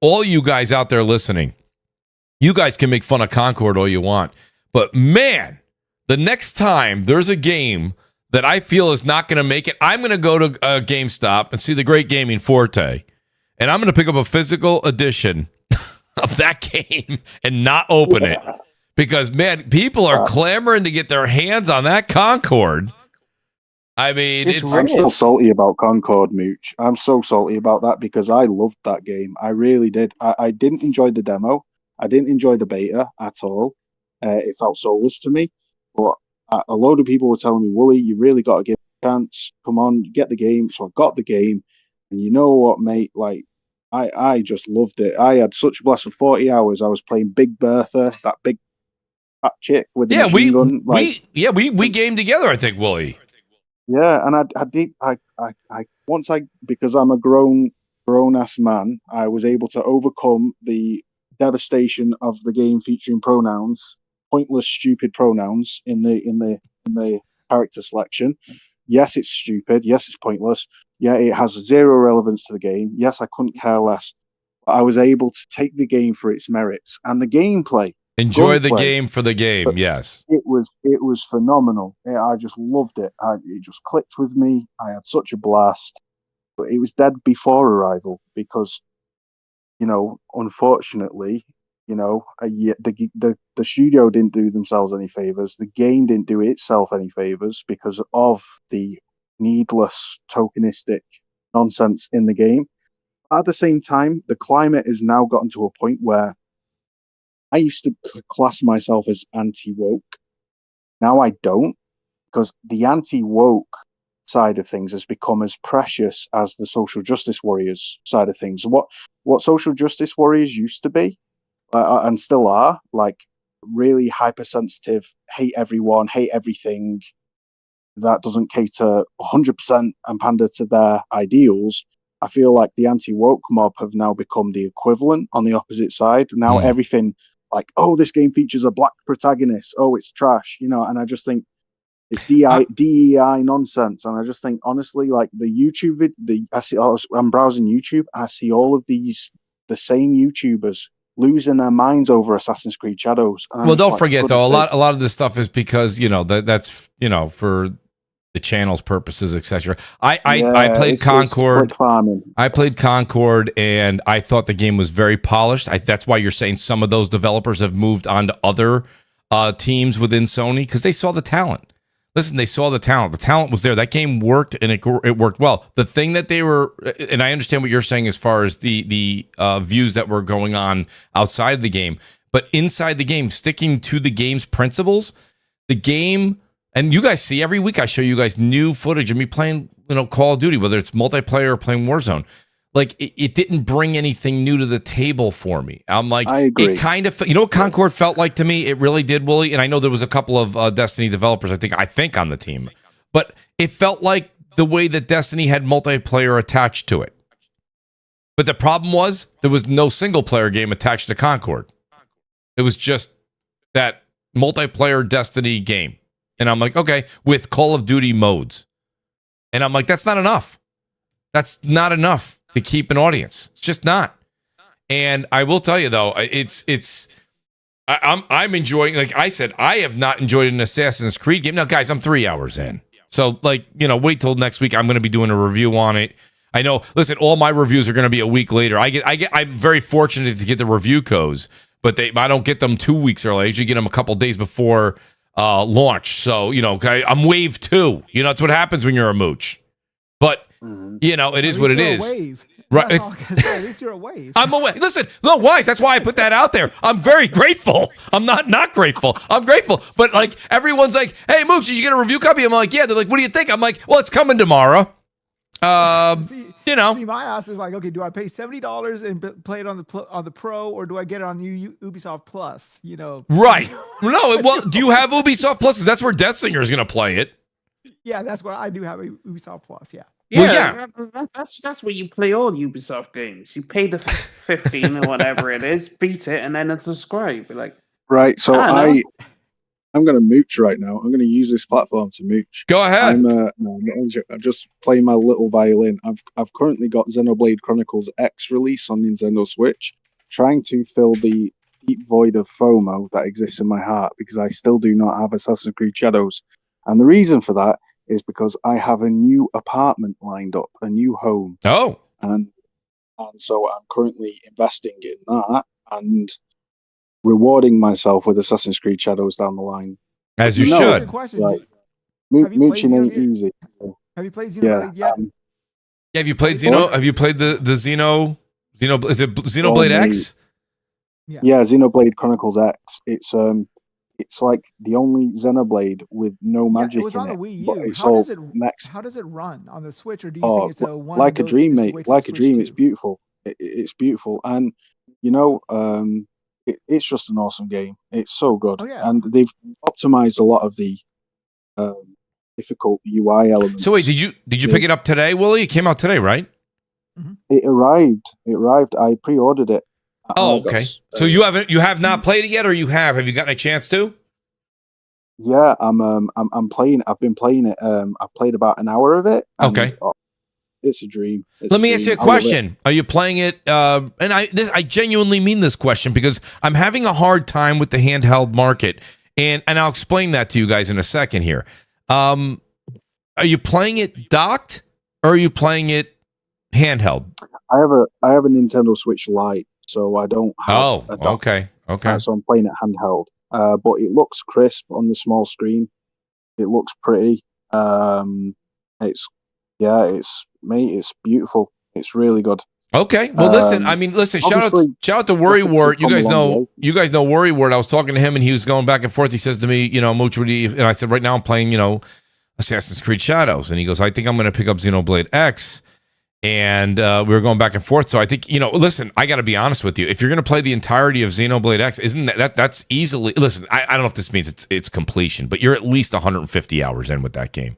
All you guys out there listening, you guys can make fun of Concord all you want, but man, the next time there's a game that I feel is not going to make it, I'm going to go to GameStop and see the Great Gaming Forte, and I'm going to pick up a physical edition of that game and not open it, because man, people are clamoring to get their hands on that Concord. I mean, I'm still salty about Concord, Mooch. I'm so salty about that because I loved that game. I really did. I didn't enjoy the demo. I didn't enjoy the beta at all. It felt soulless to me. But a load of people were telling me, Wooly, you really got to give it a chance. Come on, get the game. So I got the game. And you know what, mate? Like, I just loved it. I had such a blast for 40 hours. I was playing Big Bertha, that big fat chick with the machine gun. We gamed together, I think, Wooly. Yeah, and because I'm a grown ass man, I was able to overcome the devastation of the game featuring pronouns, pointless, stupid pronouns in the character selection. Yes, it's stupid. Yes, it's pointless. Yeah, it has zero relevance to the game. Yes, I couldn't care less. But I was able to take the game for its merits and the gameplay. Enjoy the game for the game. Yes, it was phenomenal. I just loved it. It just clicked with me. I had such a blast. But it was dead before Arrival because, unfortunately, the studio didn't do themselves any favors. The game didn't do itself any favors because of the needless tokenistic nonsense in the game. At the same time, the climate has now gotten to a point where I used to class myself as anti-woke. Now I don't, because the anti-woke side of things has become as precious as the social justice warriors side of things. What social justice warriors used to be, and still are, like really hypersensitive, hate everyone, hate everything, that doesn't cater 100% and pander to their ideals, I feel like the anti-woke mob have now become the equivalent on the opposite side. Now everything like, oh, this game features a black protagonist. Oh, it's trash, you know. And I just think it's DEI nonsense. And I just think, honestly, like the YouTube I'm browsing YouTube, I see all of the same YouTubers losing their minds over Assassin's Creed Shadows. Well, don't forget though, a lot of this stuff is because that's for the channel's purposes, etc. I played Concord. I played Concord, and I thought the game was very polished. That's why you're saying some of those developers have moved on to other teams within Sony because they saw the talent. Listen, they saw the talent. The talent was there. That game worked, and it worked well. The thing that they were, and I understand what you're saying as far as the views that were going on outside of the game, but inside the game, sticking to the game's principles, the game, and you guys see every week I show you guys new footage of me playing, Call of Duty, whether it's multiplayer or playing Warzone. Like it didn't bring anything new to the table for me. I'm like, I agree. It kind of, what Concord felt like to me? It really did, Wooly. And I know there was a couple of Destiny developers, I think on the team, but it felt like the way that Destiny had multiplayer attached to it. But the problem was there was no single player game attached to Concord. It was just that multiplayer Destiny game. And I'm like, okay, with Call of Duty modes. And I'm like, that's not enough. That's not enough to keep an audience. It's just not. And I will tell you though, I'm enjoying, like I said, I have not enjoyed an Assassin's Creed game. Now guys, I'm 3 hours in. So wait till next week. I'm going to be doing a review on it. I know, listen, all my reviews are going to be a week later. I'm very fortunate to get the review codes, but I don't get them 2 weeks early. I usually get them a couple days before launch. So, I'm wave 2. That's what happens when you're a mooch. But it is what it is. Wave. Right. At least you're a wave. I'm a wave. Listen, no, wise. That's why I put that out there. I'm very grateful. I'm not grateful. I'm grateful. But like everyone's like, hey, Mooch, did you get a review copy? I'm like, yeah. They're like, what do you think? I'm like, well, it's coming tomorrow. See, my ass is like, okay, do I pay $70 and play it on the Pro, or do I get it on Ubisoft Plus? Right. No. Well, do you have Ubisoft Plus? 'Cause that's where Death Singer is going to play it. Yeah, that's what I do have a Ubisoft Plus. Yeah. Yeah, that's where you play all Ubisoft games. You pay the 15 or whatever it is, beat it, and then subscribe. Like, right. So I'm going to mooch right now. I'm going to use this platform to mooch. Go ahead. I'm just playing my little violin. I've currently got Xenoblade Chronicles X release on Nintendo Switch, trying to fill the deep void of FOMO that exists in my heart because I still do not have Assassin's Creed Shadows. And the reason for that is because I have a new apartment lined up, a new home. Oh. And so I'm currently investing in that and rewarding myself with Assassin's Creed Shadows down the line. As you should. Mooching ain't easy. Have you played Xenoblade yet? Have you played Xeno? Have you played the Xeno? Is it Xenoblade X? Yeah, Xenoblade Chronicles X. It's like the only Xenoblade with no magic in it. It was on the Wii U. How does it run on the Switch, or do you think it's a one? Like a dream, mate. Like a dream. It's beautiful. It's beautiful, and it's just an awesome game. It's so good, and they've optimized a lot of the difficult UI elements. So wait, did you pick it up today, Willie? It came out today, right? Mm-hmm. It arrived. I pre-ordered it. Oh, okay. So you have not played it yet, or you have? Have you gotten a chance to? Yeah, I'm playing. I've been playing it. I've played about an hour of it. Okay. It's a dream. Let me ask you a question. Are you playing it? And I genuinely mean this question because I'm having a hard time with the handheld market, and I'll explain that to you guys in a second here. Are you playing it docked, or are you playing it handheld? I have a Nintendo Switch Lite. So I don't have a dock. Okay. So I'm playing it handheld. But it looks crisp on the small screen. It looks pretty. It's beautiful. It's really good. Okay. Well, listen. Shout out to Worry Wart. You guys know Worry Wart. I was talking to him, and he was going back and forth. He says to me, Mooch, and I said, right now I'm playing, Assassin's Creed Shadows, and he goes, I think I'm going to pick up Xenoblade X. and we were going back and forth. So I think, listen, I got to be honest with you. If you're going to play the entirety of Xenoblade X, isn't that's easily, listen, I don't know if this means it's completion, but you're at least 150 hours in with that game.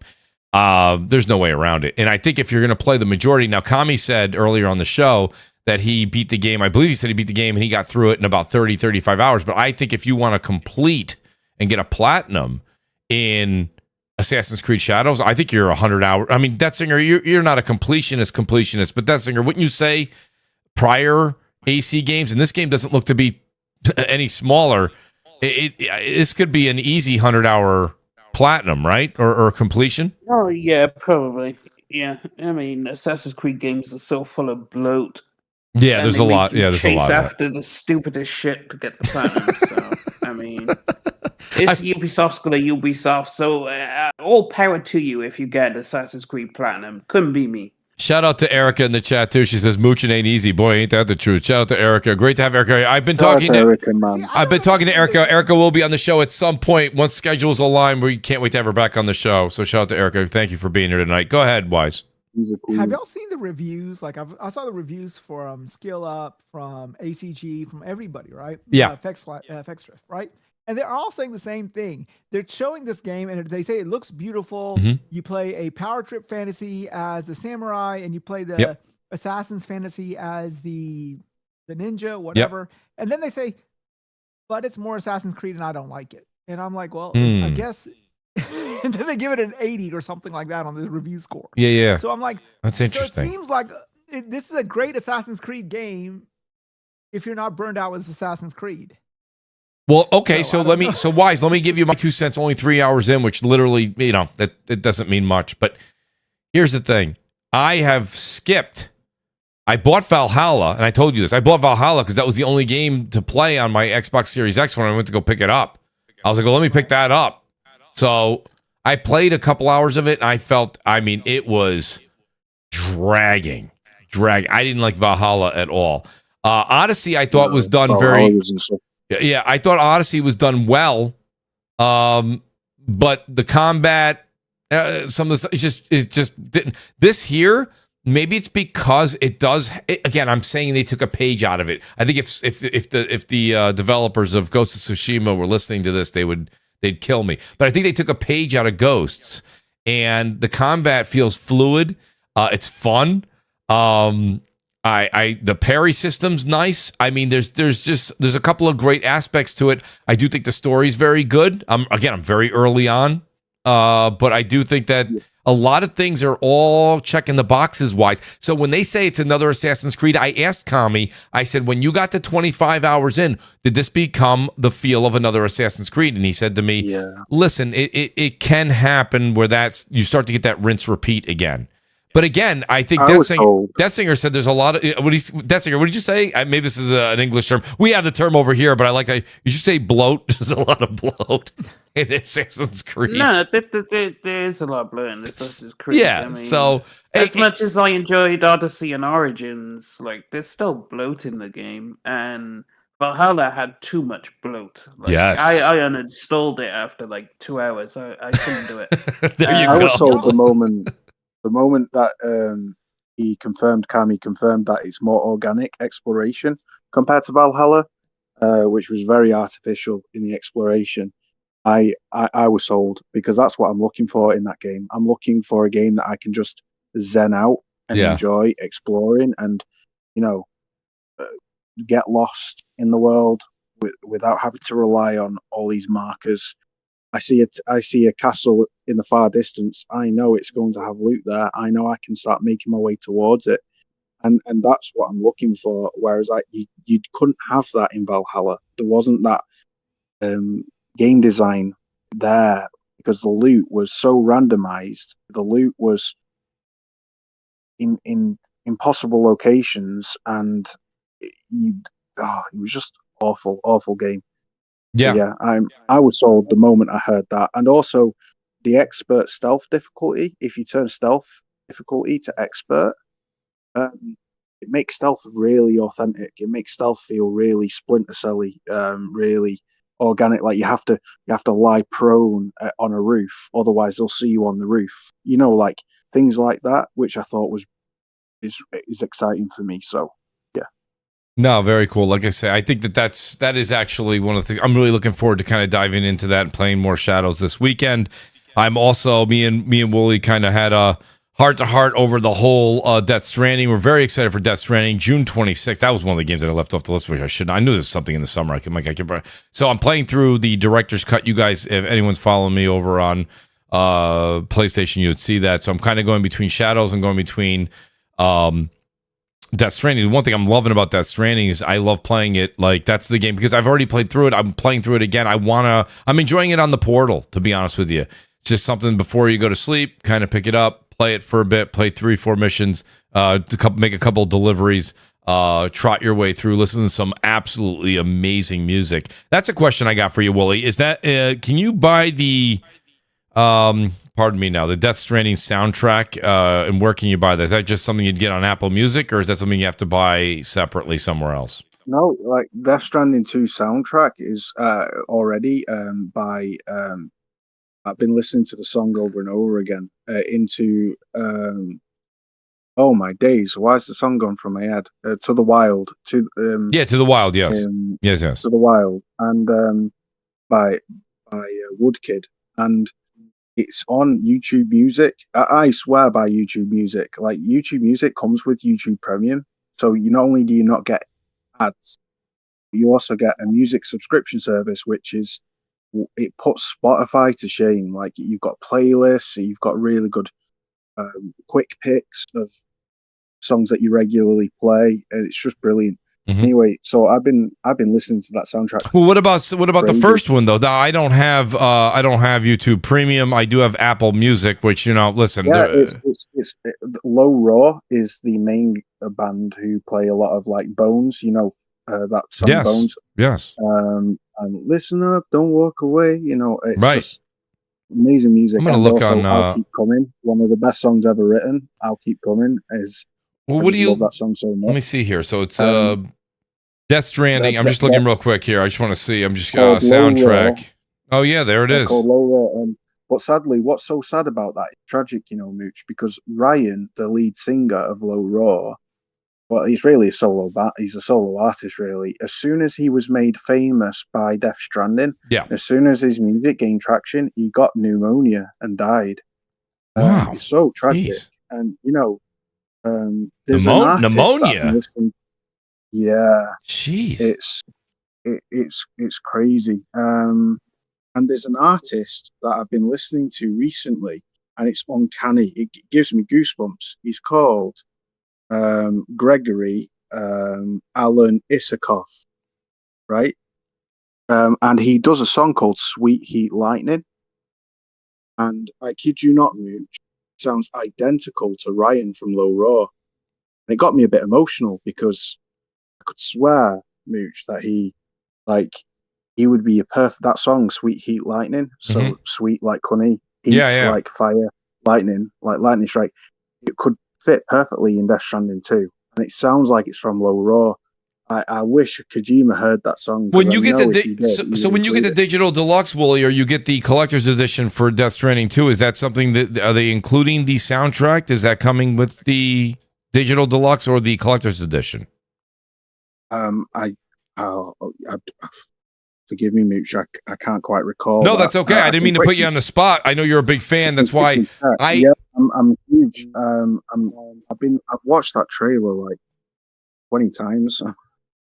There's no way around it. And I think if you're going to play the majority, now Kami said earlier on the show that he beat the game. I believe he said he beat the game and he got through it in about 30, 35 hours. But I think if you want to complete and get a platinum in Assassin's Creed Shadows, I think you're 100 hours. I mean, Detsinger, you're not a completionist, but Detsinger, wouldn't you say prior AC games, and this game doesn't look to be any smaller, this could be an easy 100-hour platinum, right? Or completion? Oh, yeah, probably. Yeah, I mean, Assassin's Creed games are so full of bloat. Yeah, there's a lot. Yeah, there's a lot. Chase after the stupidest shit to get the platinum. So, I mean, it's Ubisoft's gonna Ubisoft. So, all power to you if you get Assassin's Creed Platinum. Couldn't be me. Shout out to Erica in the chat too. She says, "Mooching ain't easy, boy. Ain't that the truth?" Shout out to Erica. Great to have Erica. I've been talking to Erica, man. I've been talking to Erica. Erica will be on the show at some point once schedules align. We can't wait to have her back on the show. So shout out to Erica. Thank you for being here tonight. Go ahead, Wise. Have y'all seen the reviews? Like I saw the reviews from Skill Up, from ACG, from everybody, right? Yeah. Fexdrift, right? And they're all saying the same thing. They're showing this game, and they say it looks beautiful. Mhm. You play a power trip fantasy as the samurai, and you play the assassin's fantasy as the ninja, whatever. And then they say, but it's more Assassin's Creed, and I don't like it. And I'm like, well, I guess. And then they give it an 80 or something like that on the review score. Yeah. So I'm like, that's interesting. So it seems like this is a great Assassin's Creed game if you're not burned out with Assassin's Creed. Well, okay, so Wise, let me give you my 2 cents. Only 3 hours in, which literally, that it doesn't mean much. But here's the thing: I have skipped. I bought Valhalla, and I told you this. I bought Valhalla because that was the only game to play on my Xbox Series X when I went to go pick it up. I was like, well, let me pick that up. So I played a couple hours of it, and I felt, it was dragging. I didn't like Valhalla at all. Odyssey, I thought was done very. Yeah, I thought Odyssey was done well, but the combat, some of the stuff, it just didn't. This here, maybe it's because it does. Again, I'm saying they took a page out of it. I think if the developers of Ghost of Tsushima were listening to this, they'd kill me. But I think they took a page out of Ghosts, and the combat feels fluid. It's fun. The parry system's nice. I mean, there's a couple of great aspects to it. I do think the story's very good. I'm very early on, but I do think that a lot of things are all checking the boxes wise. So when they say it's another Assassin's Creed, I asked Kami, I said, when you got to 25 hours in, did this become the feel of another Assassin's Creed? And he said to me, listen, it can happen where you start to get that rinse repeat again. But again, I think Detsinger said there's a lot of Detsinger. What did you say? Maybe this is an English term. We have the term over here, but you should say bloat. There's a lot of bloat in Assassin's Creed. No, there is a lot of bloat in Assassin's Creed. Yeah. So as much as I enjoyed Odyssey and Origins, like there's still bloat in the game, and Valhalla had too much bloat. Yes. I uninstalled it after like 2 hours. I couldn't do it. There you go. I was sold the moment that Kami confirmed that it's more organic exploration compared to Valhalla, which was very artificial in the exploration. I was sold because that's what I'm looking for in that game. I'm looking for a game that I can just zen out and enjoy exploring and, get lost in the world without having to rely on all these markers. I see a castle in the far distance. I know it's going to have loot there. I know I can start making my way towards it, and that's what I'm looking for. Whereas you couldn't have that in Valhalla. There wasn't that game design there because the loot was so randomized. The loot was in impossible locations, and it was just awful game. Yeah. I was sold the moment I heard that. And also the expert stealth difficulty, if you turn stealth difficulty to expert, it makes stealth really authentic. It makes stealth feel really Splinter Cell-y, really organic. Like you have to lie prone on a roof, otherwise they'll see you on the roof. Like things like that, which I thought was is exciting for me. So yeah. No, very cool. Like I say, I think that is actually one of the things I'm really looking forward to kind of diving into that and playing more Shadows this weekend. I'm also me and Wooly kind of had a heart to heart over the whole Death Stranding. We're very excited for Death Stranding, June 26th. That was one of the games that I left off the list, which I shouldn't. I knew there was something in the summer. So I'm playing through the director's cut. You guys, if anyone's following me over on PlayStation, you would see that. So I'm kind of going between Shadows and going between Death Stranding. The one thing I'm loving about Death Stranding is I love playing it. Like, that's the game because I've already played through it. I'm playing through it again. I'm enjoying it on the Portal, to be honest with you. It's just something before you go to sleep, kind of pick it up, play it for a bit, play 3-4 missions, make a couple deliveries, trot your way through, listen to some absolutely amazing music. That's a question I got for you, Wooly. Is that can you buy the pardon me now, the Death Stranding soundtrack, and where can you buy that? Is that just something you'd get on Apple Music, or is that something you have to buy separately somewhere else? No, like Death Stranding 2 soundtrack is already by I've been listening to the song over and over again into oh my days, why is the song gone from my head? To the Wild, to the Wild, yes. Yes. To the Wild, and by Woodkid, and it's on YouTube Music. I swear by YouTube Music. Like, YouTube Music comes with YouTube Premium, so not only do you not get ads, you also get a music subscription service, which is, it puts Spotify to shame. Like, you've got playlists, you've got really good quick picks of songs that you regularly play, and it's just brilliant. Mm-hmm. Anyway, so I've been listening to that soundtrack. Well, what about the first one though? I don't have YouTube Premium. I do have Apple Music, which listen. Yeah, it's Low Raw is the main band who play a lot of like Bones. That song, yes. Bones. Yes. And Listen Up, Don't Walk Away. It's right. Just amazing music. I'm gonna look also, on. I'll Keep Coming. One of the best songs ever written. I'll Keep Coming is. Well, love that song so much. Let me see here. So it's Death Stranding. I'm just looking real quick here. I just want to see. I'm just soundtrack. Oh yeah, there it is. But sadly, what's so sad about that? It's tragic, Mooch, because Ryan, the lead singer of Low Raw, well, he's really he's a solo artist, really. As soon as he was made famous by Death Stranding, as soon as his music gained traction, he got pneumonia and died. Wow, it's so tragic. Jeez. And there's pneumonia. Yeah, jeez, it's crazy. And there's an artist that I've been listening to recently, and it's uncanny. It gives me goosebumps. He's called Gregory Alan Issakoff, right? And he does a song called "Sweet Heat Lightning," and I kid you not, Mooch, sounds identical to Ryan from Low Raw. And it got me a bit emotional because I could swear, Mooch, that he would be a perfect, that song, Sweet Heat Lightning, so sweet like honey, heat like fire, lightning like lightning strike. It could fit perfectly in Death Stranding 2. And it sounds like it's from Low Raw. I wish Kojima heard that song. When you get when you get the digital deluxe, Wooly, or you get the collector's edition for Death Stranding 2, is that something that, are they including the soundtrack? Is that coming with the digital deluxe or the collector's edition? Forgive me, Mooch. I can't quite recall. No, that's okay. I didn't mean to put you on the spot. I know you're a big fan. That's why I'm huge. I've watched that trailer like 20 times.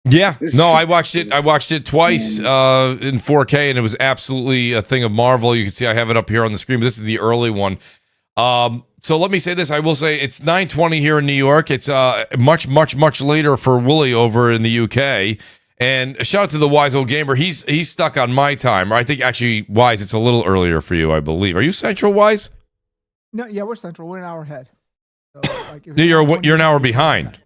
Yeah, no, I watched it. I watched it twice in 4K, and it was absolutely a thing of marvel. You can see I have it up here on the screen, but this is the early one. So let me say this. I will say it's 9:20 here in New York. It's much, much, much later for Wooly over in the UK. And a shout out to the Wise Old Gamer. He's stuck on my time. Or I think actually, Wise, it's a little earlier for you, I believe. Are you Central, Wise? No, yeah, we're Central. We're an hour ahead. So, you're an hour behind.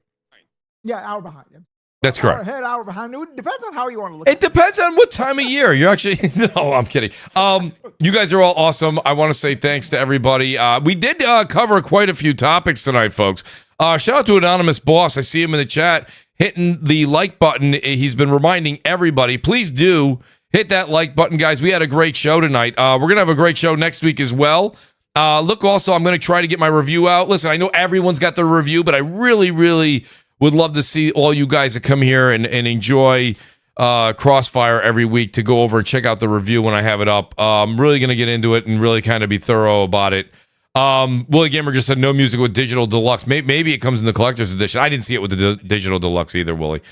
Yeah, hour behind. Yeah. That's correct. Hour ahead, hour behind. It depends on how you want to look. It depends on what time of year. You're actually. No, I'm kidding. You guys are all awesome. I want to say thanks to everybody. We did cover quite a few topics tonight, folks. Shout out to Anonymous Boss. I see him in the chat hitting the like button. He's been reminding everybody, please do hit that like button, guys. We had a great show tonight. We're going to have a great show next week as well. Look, also, I'm going to try to get my review out. Listen, I know everyone's got their review, but I really, really would love to see all you guys that come here and enjoy Crossfire every week to go over and check out the review when I have it up. I'm really going to get into it and really kind of be thorough about it. Willie Gamer just said no music with Digital Deluxe. Maybe it comes in the collector's edition. I didn't see it with the Digital Deluxe either, Willie.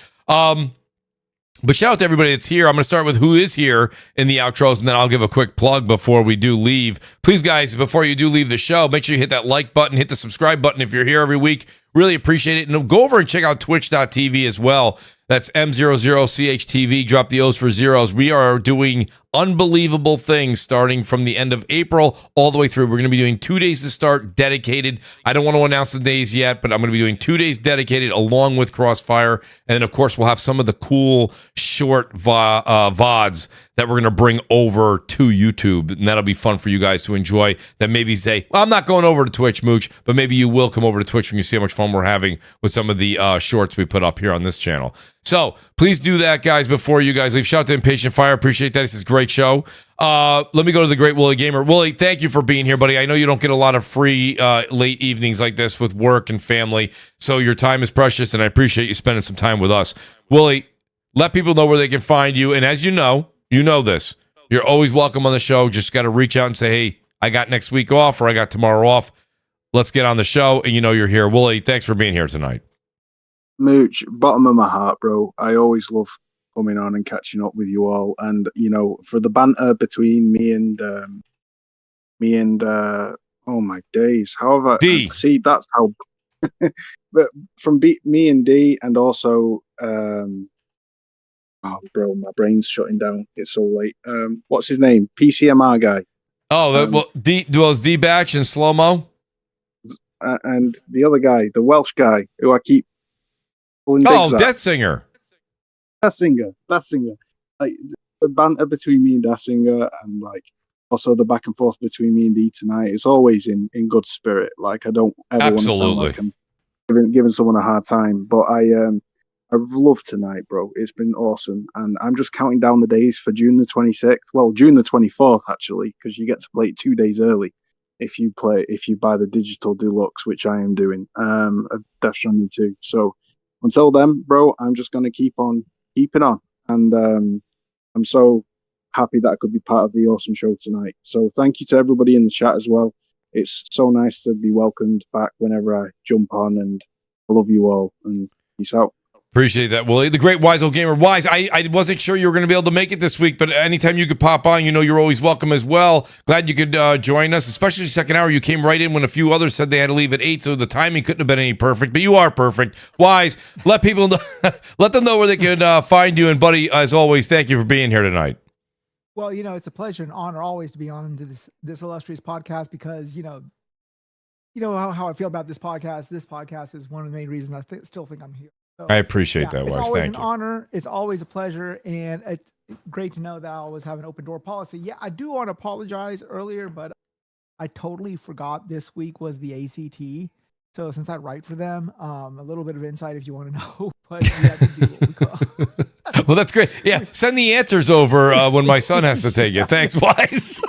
But shout out to everybody that's here. I'm going to start with who is here in the outros, and then I'll give a quick plug before we do leave. Please, guys, before you do leave the show, make sure you hit that like button, hit the subscribe button if you're here every week. Really appreciate it. And go over and check out twitch.tv as well. That's M00CHTV. Drop the O's for zeros. We are doing unbelievable things starting from the end of April all the way through. We're going to be doing 2 days to start dedicated. I don't want to announce the days yet, but I'm going to be doing 2 days dedicated along with Crossfire. And then, of course, we'll have some of the cool short VODs that we're going to bring over to YouTube. And that'll be fun for you guys to enjoy. That maybe say, well, I'm not going over to Twitch, Mooch, but maybe you will come over to Twitch when you see how much fun we're having with some of the shorts we put up here on this channel. So please do that, guys, before you guys leave. Shout out to Impatient Fire. Appreciate that. This is a great show. Let me go to the great Willie Gamer. Willie, thank you for being here, buddy. I know you don't get a lot of free late evenings like this with work and family, so your time is precious, and I appreciate you spending some time with us. Willie, let people know where they can find you, and as you know this. You're always welcome on the show. Just got to reach out and say, hey, I got next week off or I got tomorrow off. Let's get on the show, and you know you're here. Willie, thanks for being here tonight. Mooch, bottom of my heart, bro. I always love coming on and catching up with you all. And, you know, for the banter between me and oh my days. However, D. See, that's how, but from me and D, and also, oh, bro, my brain's shutting down. It's so late. What's his name? PCMR guy. Oh, well, D Batch and Slow Mo. And the other guy, the Welsh guy, who I keep pulling. Oh, Death Singer. Death Singer. Like the banter between me and Death Singer, and like also the back and forth between me and D tonight. It's always in good spirit. Like I don't ever want to sound like I'm giving someone a hard time, but I've loved tonight, bro. It's been awesome, and I'm just counting down the days for June the 26th. Well, June the 24th actually, because you get to play it 2 days early if you buy the digital deluxe, which I am doing. Of Death Stranding 2. So until then, bro, I'm just gonna keep on keeping on, and I'm so happy that I could be part of the awesome show tonight. So thank you to everybody in the chat as well. It's so nice to be welcomed back whenever I jump on, and I love you all, and peace out. Appreciate that, Willie. The great Wise Old Gamer. Wise, I wasn't sure you were going to be able to make it this week, but anytime you could pop on, you know you're always welcome as well. Glad you could join us, especially second hour. You came right in when a few others said they had to leave at 8, so the timing couldn't have been any perfect, but you are perfect. Wise, let people know, let them know where they can find you. And buddy, as always, thank you for being here tonight. Well, you know, it's a pleasure and honor always to be on to this illustrious podcast, because, you know how I feel about this podcast. This podcast is one of the main reasons I still think I'm here. So, I appreciate that, Wise. It's always Thank an you. honor. It's always a pleasure, and it's great to know that I always have an open door policy. Yeah, I do want to apologize earlier, but I totally forgot this week was the ACT. So since I write for them, a little bit of insight if you want to know. But we have to do what we call. Well, that's great. Yeah, send the answers over when my son has to take it. Thanks, Wise.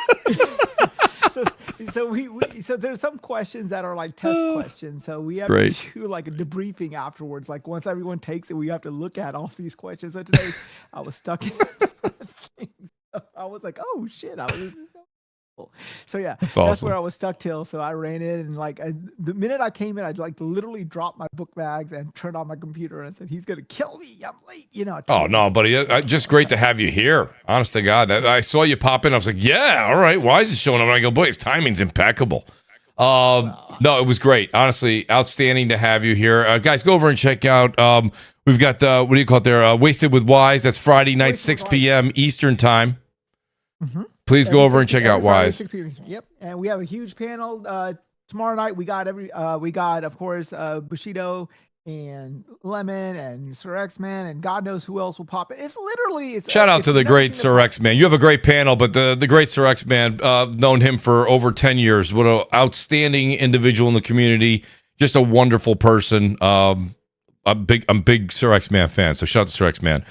So there's some questions that are like test questions. So we have Great. to do like a debriefing afterwards. Like once everyone takes it, we have to look at all these questions. So today I was stuck in things. I was like, oh shit. So yeah, that's awesome. Where I was stuck till. So I ran in, and like the minute I came in, I'd like literally dropped my book bags and turned on my computer and said, he's going to kill me. I'm late. You know. Oh no, buddy. Just great to have you here. Honest to God. I saw you pop in. I was like, yeah, all right. Why is it showing up? And I go, boy, his timing's impeccable. No, it was great. Honestly, outstanding to have you here. Guys, go over and check out. We've got what do you call it there? Wasted with Wise. That's Friday night, 6 p.m. Eastern time. Mm-hmm. Please go over and check out Wise. Yep, and we have a huge panel tomorrow night. We got of course Bushido and Lemon and Sir X-Man, and God knows who else will pop in. Shout out to the great Sir X-Man. You have a great panel, but the great Sir X-Man, known him for over 10 years. What an outstanding individual in the community. Just a wonderful person. I'm a big Sir X-Man fan. So shout out to Sir X-Man.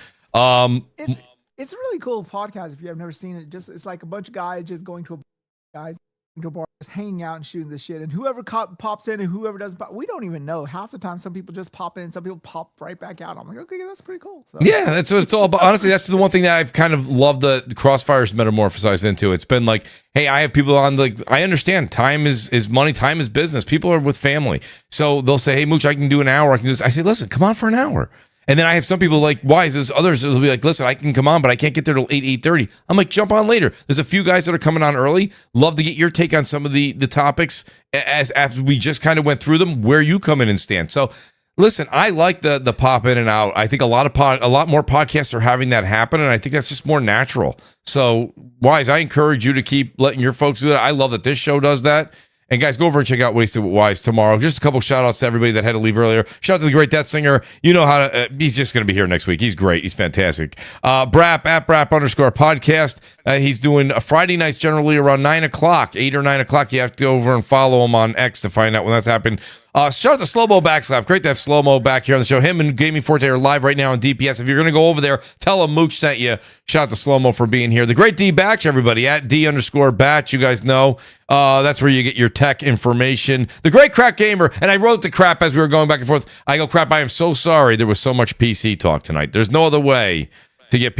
It's a really cool podcast if you have never seen it. It's like a bunch of guys just going to a bar just hanging out and shooting this shit. And whoever pops in and whoever doesn't pop, we don't even know. Half the time, some people just pop in, some people pop right back out. I'm like, okay, that's pretty cool. So. Yeah, that's what it's all about. Honestly, that's the one thing that I've kind of loved the Crossfire's metamorphosized into. It's been like, hey, I have people on, like, I understand time is money, time is business. People are with family. So they'll say, hey, Mooch, I can do an hour. I can do this. I say, listen, come on for an hour. And then I have some people like, why is this? Others will be like, listen, I can come on, but I can't get there till 8:30. I'm like, jump on later. There's a few guys that are coming on early. Love to get your take on some of the topics as after we just kind of went through them, where you come in and stand. So listen, I like the pop in and out. I think a lot more podcasts are having that happen, and I think that's just more natural. So Wise, I encourage you to keep letting your folks do that. I love that this show does that. And guys, go over and check out Wasted with Wise tomorrow. Just a couple shout outs to everybody that had to leave earlier. Shout out to the great Death Singer. You know how to, he's just going to be here next week. He's great. He's fantastic. Brap, at Brap_podcast. He's doing Friday nights generally around 9 o'clock, 8 or 9 o'clock. You have to go over and follow him on X to find out when that's happened. Shout out to Slow Mo Backslap. Great to have Slow Mo back here on the show. Him and Gaming Forte are live right now on DPS. If you're going to go over there, tell him Mooch sent you. Shout out to Slow Mo for being here. The great D Batch, everybody, at D_Batch. You guys know that's where you get your tech information. The great Crap Gamer. And I wrote the crap as we were going back and forth. I go, Crap, I am so sorry there was so much PC talk tonight. There's no other way to get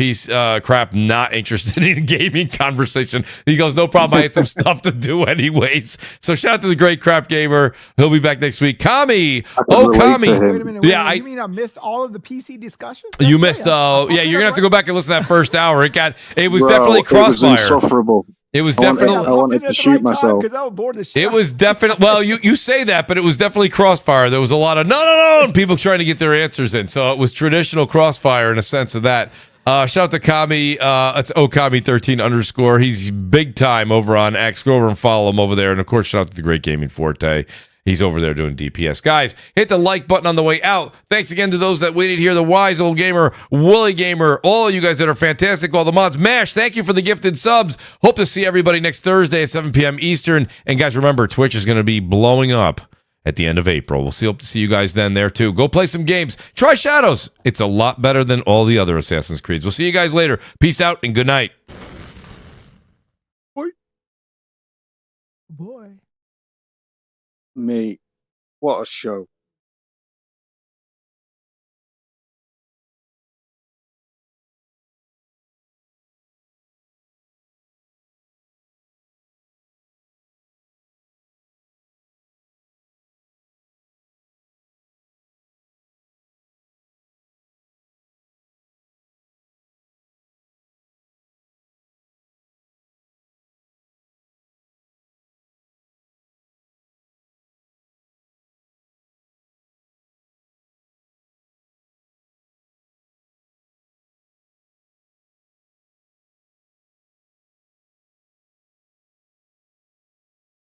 Crap not interested in gaming conversation. He goes, no problem. I had some stuff to do anyways. So shout out to the great Crap Gamer. He'll be back next week. Kami. Kami. Wait a minute. Yeah, you mean I missed all of the PC discussion? You missed. Yeah, you're gonna have to go back and listen to that first hour. It was definitely Crossfire. It was insufferable. It was definitely. I wanted to shoot myself. Because I was bored as shit. It was definitely. Well, you say that, but it was definitely Crossfire. There was a lot of no, and people trying to get their answers in. So it was traditional Crossfire in a sense of that. Shout out to Kami. It's Okami13_. He's big time over on X. Go over and follow him over there. And of course, shout out to the great Gaming Forte. He's over there doing DPS. Guys, hit the like button on the way out. Thanks again to those that waited here. The Wise Old Gamer, Wooly Gamer, all of you guys that are fantastic. All the mods. Mash, thank you for the gifted subs. Hope to see everybody next Thursday at 7 p.m. Eastern. And guys, remember, Twitch is going to be blowing up at the end of April. Hope to see you guys then there too. Go play some games. Try Shadows. It's a lot better than all the other Assassin's Creeds. We'll see you guys later. Peace out and good night. Boy. Mate, what a show.